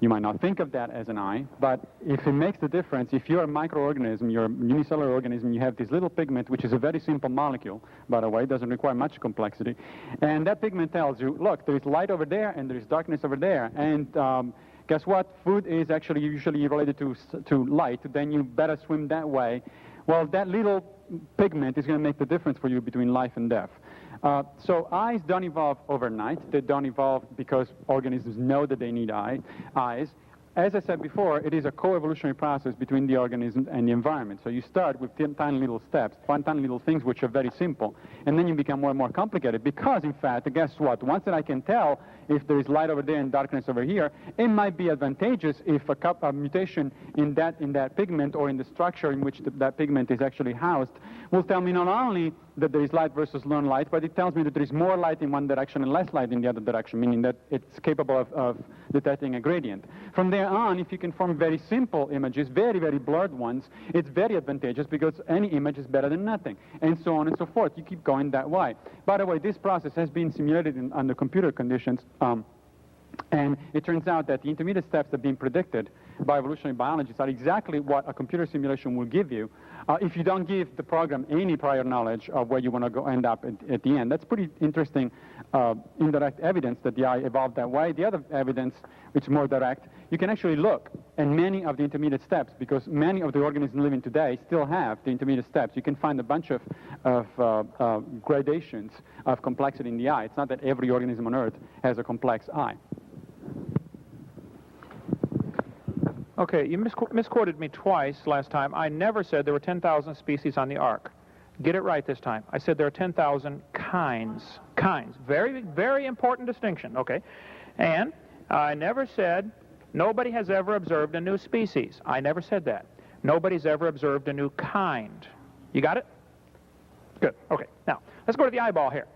You might not think of that as an eye, but if it makes the difference, if you're a microorganism, you're a unicellular organism, you have this little pigment, which is a very simple molecule, by the way, it doesn't require much complexity, and that pigment tells you, look, there is light over there and there is darkness over there, and guess what? Food is actually usually related to light, then you better swim that way. Well, that little pigment is going to make the difference for you between life and death. So eyes don't evolve overnight. They don't evolve because organisms know that they need eyes. As I said before, it is a co-evolutionary process between the organism and the environment. So you start with tiny little steps, tiny little things which are very simple, and then you become more and more complicated because, in fact, guess what? Once that I can tell if there is light over there and darkness over here, it might be advantageous if a mutation in that pigment or in the structure in which that pigment is actually housed will tell me not only that there is light versus non-light, but it tells me that there is more light in one direction and less light in the other direction, meaning that it's capable of detecting a gradient. From there on, if you can form very simple images, very, very blurred ones, it's very advantageous because any image is better than nothing, and so on and so forth. You keep going that way. By the way, this process has been simulated under computer conditions, and it turns out that the intermediate steps that have been predicted by evolutionary biologists are exactly what a computer simulation will give you if you don't give the program any prior knowledge of where you want to go end up at the end. That's pretty interesting indirect evidence that the eye evolved that way. The other evidence, which is more direct, you can actually look at many of the intermediate steps because many of the organisms living today still have the intermediate steps. You can find a bunch of gradations of complexity in the eye. It's not that every organism on Earth has a complex eye. Okay, you misquoted me twice last time. I never said there were 10,000 species on the ark. Get it right this time. I said there are 10,000 kinds. Kinds. Very, very important distinction, okay? And I never said nobody has ever observed a new species. I never said that. Nobody's ever observed a new kind. You got it? Good. Okay. Now, let's go to the eyeball here.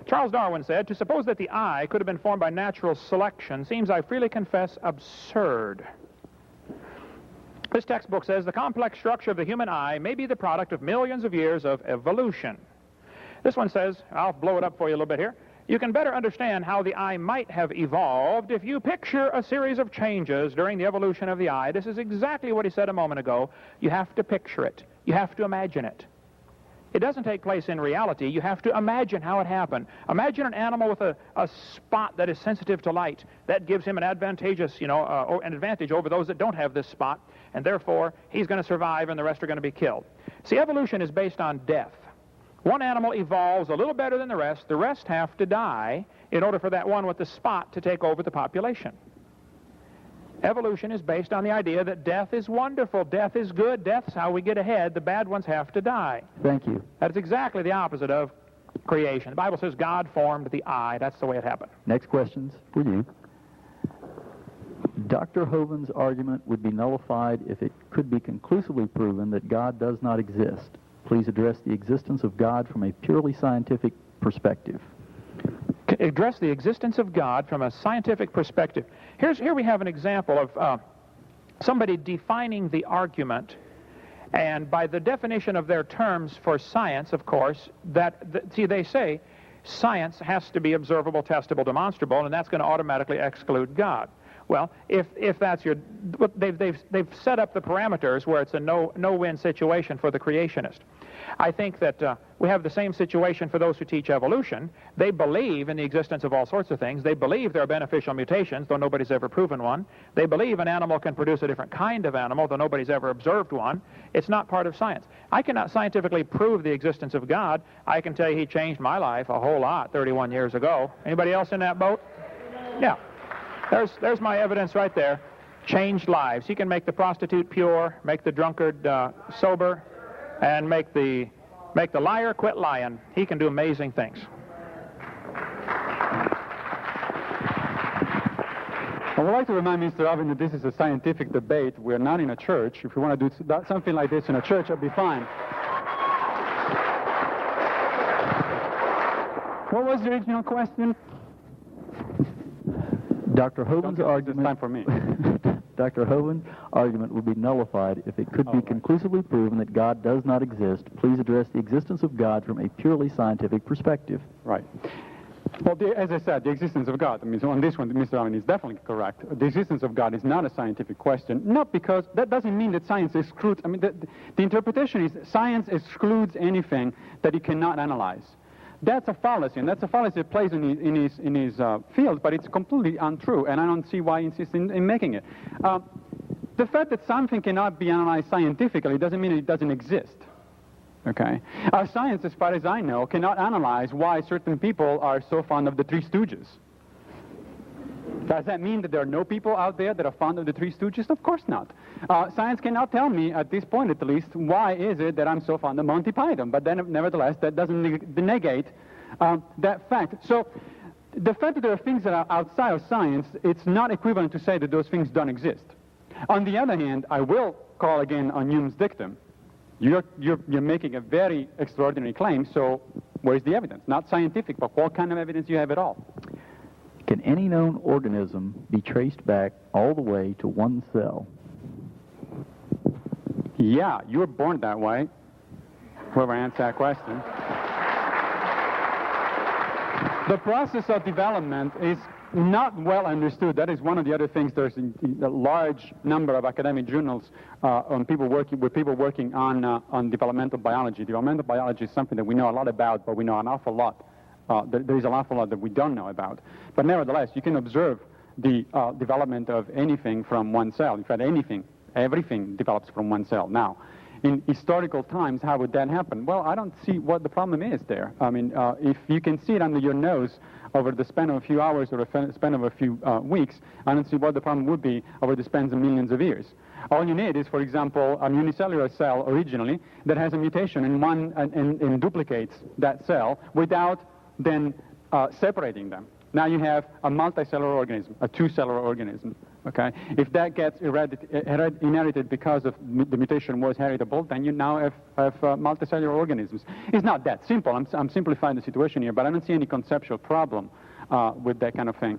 Charles Darwin said, to suppose that the eye could have been formed by natural selection seems, I freely confess, absurd. This textbook says the complex structure of the human eye may be the product of millions of years of evolution. This one says, I'll blow it up for you a little bit here, you can better understand how the eye might have evolved if you picture a series of changes during the evolution of the eye. This is exactly what he said a moment ago. You have to picture it. You have to imagine it. It doesn't take place in reality. You have to imagine how it happened. Imagine an animal with a spot that is sensitive to light. That gives him an advantageous, an advantage over those that don't have this spot, and therefore he's going to survive and the rest are going to be killed. See, evolution is based on death. One animal evolves a little better than the rest have to die in order for that one with the spot to take over the population. Evolution is based on the idea that death is wonderful, death is good, death's how we get ahead, the bad ones have to die. Thank you. That is exactly the opposite of creation. The Bible says God formed the eye. That's the way it happened. Next question's for you. Dr. Hovind's argument would be nullified if it could be conclusively proven that God does not exist. Please address the existence of God from a purely scientific perspective. Address the existence of God from a scientific perspective. Here we have an example of somebody defining the argument, and by the definition of their terms for science, of course, they say science has to be observable, testable, demonstrable, and that's going to automatically exclude God. Well, if that's they've set up the parameters where it's a no-win situation for the creationist. I think that we have the same situation for those who teach evolution. They believe in the existence of all sorts of things. They believe there are beneficial mutations, though nobody's ever proven one. They believe an animal can produce a different kind of animal, though nobody's ever observed one. It's not part of science. I cannot scientifically prove the existence of God. I can tell you he changed my life a whole lot 31 years ago. Anybody else in that boat? Yeah. There's my evidence right there. Changed lives. He can make the prostitute pure, make the drunkard sober, and make the liar quit lying. He can do amazing things. I would like to remind Mr. Hovind that this is a scientific debate. We're not in a church. If we want to do something like this in a church, that'd be fine. What was the original question? Dr. Hovind's argument. Time for me. Dr. Hovind's argument would be nullified if it could be conclusively proven that God does not exist. Please address the existence of God from a purely scientific perspective. Right. Well, as I said, the existence of God, I mean, so on this one, Mr. Allen is definitely correct. The existence of God is not a scientific question, not because that doesn't mean that science excludes, I mean, the interpretation is science excludes anything that it cannot analyze. That's a fallacy, and that's a fallacy that plays in his field, but it's completely untrue, and I don't see why he insists in making it. The fact that something cannot be analyzed scientifically doesn't mean it doesn't exist. Okay? Our science, as far as I know, cannot analyze why certain people are so fond of the Three Stooges. Does that mean that there are no people out there that are fond of the Three Stooges? Of course not. Science cannot tell me, at this point at least, why is it that I'm so fond of Monty Python. But then, nevertheless, that doesn't negate that fact. So the fact that there are things that are outside of science, it's not equivalent to say that those things don't exist. On the other hand, I will call again on Hume's dictum. You're making a very extraordinary claim, so where's the evidence? Not scientific, but what kind of evidence do you have at all? Can any known organism be traced back all the way to one cell? Yeah, you were born that way, whoever answered that question. The process of development is not well understood. That is one of the other things. There's a large number of academic journals on people working on developmental biology. Developmental biology is something that we know a lot about, but we know an awful lot. There is an awful lot that we don't know about. But nevertheless, you can observe the development of anything from one cell. In fact, everything develops from one cell. Now, in historical times, how would that happen? Well, I don't see what the problem is there. I mean, if you can see it under your nose over the span of a few hours or a span of a few weeks, I don't see what the problem would be over the spans of millions of years. All you need is, for example, a unicellular cell originally that has a mutation and duplicates that cell without then separating them. Now you have a multicellular organism, a two-cellular organism. Okay? If that gets inherited because of the mutation was heritable, then you now have multicellular organisms. It's not that simple. I'm simplifying the situation here, but I don't see any conceptual problem with that kind of thing.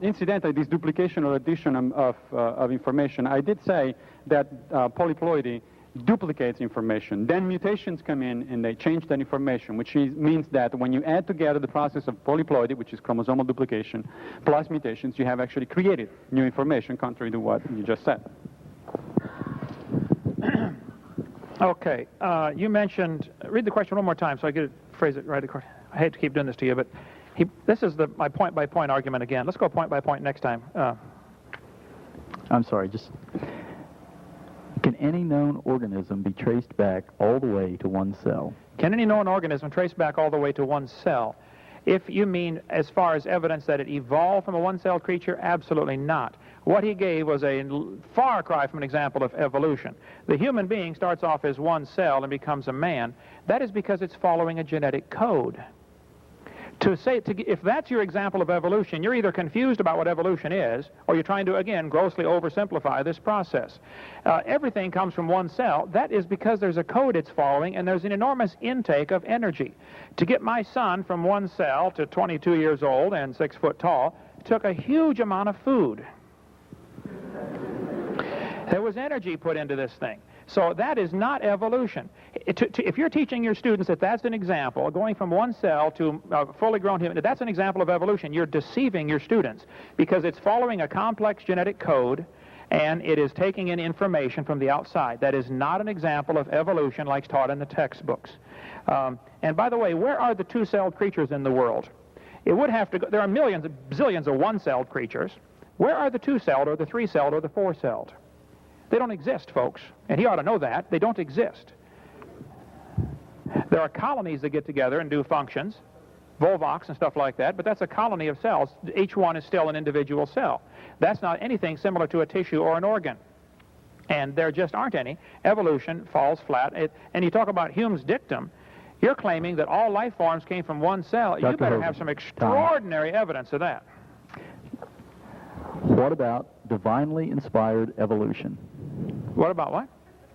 Incidentally, this duplication or addition of information, I did say that polyploidy duplicates information. Then mutations come in and they change that information, which means that when you add together the process of polyploidy, which is chromosomal duplication, plus mutations, you have actually created new information, contrary to what you just said. Okay. You mentioned, read the question one more time so I get to phrase it right. I hate to keep doing this to you, but this is my point-by-point argument again. Let's go point-by-point next time. I'm sorry, can any known organism be traced back all the way to one cell? Can any known organism trace back all the way to one cell? If you mean as far as evidence that it evolved from a one-celled creature, absolutely not. What he gave was a far cry from an example of evolution. The human being starts off as one cell and becomes a man. That is because it's following a genetic code. If that's your example of evolution, you're either confused about what evolution is, or you're trying to, again, grossly oversimplify this process. Everything comes from one cell. That is because there's a code it's following, and there's an enormous intake of energy. To get my son from one cell to 22 years old and 6 foot tall took a huge amount of food. There was energy put into this thing. So that is not evolution. If you're teaching your students that that's an example, going from one cell to a fully grown human, that's an example of evolution, you're deceiving your students because it's following a complex genetic code and it is taking in information from the outside. That is not an example of evolution like taught in the textbooks. And by the way, where are the two-celled creatures in the world? It would have to go, there are millions, zillions of one-celled creatures. Where are the two-celled or the three-celled or the four-celled? They don't exist, folks, and he ought to know that. They don't exist. There are colonies that get together and do functions, Volvox and stuff like that, but that's a colony of cells. Each one is still an individual cell. That's not anything similar to a tissue or an organ, and there just aren't any. Evolution falls flat. And you talk about Hume's dictum. You're claiming that all life forms came from one cell. You better have some extraordinary evidence of that. What about divinely inspired evolution? What about what?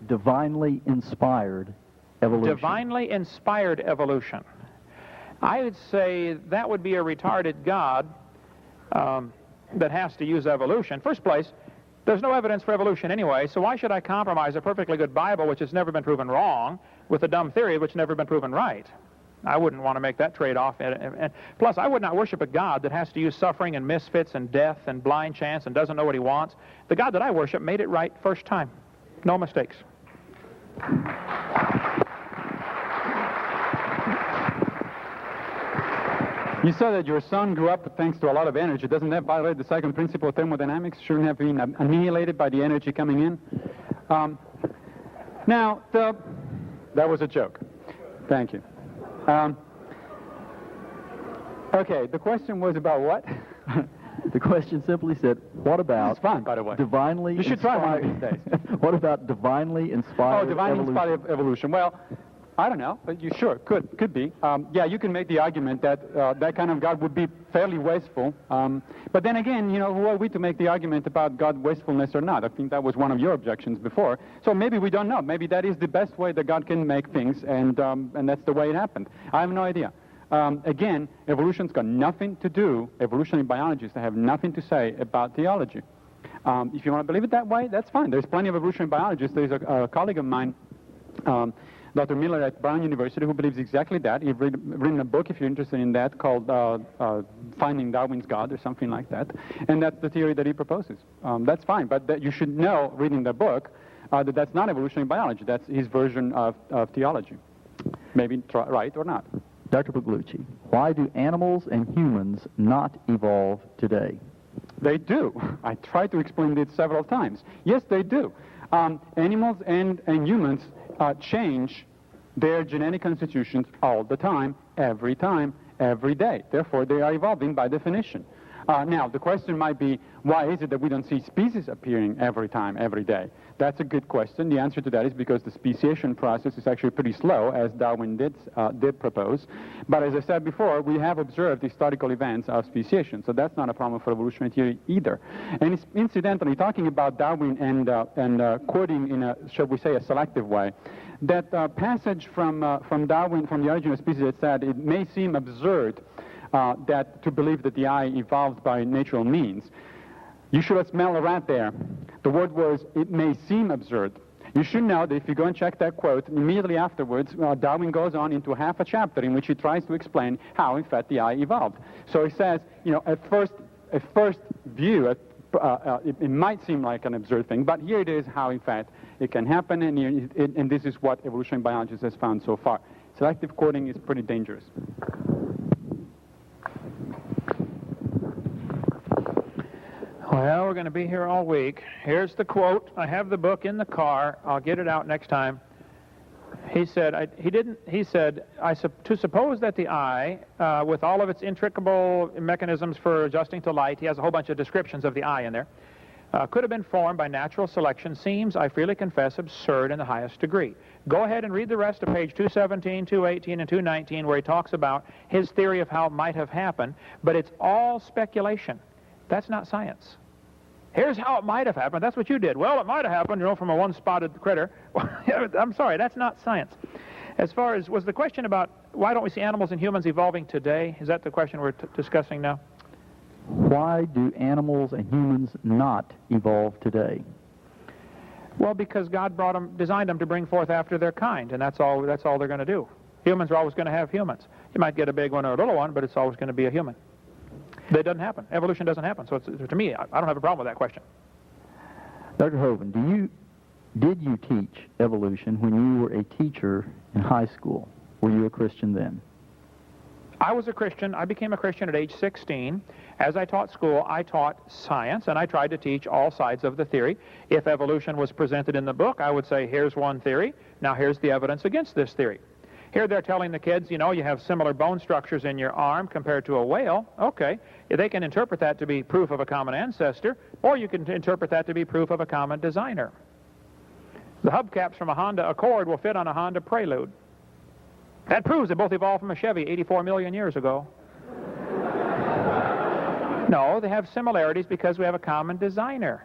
Divinely inspired evolution. Divinely inspired evolution. I would say that would be a retarded God that has to use evolution. First place, there's no evidence for evolution anyway, so why should I compromise a perfectly good Bible which has never been proven wrong with a dumb theory which has never been proven right? I wouldn't want to make that trade-off. And plus, I would not worship a God that has to use suffering and misfits and death and blind chance and doesn't know what he wants. The God that I worship made it right first time. No mistakes. You said that your son grew up thanks to a lot of energy. Doesn't that violate the second principle of thermodynamics? Shouldn't have been annihilated by the energy coming in? That was a joke. Thank you. Okay, the question was about what? The question simply said, what about It's fun, by the way. divinely You should try one of these days. What about divinely inspired Divinely evolution? inspired evolution. Well, I don't know, but you sure could be. Yeah, you can make the argument that that kind of God would be fairly wasteful. But then again, who are we to make the argument about God wastefulness or not? I think that was one of your objections before. So maybe we don't know. Maybe that is the best way that God can make things, and that's the way it happened. I have no idea. Again, evolution's got nothing to do. Evolutionary biologists have nothing to say about theology. If you want to believe it that way, that's fine. There's plenty of evolutionary biologists. There's a colleague of mine. Dr. Miller at Brown University, who believes exactly that. He's written a book, if you're interested in that, called Finding Darwin's God or something like that. And that's the theory that he proposes. That's fine, but that you should know, reading the book, that that's not evolutionary biology. That's his version of theology. Maybe right or not. Dr. Poglucci, why do animals and humans not evolve today? They do. I tried to explain it several times. Yes, they do. Animals and humans change their genetic constitutions all the time, every day. Therefore, they are evolving by definition. Now, the question might be, why is it that we don't see species appearing every time, every day? That's a good question. The answer to that is because the speciation process is actually pretty slow, as Darwin did propose. But as I said before, we have observed historical events of speciation, so that's not a problem for evolutionary theory either. And incidentally, talking about Darwin and quoting in a, shall we say, a selective way, that passage from Darwin, from The Origin of Species, that said it may seem absurd that to believe that the eye evolved by natural means. You should have smelled a rat there. The word was, it may seem absurd. You should know that if you go and check that quote, immediately afterwards, Darwin goes on into half a chapter in which he tries to explain how, in fact, the eye evolved. So he says, at first view, it might seem like an absurd thing, but here it is how, in fact, it can happen, and this is what evolutionary biologists has found so far. Selective quoting is pretty dangerous. Well, we're going to be here all week. Here's the quote. I have the book in the car. I'll get it out next time. He said, to suppose that the eye, with all of its intricable mechanisms for adjusting to light, he has a whole bunch of descriptions of the eye in there, could have been formed by natural selection seems, I freely confess, absurd in the highest degree. Go ahead and read the rest of page 217, 218, and 219, where he talks about his theory of how it might have happened, but it's all speculation. That's not science. Here's how it might have happened. That's what you did. Well, it might have happened, from a one-spotted critter. I'm sorry, that's not science. As far as, was the question about why don't we see animals and humans evolving today? Is that the question we're discussing now? Why do animals and humans not evolve today? Well, because God designed them to bring forth after their kind, and that's all they're going to do. Humans are always going to have humans. You might get a big one or a little one, but it's always going to be a human. That doesn't happen. Evolution doesn't happen. So to me, I don't have a problem with that question. Dr. Hovind, did you teach evolution when you were a teacher in high school? Were you a Christian then? I was a Christian. I became a Christian at age 16. As I taught school, I taught science, and I tried to teach all sides of the theory. If evolution was presented in the book, I would say, here's one theory. Now here's the evidence against this theory. Here they're telling the kids, you have similar bone structures in your arm compared to a whale. Okay, they can interpret that to be proof of a common ancestor, or you can interpret that to be proof of a common designer. The hubcaps from a Honda Accord will fit on a Honda Prelude. That proves they both evolved from a Chevy 84 million years ago. No, they have similarities because we have a common designer.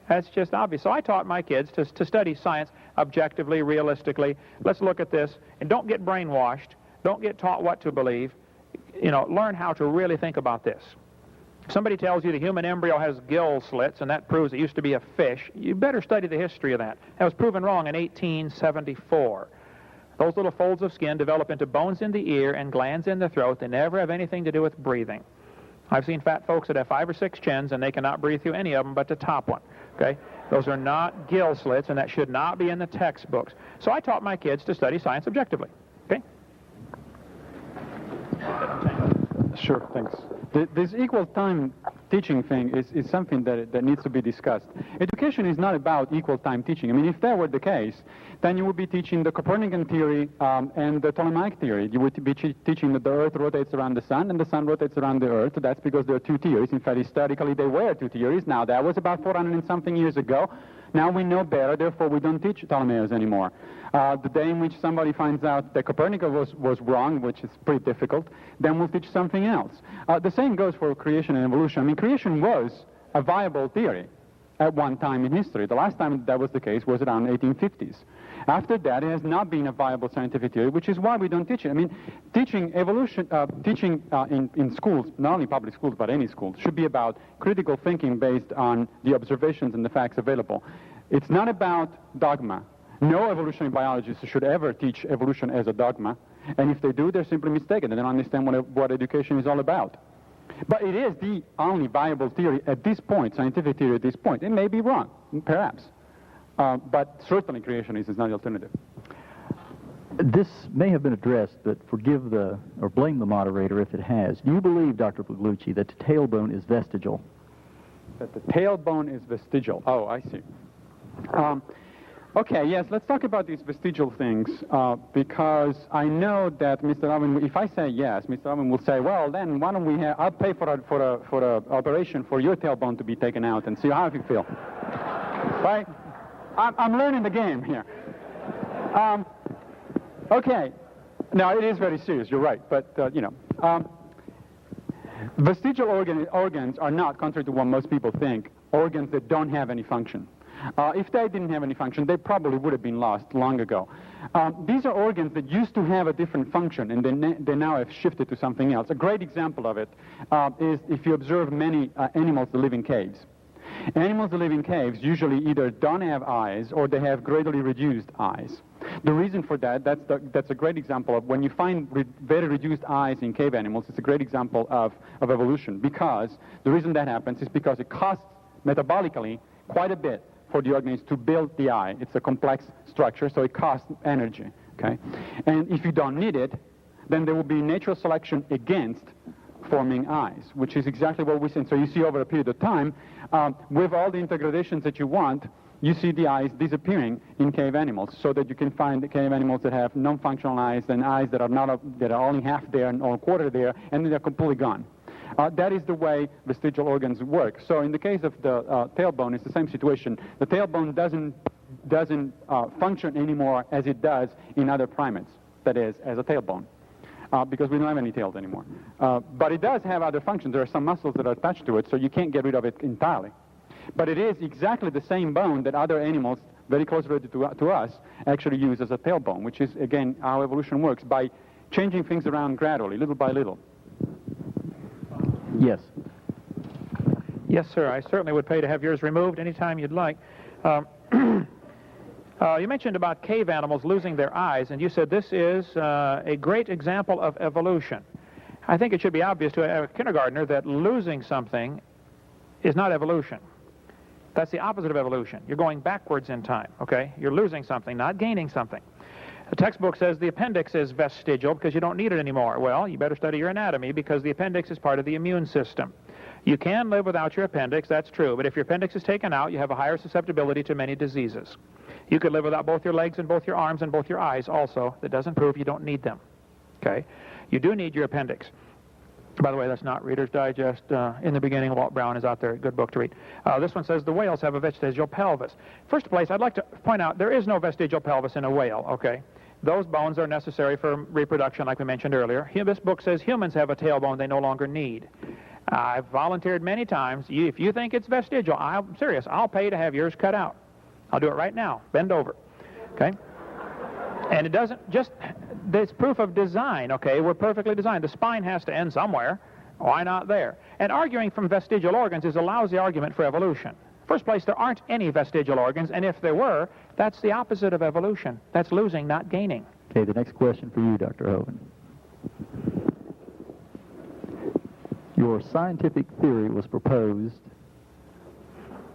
That's just obvious. So I taught my kids to study science objectively, realistically. Let's look at this, and don't get brainwashed. Don't get taught what to believe. Learn how to really think about this. Somebody tells you the human embryo has gill slits, and that proves it used to be a fish. You better study the history of that. That was proven wrong in 1874. Those little folds of skin develop into bones in the ear and glands in the throat. They never have anything to do with breathing. I've seen fat folks that have 5 or 6 chins, and they cannot breathe through any of them but the top one. Okay? Those are not gill slits, and that should not be in the textbooks. So I taught my kids to study science objectively. Okay? Sure, thanks. This equal time teaching thing is something that needs to be discussed. Education is not about equal time teaching. I mean, if that were the case, then you would be teaching the Copernican theory and the Ptolemaic theory. You would be teaching that the Earth rotates around the Sun and the Sun rotates around the Earth. That's because there are 2 theories. In fact, historically, there were 2 theories. Now, that was about 400 and something years ago. Now we know better, therefore we don't teach Ptolemaios anymore. The day in which somebody finds out that Copernicus was wrong, which is pretty difficult, then we'll teach something else. The same goes for creation and evolution. I mean, creation was a viable theory at one time in history. The last time that was the case was around 1850s. After that, it has not been a viable scientific theory, which is why we don't teach it. I mean, teaching evolution, in schools, not only public schools, but any schools, should be about critical thinking based on the observations and the facts available. It's not about dogma. No evolutionary biologist should ever teach evolution as a dogma, and if they do, they're simply mistaken. They don't understand what education is all about. But it is the only viable theory at this point, scientific theory at this point. It may be wrong, perhaps. But certainly creationism is not the alternative. This may have been addressed, but forgive or blame the moderator if it has. Do you believe, Dr. Pugliucci, that the tailbone is vestigial? That the tailbone is vestigial. Oh, I see. Okay, yes, let's talk about these vestigial things, because I know that Mr. Hovind, if I say yes, Mr. Hovind will say, well, then why don't we I'll pay for a operation for your tailbone to be taken out and see how you feel. Right? I'm learning the game here. Okay. Now, it is very serious, you're right, but, vestigial organs are not, contrary to what most people think, organs that don't have any function. If they didn't have any function, they probably would have been lost long ago. These are organs that used to have a different function, and they now have shifted to something else. A great example of it is if you observe many animals that live in caves. Animals that live in caves usually either don't have eyes or they have greatly reduced eyes. The reason for that's a great example of when you find very reduced eyes in cave animals, it's a great example of evolution, because the reason that happens is because it costs metabolically quite a bit for the organism to build the eye. It's a complex structure, so it costs energy, okay? And if you don't need it, then there will be natural selection against forming eyes, which is exactly what we see. So you see over a period of time, with all the integradations that you want, you see the eyes disappearing in cave animals, so that you can find the cave animals that have non-functional eyes and eyes that are only half there or a quarter there, and they're completely gone. That is the way vestigial organs work. So in the case of the tailbone, it's the same situation. The tailbone doesn't function anymore as it does in other primates, that is, as a tailbone, because we don't have any tails anymore. But it does have other functions. There are some muscles that are attached to it, so you can't get rid of it entirely. But it is exactly the same bone that other animals, very close related to us, actually use as a tailbone, which is, again, how evolution works, by changing things around gradually, little by little. Yes. Yes, sir. I certainly would pay to have yours removed anytime you'd like. You mentioned about cave animals losing their eyes, and you said this is a great example of evolution. I think it should be obvious to a kindergartner that losing something is not evolution. That's the opposite of evolution. You're going backwards in time, okay? You're losing something, not gaining something. The textbook says the appendix is vestigial because you don't need it anymore. Well, you better study your anatomy, because the appendix is part of the immune system. You can live without your appendix, that's true, but if your appendix is taken out, you have a higher susceptibility to many diseases. You could live without both your legs and both your arms and both your eyes also. That doesn't prove you don't need them, okay? You do need your appendix. By the way, that's not Reader's Digest. In the beginning, Walt Brown is out there. Good book to read. This one says the whales have a vestigial pelvis. First place, I'd like to point out there is no vestigial pelvis in a whale, okay? Those bones are necessary for reproduction, like we mentioned earlier. This book says humans have a tailbone they no longer need. I've volunteered many times. If you think it's vestigial, I'm serious. I'll pay to have yours cut out. I'll do it right now. Bend over, okay? And it doesn't just, it's proof of design, okay? We're perfectly designed. The spine has to end somewhere. Why not there? And arguing from vestigial organs is a lousy argument for evolution. First place, there aren't any vestigial organs, and if there were, that's the opposite of evolution. That's losing, not gaining. Okay, the next question for you, Dr. Hovind. Your scientific theory was proposed,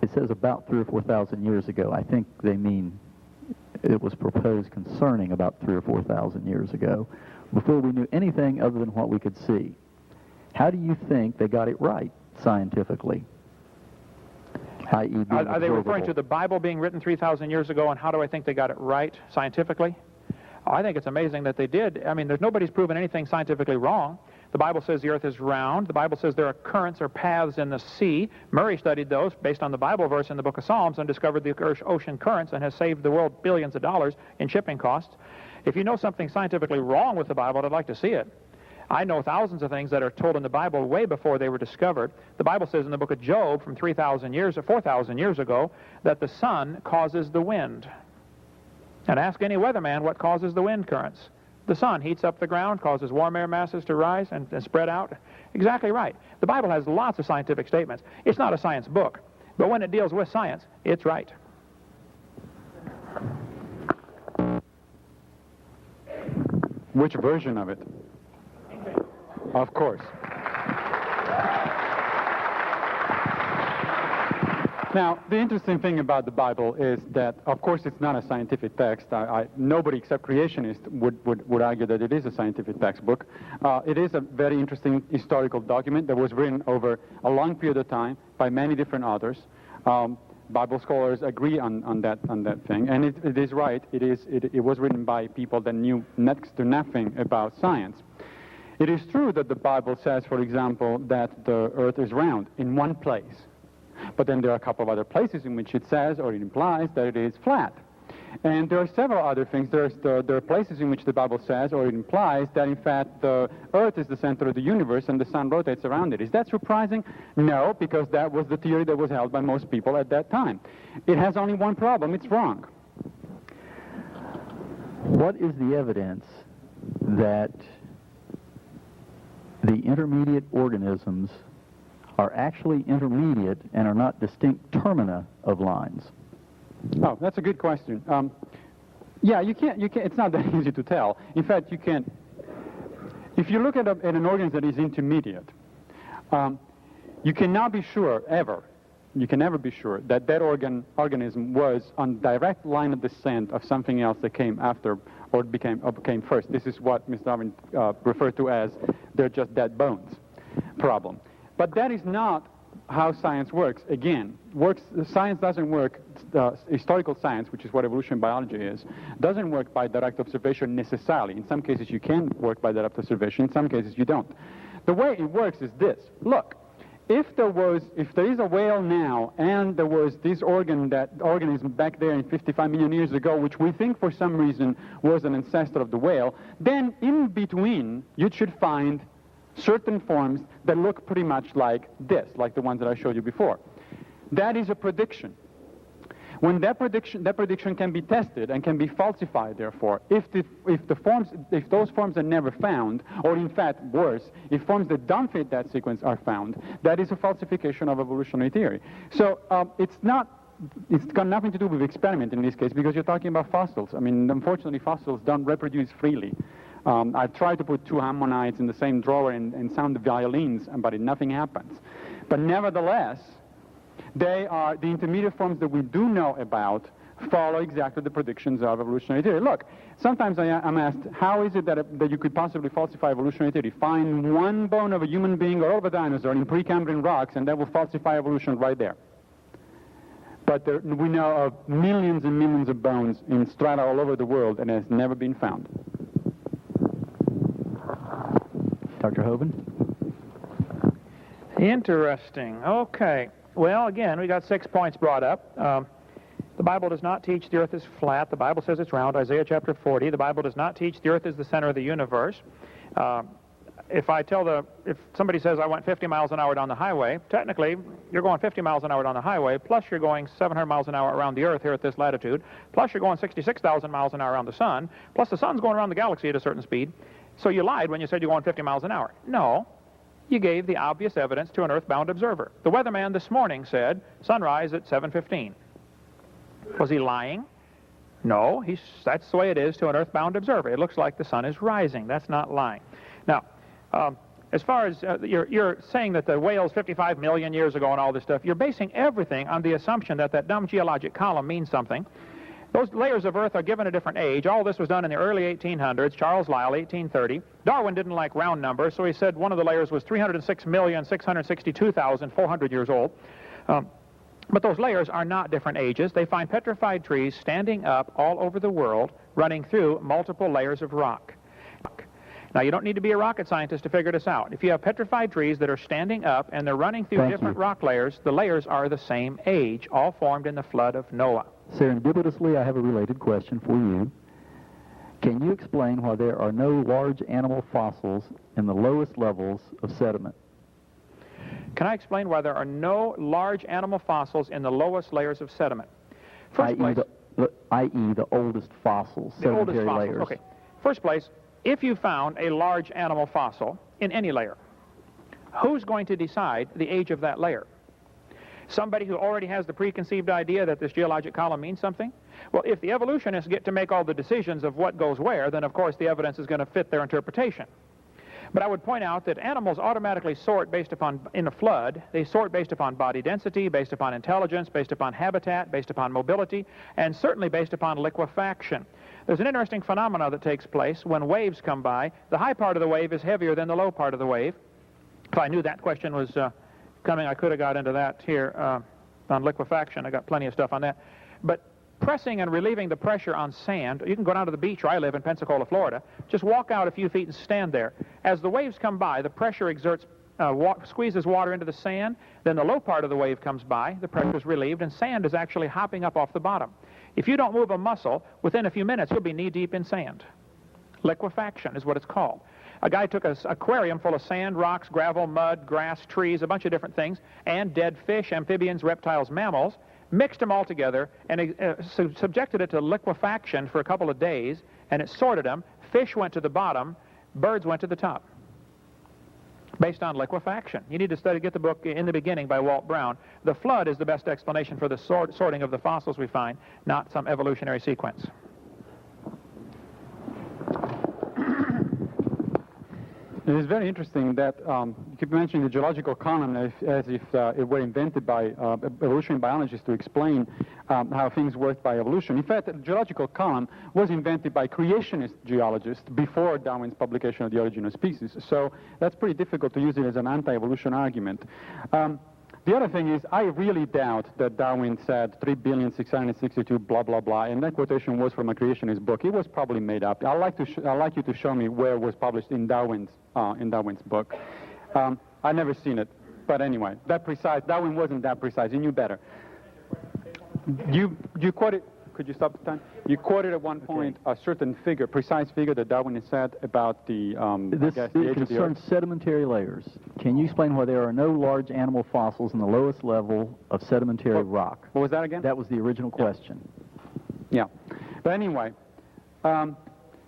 it says about 3,000 or 4,000 years ago. I think they mean it was proposed concerning about 3,000 or 4,000 years ago, before we knew anything other than what we could see. How do you think they got it right scientifically? i.e., Are they referring to the Bible being written 3,000 years ago, and how do I think they got it right scientifically? I think it's amazing that they did. I mean, nobody's proven anything scientifically wrong. The Bible says the earth is round. The Bible says there are currents or paths in the sea. Murray studied those based on the Bible verse in the book of Psalms and discovered the ocean currents and has saved the world billions of dollars in shipping costs. If you know something scientifically wrong with the Bible, I'd like to see it. I know thousands of things that are told in the Bible way before they were discovered. The Bible says in the book of Job from 3,000 years or 4,000 years ago that the sun causes the wind. And ask any weatherman what causes the wind currents. The sun heats up the ground, causes warm air masses to rise and spread out. Exactly right. The Bible has lots of scientific statements. It's not a science book, but when it deals with science, it's right. Which version of it? Of course. Now, the interesting thing about the Bible is that, of course, it's not a scientific text. Nobody except creationists would argue that it is a scientific textbook. It is a very interesting historical document that was written over a long period of time by many different authors. Bible scholars agree on that thing, and it is right. It was written by people that knew next to nothing about science. It is true that the Bible says, for example, that the earth is round in one place. But then there are a couple of other places in which it says or it implies that it is flat. And there are several other things. There are places in which the Bible says or it implies that, in fact, the earth is the center of the universe and the sun rotates around it. Is that surprising? No, because that was the theory that was held by most people at that time. It has only one problem. It's wrong. What is the evidence that the intermediate organisms are actually intermediate and are not distinct termina of lines? Oh, that's a good question. Yeah, you can't, it's not that easy to tell. In fact, you can't, if you look at an organism that is intermediate, you cannot be sure, ever, you can never be sure that that organism was on direct line of descent of something else that came after or became first. This is what Mr. Darwin referred to as they're just dead bones problem. But that is not how science works. Again, science doesn't work, historical science, which is what evolution biology is, doesn't work by direct observation necessarily. In some cases you can work by direct observation, in some cases you don't. The way it works is this. Look, if there is a whale now and there was this organism back there in 55 million years ago, which we think for some reason was an ancestor of the whale, then in between you should find certain forms that look pretty much like this, like the ones that I showed you before. That is a prediction. When that prediction can be tested and can be falsified, therefore, if those forms are never found, or in fact worse, if forms that don't fit that sequence are found, that is a falsification of evolutionary theory. So it's got nothing to do with experiment in this case, because you're talking about fossils. I mean, unfortunately, fossils don't reproduce freely. I've tried to put two ammonites in the same drawer and sound the violins, but nothing happens. But nevertheless, they are the intermediate forms that we do know about follow exactly the predictions of evolutionary theory. Look, sometimes I'm asked, how is it that you could possibly falsify evolutionary theory? Find one bone of a human being or of a dinosaur in Precambrian rocks, and that will falsify evolution right there. But we know of millions and millions of bones in strata all over the world, and it has never been found. Dr. Hovind? Interesting. Okay. Well, again, we got 6 points brought up. The Bible does not teach the earth is flat. The Bible says it's round, Isaiah chapter 40. The Bible does not teach the earth is the center of the universe. If somebody says I went 50 miles an hour down the highway, technically you're going 50 miles an hour down the highway, plus you're going 700 miles an hour around the earth here at this latitude, plus you're going 66,000 miles an hour around the sun, plus the sun's going around the galaxy at a certain speed. So you lied when you said you're going 50 miles an hour. No. You gave the obvious evidence to an earthbound observer. The weatherman this morning said sunrise at 7:15. Was he lying? No, that's the way it is to an earthbound observer. It looks like the sun is rising. That's not lying. Now, as far as you're saying that the whales 55 million years ago and all this stuff, you're basing everything on the assumption that that dumb geologic column means something. Those layers of Earth are given a different age. All this was done in the early 1800s. Charles Lyell, 1830. Darwin didn't like round numbers, so he said one of the layers was 306,662,400 years old. But those layers are not different ages. They find petrified trees standing up all over the world, running through multiple layers of rock. Now, you don't need to be a rocket scientist to figure this out. If you have petrified trees that are standing up and they're running through different rock layers, the layers are the same age, all formed in the flood of Noah. Serendipitously, I have a related question for you. Can you explain why there are no large animal fossils in the lowest levels of sediment? Can I explain why there are no large animal fossils in the lowest layers of sediment? First place, i.e. the oldest fossils, sedimentary layers. Okay. First place, if you found a large animal fossil in any layer, who's going to decide the age of that layer? Somebody who already has the preconceived idea that this geologic column means something? Well, if the evolutionists get to make all the decisions of what goes where, then of course the evidence is going to fit their interpretation. But I would point out that animals automatically sort based upon, in a flood, they sort based upon body density, based upon intelligence, based upon habitat, based upon mobility, and certainly based upon liquefaction. There's an interesting phenomenon that takes place when waves come by. The high part of the wave is heavier than the low part of the wave. If I knew that question was coming, I could have got into that here on liquefaction. I got plenty of stuff on that. But pressing and relieving the pressure on sand, you can go down to the beach where I live in Pensacola, Florida, just walk out a few feet and stand there. As the waves come by, the pressure exerts, squeezes water into the sand, then the low part of the wave comes by, the pressure is relieved, and sand is actually hopping up off the bottom. If you don't move a muscle, within a few minutes you'll be knee-deep in sand. Liquefaction is what it's called. A guy took an aquarium full of sand, rocks, gravel, mud, grass, trees, a bunch of different things, and dead fish, amphibians, reptiles, mammals, mixed them all together and subjected it to liquefaction for a couple of days, and it sorted them. Fish went to the bottom, birds went to the top, based on liquefaction. You need to get the book In the Beginning by Walt Brown. The flood is the best explanation for the sorting of the fossils we find, not some evolutionary sequence. It is very interesting that you keep mentioning the geological column as if it were invented by evolutionary biologists to explain how things work by evolution. In fact, the geological column was invented by creationist geologists before Darwin's publication of The Origin of Species. So that's pretty difficult to use it as an anti-evolution argument. The other thing is, I really doubt that Darwin said 3,662 blah, blah, blah, and that quotation was from a creationist book. It was probably made up. I'd like you to show me where it was published in Darwin's book. I've never seen it, but anyway, Darwin wasn't that precise. He knew better. You quoted, could you stop the time? You quoted at one point a certain figure, precise figure that Darwin has said about the the age of the Earth. Sedimentary layers. Can you explain why there are no large animal fossils in the lowest level of sedimentary rock? What was that again? That was the original question. Yeah. But anyway, so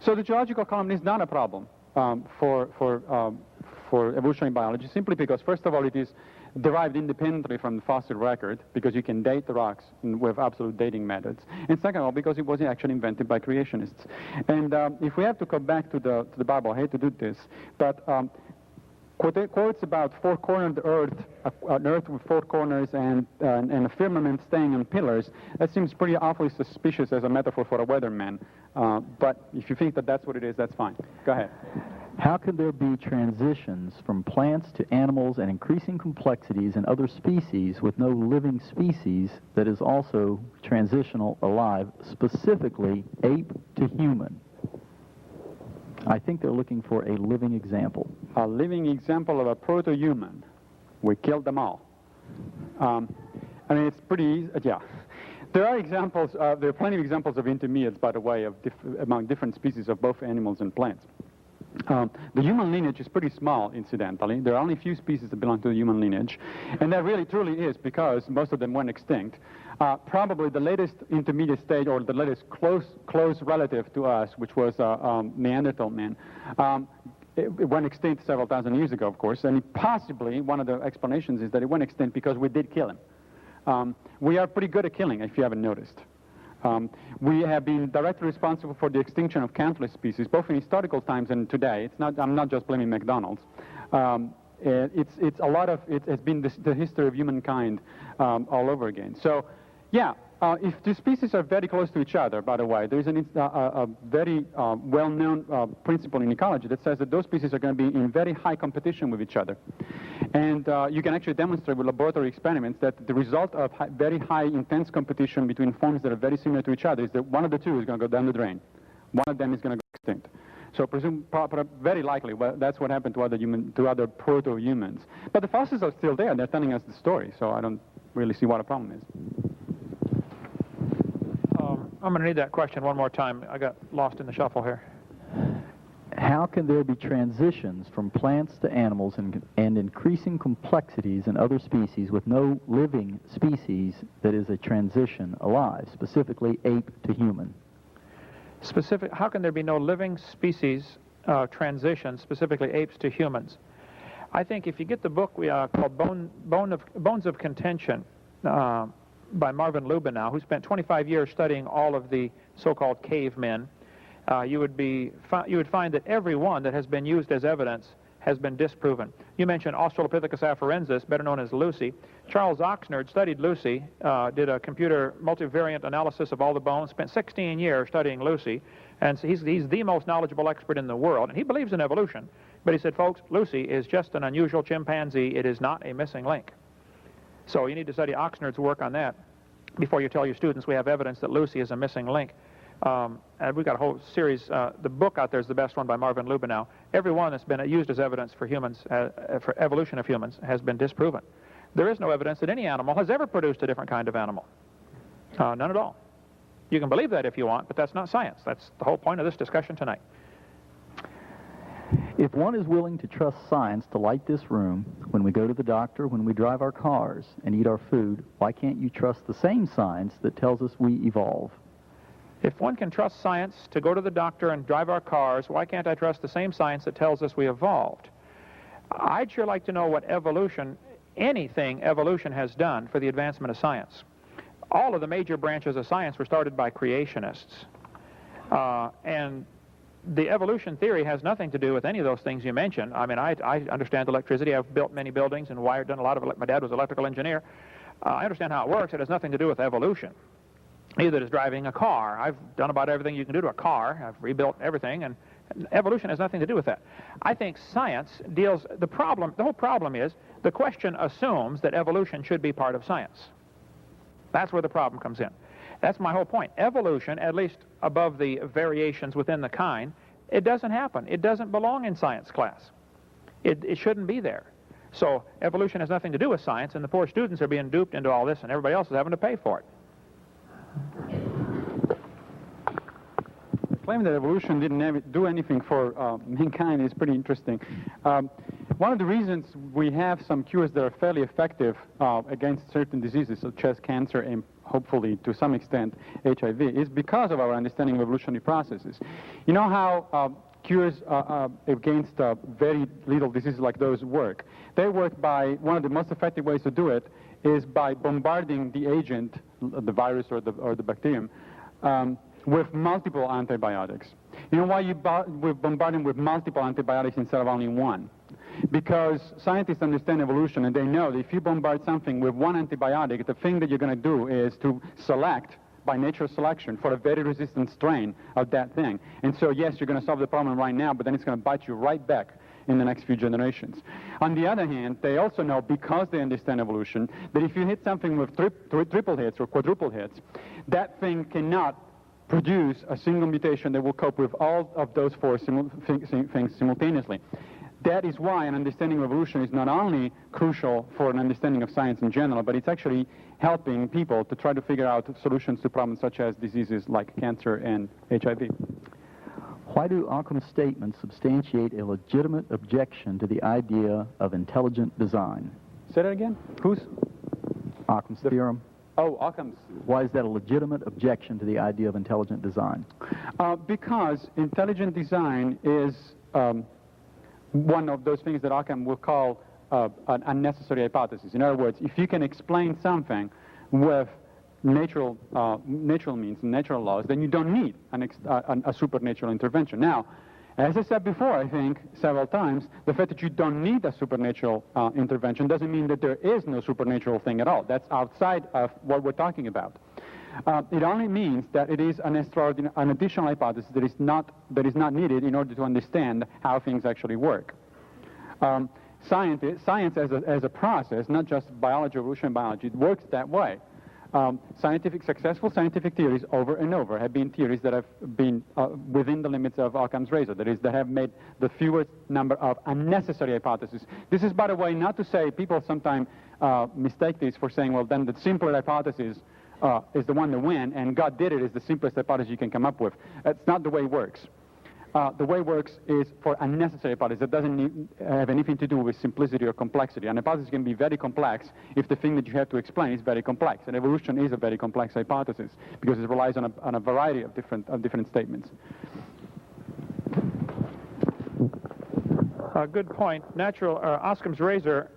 the geological column is not a problem for evolutionary biology, simply because, first of all, it is derived independently from the fossil record, because you can date the rocks with absolute dating methods. And second of all, because it was actually invented by creationists. And if we have to come back to the Bible, I hate to do this, but quotes about four-cornered earth, an earth with four corners and a firmament staying on pillars, that seems pretty awfully suspicious as a metaphor for a weatherman. But if you think that that's what it is, that's fine. Go ahead. How could there be transitions from plants to animals and increasing complexities in other species with no living species that is also transitional alive, specifically ape to human? I think they're looking for a living example. A living example of a proto-human. We killed them all. I mean, it's pretty easy. Yeah. There are examples, there are plenty of examples of intermediates, by the way, among different species of both animals and plants. The human lineage is pretty small, incidentally. There are only a few species that belong to the human lineage. And that really truly is because most of them went extinct. Probably the latest intermediate stage, or the latest close relative to us, which was Neanderthal man, it went extinct several thousand years ago, of course. And possibly one of the explanations is that it went extinct because we did kill him. We are pretty good at killing, if you haven't noticed. We have been directly responsible for the extinction of countless species, both in historical times and today. I'm not just blaming McDonald's. It has been the history of humankind all over again. So, yeah, if the species are very close to each other, by the way, there's a very well-known principle in ecology that says that those species are going to be in very high competition with each other. And you can actually demonstrate with laboratory experiments that the result of very high, intense competition between forms that are very similar to each other is that one of the two is going to go down the drain. One of them is going to go extinct. So very likely, well, that's what happened to other proto-humans. But the fossils are still there. They're telling us the story, so I don't really see what the problem is. I'm going to need that question one more time. I got lost in the shuffle here. How can there be transitions from plants to animals and increasing complexities in other species with no living species that is a transition alive, specifically ape to human? How can there be no living species transition, specifically apes to humans? I think if you get the book called Bones of Contention by Marvin Lubenow, who spent 25 years studying all of the so-called cavemen, you would find that every one that has been used as evidence has been disproven. You mentioned Australopithecus afarensis, better known as Lucy. Charles Oxnard studied Lucy, did a computer multivariate analysis of all the bones, spent 16 years studying Lucy, and so he's the most knowledgeable expert in the world, and he believes in evolution. But he said, folks, Lucy is just an unusual chimpanzee. It is not a missing link. So you need to study Oxnard's work on that before you tell your students we have evidence that Lucy is a missing link. And we've got a whole series. The book out there is the best one by Marvin Lubenow. Every one that's been used as evidence for humans, for evolution of humans, has been disproven. There is no evidence that any animal has ever produced a different kind of animal. None at all. You can believe that if you want, but that's not science. That's the whole point of this discussion tonight. If one is willing to trust science to light this room, when we go to the doctor, when we drive our cars and eat our food, why can't you trust the same science that tells us we evolve? If one can trust science to go to the doctor and drive our cars, why can't I trust the same science that tells us we evolved? I'd sure like to know what anything evolution has done for the advancement of science. All of the major branches of science were started by creationists. And the evolution theory has nothing to do with any of those things you mentioned. I mean, I understand electricity. I've built many buildings and done a lot of it. My dad was an electrical engineer. I understand how it works. It has nothing to do with evolution. Neither does driving a car. I've done about everything you can do to a car. I've rebuilt everything, and evolution has nothing to do with that. I think science deals, the whole problem is, the question assumes that evolution should be part of science. That's where the problem comes in. That's my whole point. Evolution, at least above the variations within the kind, it doesn't happen. It doesn't belong in science class. It shouldn't be there. So evolution has nothing to do with science, and the poor students are being duped into all this, and everybody else is having to pay for it. The claim that evolution didn't do anything for mankind is pretty interesting. One of the reasons we have some cures that are fairly effective against certain diseases, such as cancer and hopefully to some extent HIV, is because of our understanding of evolutionary processes. You know how cures against very little diseases like those work? They work by, one of the most effective ways to do it is by bombarding the agent, the virus or the bacterium, with multiple antibiotics. You know why we bombard them with multiple antibiotics instead of only one? Because scientists understand evolution, and they know that if you bombard something with one antibiotic, the thing that you're going to do is to select, by natural selection, for a very resistant strain of that thing. And so, yes, you're going to solve the problem right now, but then it's going to bite you right back in the next few generations. On the other hand, they also know, because they understand evolution, that if you hit something with triple hits or quadruple hits, that thing cannot produce a single mutation that will cope with all of those four things simultaneously. That is why an understanding of evolution is not only crucial for an understanding of science in general, but it's actually helping people to try to figure out solutions to problems such as diseases like cancer and HIV. Why do Occam's statements substantiate a legitimate objection to the idea of intelligent design? Say that again? Who's? Occam's theorem. Oh, Occam's. Why is that a legitimate objection to the idea of intelligent design? Because intelligent design is one of those things that Occam will call an unnecessary hypothesis. In other words, if you can explain something with natural means, natural laws, then you don't need a supernatural intervention. Now, as I said before, I think, several times, the fact that you don't need a supernatural intervention doesn't mean that there is no supernatural thing at all. That's outside of what we're talking about. It only means that it is an additional hypothesis that is not needed in order to understand how things actually work. Science as a process, not just biology, evolution, biology, it works that way. Successful scientific theories over and over have been theories that have been within the limits of Occam's razor, that is, that have made the fewest number of unnecessary hypotheses. This is, by the way, not to say people sometimes mistake this for saying, well, then the simpler hypothesis is the one that wins, and God did it is the simplest hypothesis you can come up with. That's not the way it works. The way it works is for unnecessary hypothesis. It doesn't have anything to do with simplicity or complexity. An hypothesis can be very complex if the thing that you have to explain is very complex. And evolution is a very complex hypothesis because it relies on a variety of different statements. Good point. Occam's razor,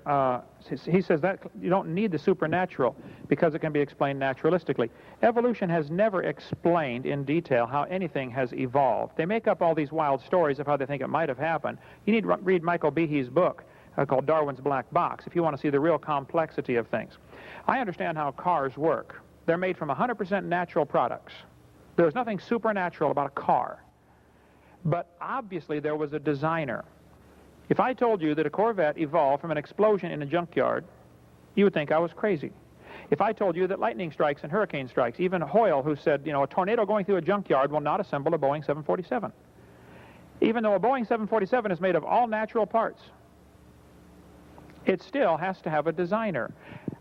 he says that you don't need the supernatural because it can be explained naturalistically. Evolution has never explained in detail how anything has evolved. They make up all these wild stories of how they think it might have happened. You need to read Michael Behe's book called Darwin's Black Box if you want to see the real complexity of things. I understand how cars work. They're made from 100% natural products. There's nothing supernatural about a car. But obviously there was a designer. If I told you that a Corvette evolved from an explosion in a junkyard, you would think I was crazy. If I told you that lightning strikes and hurricane strikes, even Hoyle, who said, a tornado going through a junkyard will not assemble a Boeing 747. Even though a Boeing 747 is made of all natural parts, it still has to have a designer.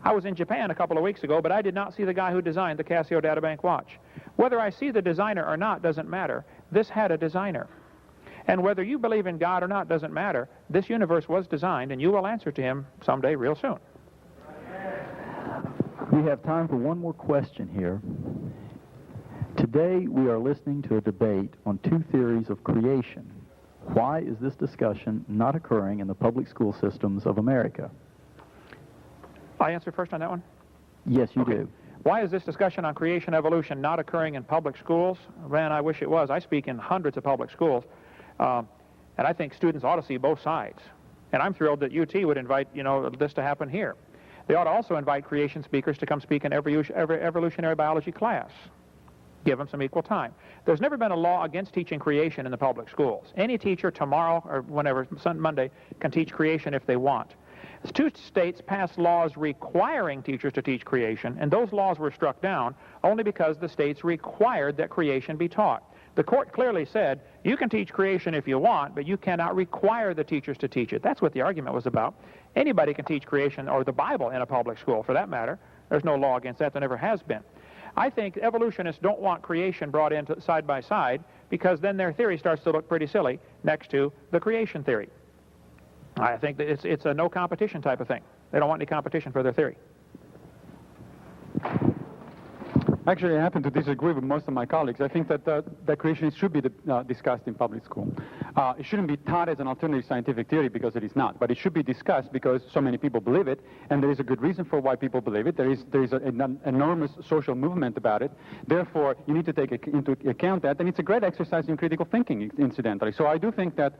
I was in Japan a couple of weeks ago, but I did not see the guy who designed the Casio Databank watch. Whether I see the designer or not doesn't matter. This had a designer. And whether you believe in God or not doesn't matter. This universe was designed, and you will answer to him someday real soon. We have time for one more question here. Today we are listening to a debate on two theories of creation. Why is this discussion not occurring in the public school systems of America? I answer first on that one? Yes, you do. Why is this discussion on creation evolution not occurring in public schools? Man, I wish it was. I speak in hundreds of public schools. And I think students ought to see both sides. And I'm thrilled that UT would invite, this to happen here. They ought to also invite creation speakers to come speak in every evolutionary biology class. Give them some equal time. There's never been a law against teaching creation in the public schools. Any teacher tomorrow or whenever, Monday, can teach creation if they want. 2 states passed laws requiring teachers to teach creation, and those laws were struck down only because the states required that creation be taught. The court clearly said, you can teach creation if you want, but you cannot require the teachers to teach it. That's what the argument was about. Anybody can teach creation, or the Bible, in a public school, for that matter. There's no law against that. There never has been. I think evolutionists don't want creation brought in side by side, because then their theory starts to look pretty silly next to the creation theory. I think that it's a no competition type of thing. They don't want any competition for their theory. Actually, I happen to disagree with most of my colleagues. I think that creation should be discussed in public school. It shouldn't be taught as an alternative scientific theory because it is not, but it should be discussed because so many people believe it, and there is a good reason for why people believe it. There is an enormous social movement about it. Therefore, you need to take into account that, and it's a great exercise in critical thinking, incidentally. So I do think that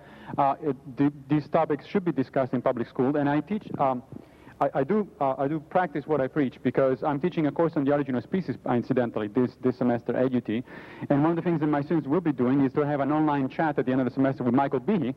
these topics should be discussed in public school, and I teach. I do practice what I preach because I'm teaching a course on the origin of species, incidentally, this semester at UT. And one of the things that my students will be doing is to have an online chat at the end of the semester with Michael Behe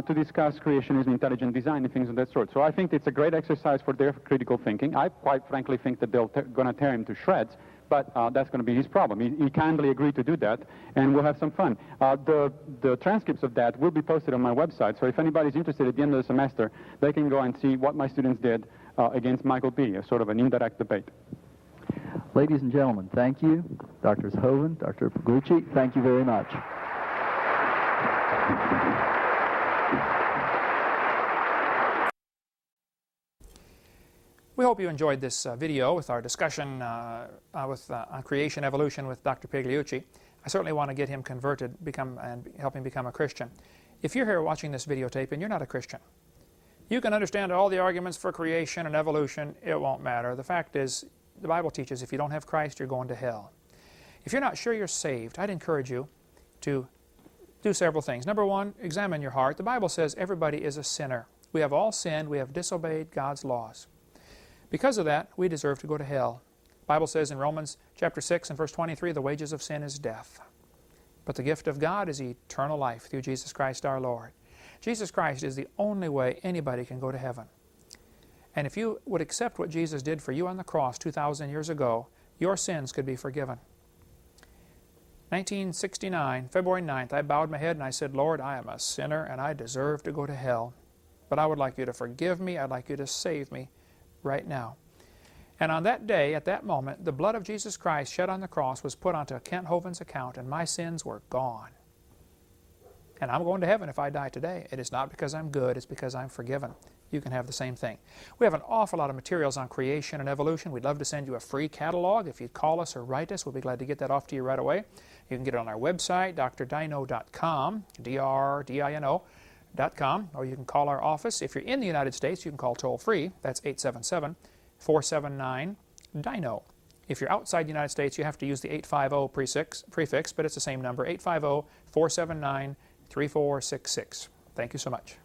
to discuss creationism, intelligent design, and things of that sort. So I think it's a great exercise for their critical thinking. I quite frankly think that they're going to tear him to shreds, but that's going to be his problem. He kindly agreed to do that, and we'll have some fun. The transcripts of that will be posted on my website, so if anybody's interested at the end of the semester, they can go and see what my students did against Michael Behe, a sort of an indirect debate. Ladies and gentlemen, thank you. Drs. Hovind, Dr. Pagliucci, thank you very much. We hope you enjoyed this video with our discussion on creation evolution with Dr. Pagliucci. I certainly want to get him converted and help him become a Christian. If you're here watching this videotape and you're not a Christian, you can understand all the arguments for creation and evolution. It won't matter. The fact is, the Bible teaches if you don't have Christ, you're going to hell. If you're not sure you're saved, I'd encourage you to do several things. Number one, examine your heart. The Bible says everybody is a sinner. We have all sinned. We have disobeyed God's laws. Because of that, we deserve to go to hell. The Bible says in Romans chapter 6 and verse 23, the wages of sin is death. But the gift of God is eternal life through Jesus Christ our Lord. Jesus Christ is the only way anybody can go to heaven. And if you would accept what Jesus did for you on the cross 2,000 years ago, your sins could be forgiven. 1969, February 9th, I bowed my head and I said, Lord, I am a sinner and I deserve to go to hell. But I would like you to forgive me. I'd like you to save me right now. And on that day, at that moment, the blood of Jesus Christ shed on the cross was put onto Kent Hovind's account and my sins were gone. And I'm going to heaven if I die today. It is not because I'm good, it's because I'm forgiven. You can have the same thing. We have an awful lot of materials on creation and evolution. We'd love to send you a free catalog. If you'd call us or write us, we'll be glad to get that off to you right away. You can get it on our website, drdino.com, DRDINO.com, or you can call our office. If you're in the United States, you can call toll-free. That's 877-479-DINO. If you're outside the United States, you have to use the 850 prefix, but it's the same number, 850-479-3466. Thank you so much.